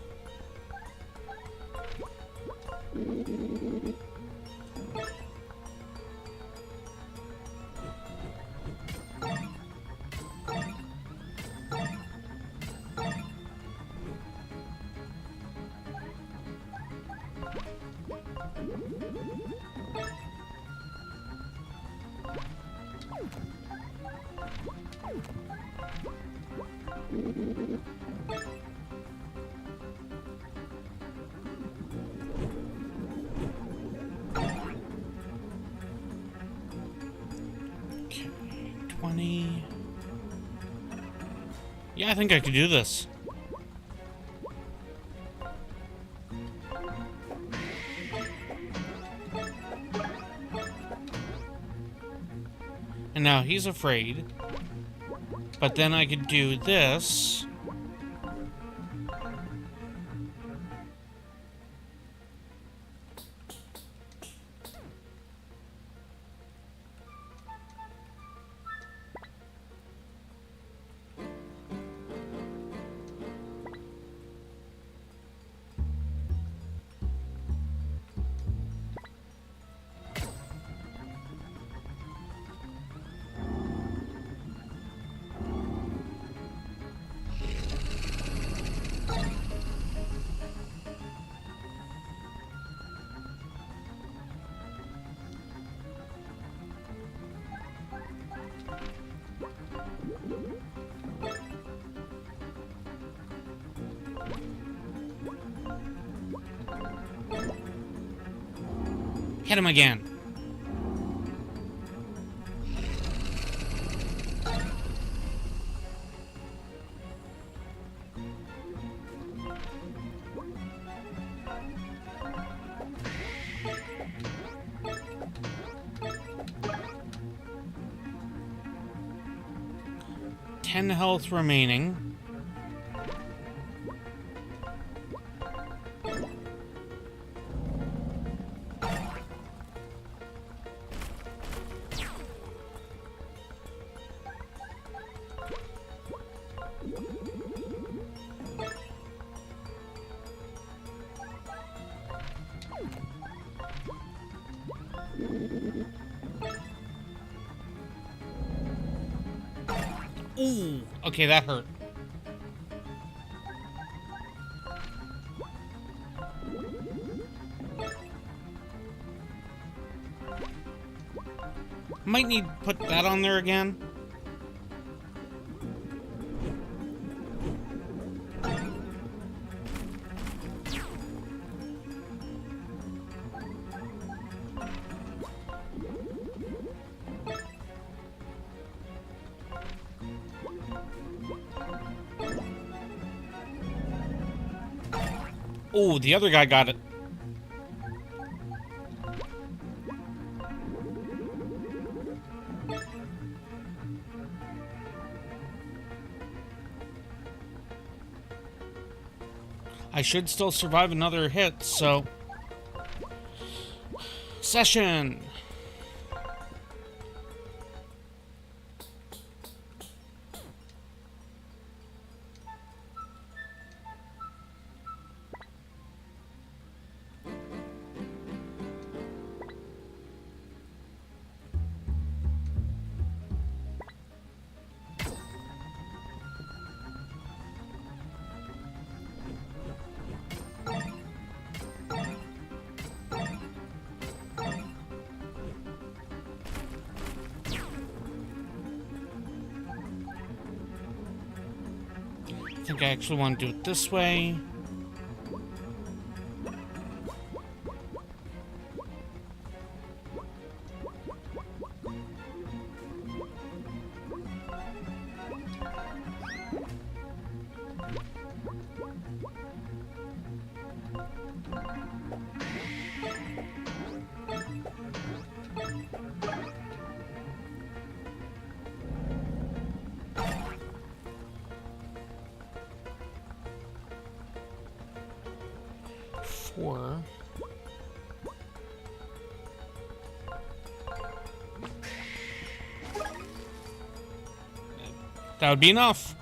Okay, 20. Yeah, I think I could do this. And now he's afraid. But then I could do this. Hit him again. Ten health remaining. Ooh, okay, that hurt. Might need to put that on there again. Oh, the other guy got it. I should still survive another hit, so... Session! I think I actually want to do it this way. Four. That would be enough.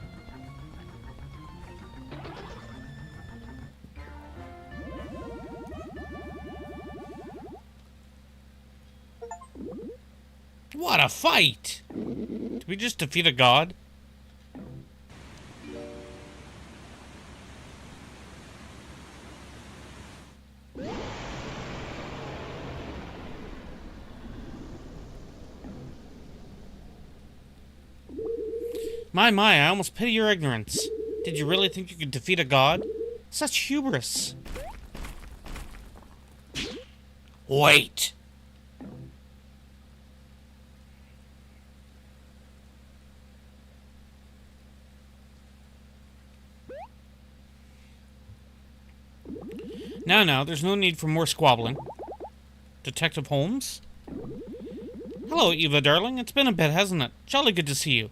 What a fight! Did we just defeat a god? My, I almost pity your ignorance. Did you really think you could defeat a god? Such hubris. Wait. Now, there's no need for more squabbling. Detective Holmes? Hello, Eva, darling. It's been a bit, hasn't it? Jolly good to see you.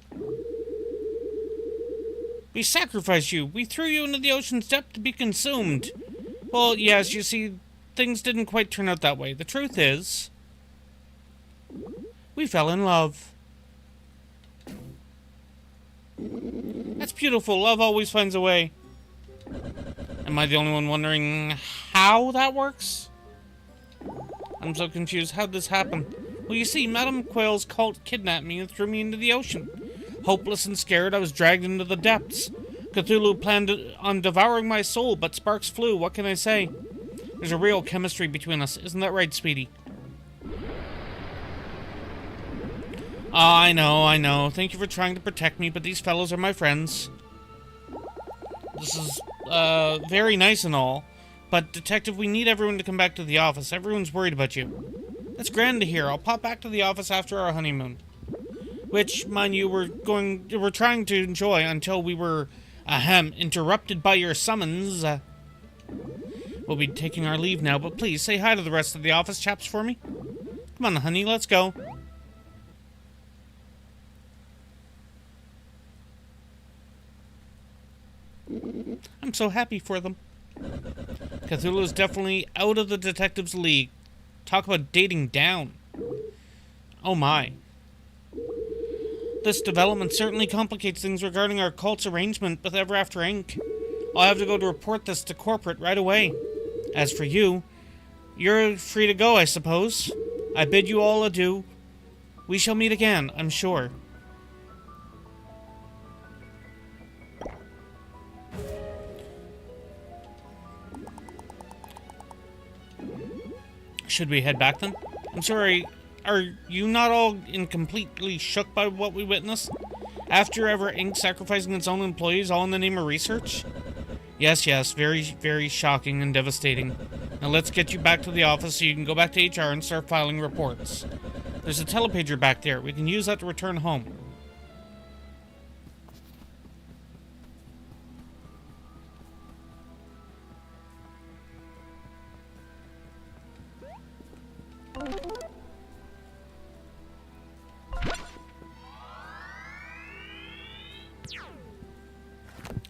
We sacrificed you. We threw you into the ocean's depth to be consumed. Well, yes, you see, things didn't quite turn out that way. The truth is, we fell in love. That's beautiful. Love always finds a way. Am I the only one wondering how that works? I'm so confused. How'd this happen? Well, you see, Madame Quail's cult kidnapped me and threw me into the ocean. Hopeless and scared, I was dragged into the depths. Cthulhu planned on devouring my soul, but sparks flew. What can I say? There's a real chemistry between us. Isn't that right, Speedy? I know. Thank you for trying to protect me, but these fellows are my friends. This is, very nice and all. But, Detective, we need everyone to come back to the office. Everyone's worried about you. That's grand to hear. I'll pop back to the office after our honeymoon. Which, mind you, we're trying to enjoy until we were, interrupted by your summons. We'll be taking our leave now, but please say hi to the rest of the office chaps for me. Come on, honey, let's go. I'm so happy for them. Cthulhu is definitely out of the detective's league. Talk about dating down. Oh my. This development certainly complicates things regarding our cult's arrangement with Ever After Inc. I'll have to go to report this to corporate right away. As for you, you're free to go, I suppose. I bid you all adieu. We shall meet again, I'm sure. Should we head back then? I'm sorry, are you not all completely shook by what we witnessed? After Ever Inc. sacrificing its own employees all in the name of research? Yes, very, very shocking and devastating. Now let's get you back to the office so you can go back to HR and start filing reports. There's a telepager back there. We can use that to return home.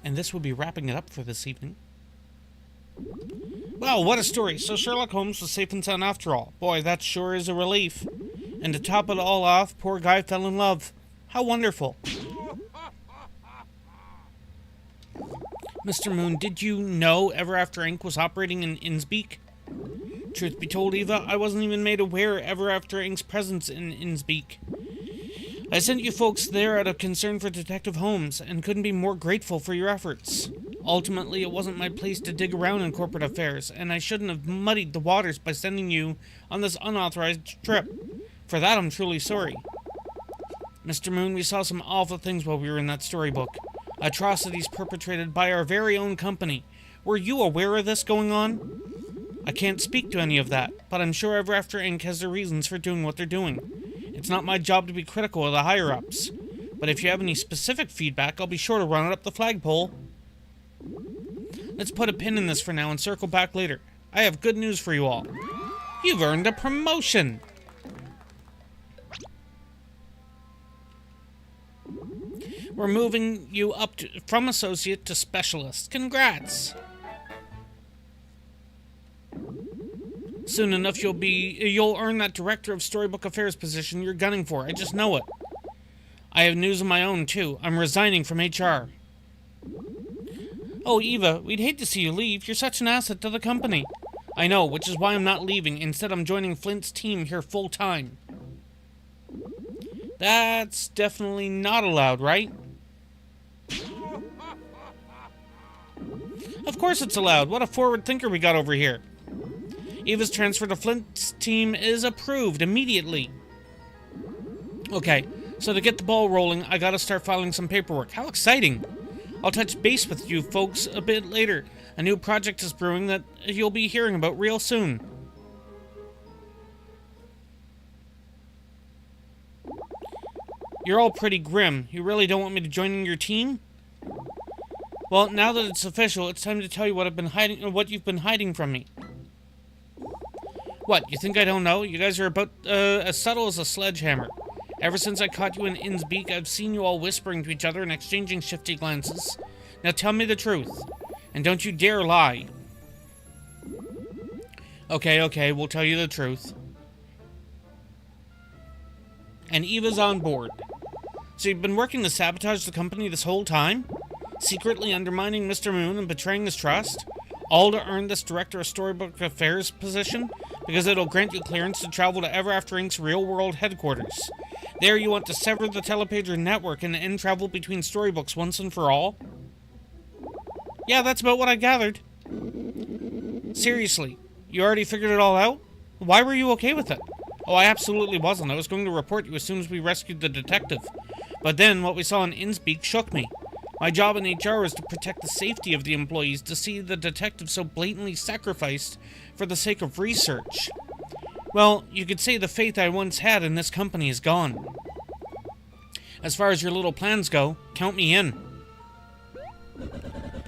And this will be wrapping it up for this evening. Wow, what a story. So Sherlock Holmes was safe and sound after all. Boy, that sure is a relief. And to top it all off, poor guy fell in love. How wonderful. Mr. Moon, did you know Ever After Inc. was operating in Innsbeek? Truth be told, Eva, I wasn't even made aware Ever After Inc.'s presence in Innsbeek. I sent you folks there out of concern for Detective Holmes, and couldn't be more grateful for your efforts. Ultimately, it wasn't my place to dig around in corporate affairs, and I shouldn't have muddied the waters by sending you on this unauthorized trip. For that, I'm truly sorry. Mr. Moon, we saw some awful things while we were in that storybook. Atrocities perpetrated by our very own company. Were you aware of this going on? I can't speak to any of that, but I'm sure Ever After Inc. has their reasons for doing what they're doing. It's not my job to be critical of the higher-ups, but if you have any specific feedback, I'll be sure to run it up the flagpole. Let's put a pin in this for now and circle back later. I have good news for you all. You've earned a promotion! We're moving you up from associate to specialist. Congrats! Soon enough, you'll earn that director of storybook affairs position you're gunning for. I just know it. I have news of my own, too. I'm resigning from HR. Oh, Eva, we'd hate to see you leave. You're such an asset to the company. I know, which is why I'm not leaving. Instead, I'm joining Flint's team here full-time. That's definitely not allowed, right? Of course it's allowed. What a forward thinker we got over here. Eva's transfer to Flint's team is approved immediately. Okay, so to get the ball rolling, I gotta start filing some paperwork. How exciting! I'll touch base with you folks a bit later. A new project is brewing that you'll be hearing about real soon. You're all pretty grim. You really don't want me to join in your team? Well, now that it's official, it's time to tell you what you've been hiding from me. What, you think I don't know? You guys are about as subtle as a sledgehammer. Ever since I caught you in Innsbeek, I've seen you all whispering to each other and exchanging shifty glances. Now tell me the truth. And don't you dare lie. Okay, we'll tell you the truth. And Eva's on board. So you've been working to sabotage the company this whole time? Secretly undermining Mr. Moon and betraying his trust? All to earn this Director of Storybook Affairs position? Because it'll grant you clearance to travel to Ever After Inc.'s real-world headquarters. There you want to sever the telepager network and end travel between storybooks once and for all? Yeah, that's about what I gathered. Seriously, you already figured it all out? Why were you okay with it? Oh, I absolutely wasn't. I was going to report you as soon as we rescued the detective. But then, what we saw in Innsbeek shook me. My job in HR is to protect the safety of the employees, to see the detective so blatantly sacrificed for the sake of research. Well, you could say the faith I once had in this company is gone. As far as your little plans go, count me in.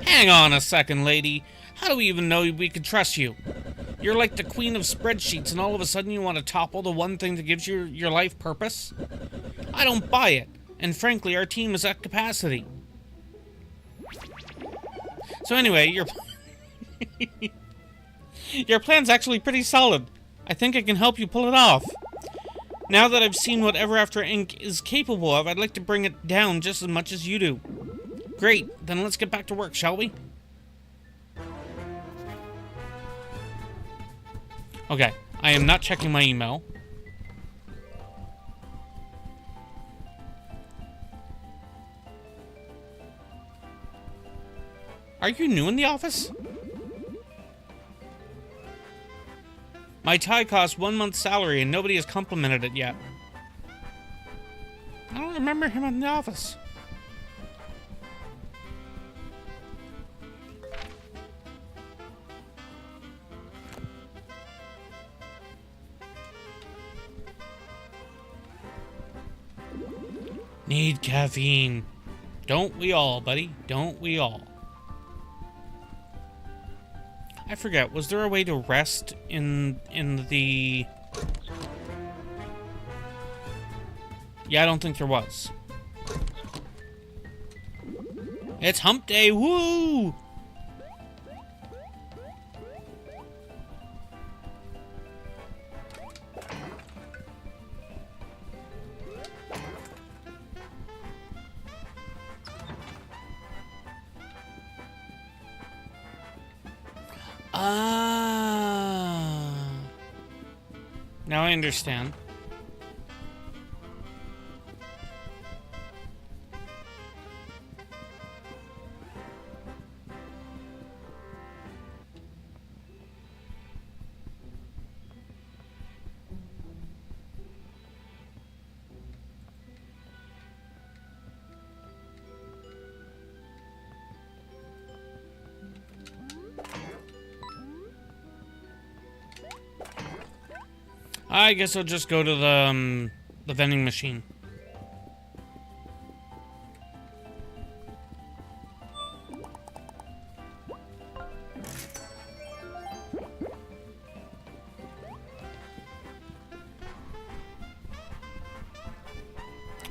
Hang on a second, lady. How do we even know we could trust you? You're like the queen of spreadsheets, and all of a sudden you want to topple the one thing that gives you your life purpose? I don't buy it, and frankly, our team is at capacity. So anyway, your plan's actually pretty solid. I think I can help you pull it off. Now that I've seen what Ever After Inc. is capable of, I'd like to bring it down just as much as you do. Great, then let's get back to work, shall we? Okay, I am not checking my email. Are you new in the office? My tie costs 1 month's salary and nobody has complimented it yet. I don't remember him in the office. Need caffeine. Don't we all, buddy? Don't we all? I forget, was there a way to rest in the... Yeah, I don't think there was. It's hump day, woo! Now I understand. I guess I'll just go to the vending machine.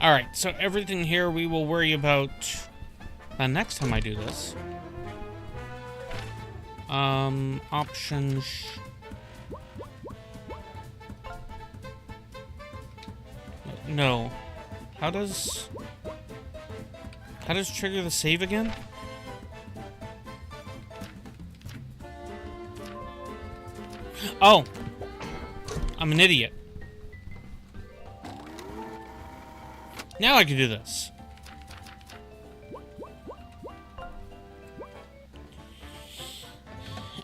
Alright, so everything here we will worry about next time I do this. Options... No. How does trigger the save again? Oh! I'm an idiot. Now I can do this.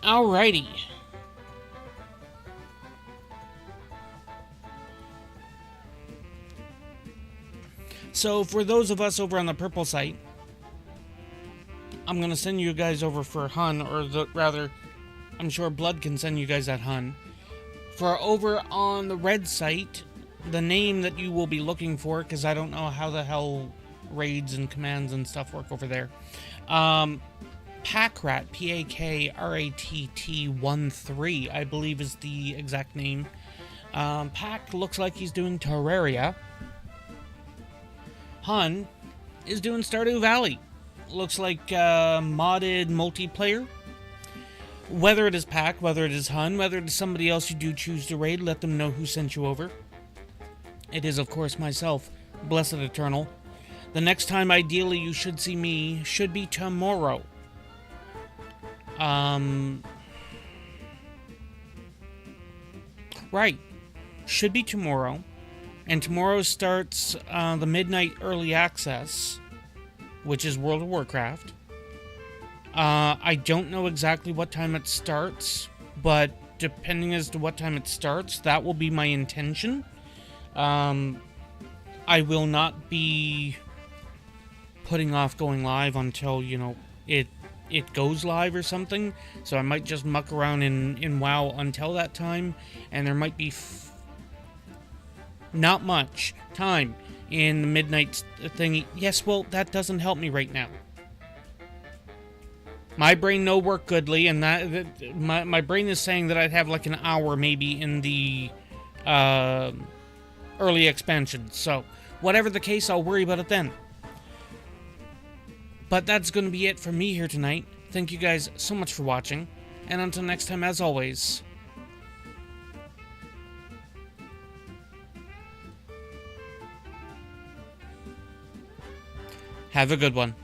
Alrighty. So, for those of us over on the purple site, I'm going to send you guys over for Hun, or rather, I'm sure Blood can send you guys at Hun. For over on the red site, the name that you will be looking for, because I don't know how the hell raids and commands and stuff work over there. Packrat, P-A-K-R-A-T-T 13, I believe is the exact name. Pack looks like he's doing Terraria. Hun is doing Stardew Valley. Looks like modded multiplayer. Whether it is Pack, whether it is Hun, whether it is somebody else you do choose to raid, let them know who sent you over. It is, of course, myself, Blessed Eternal. The next time, ideally, you should see me should be tomorrow. Right. Should be tomorrow. And tomorrow starts the midnight early access, which is World of Warcraft. I don't know exactly what time it starts, but depending as to what time it starts, that will be my intention. I will not be putting off going live until, you know, it goes live or something. So I might just muck around in WoW until that time, and there might be not much time in the midnight thing. Yes, well, that doesn't help me right now. My brain no work goodly, and my brain is saying that I'd have like an hour maybe in the early expansion. So, whatever the case, I'll worry about it then. But that's going to be it for me here tonight. Thank you guys so much for watching, and until next time, as always, have a good one.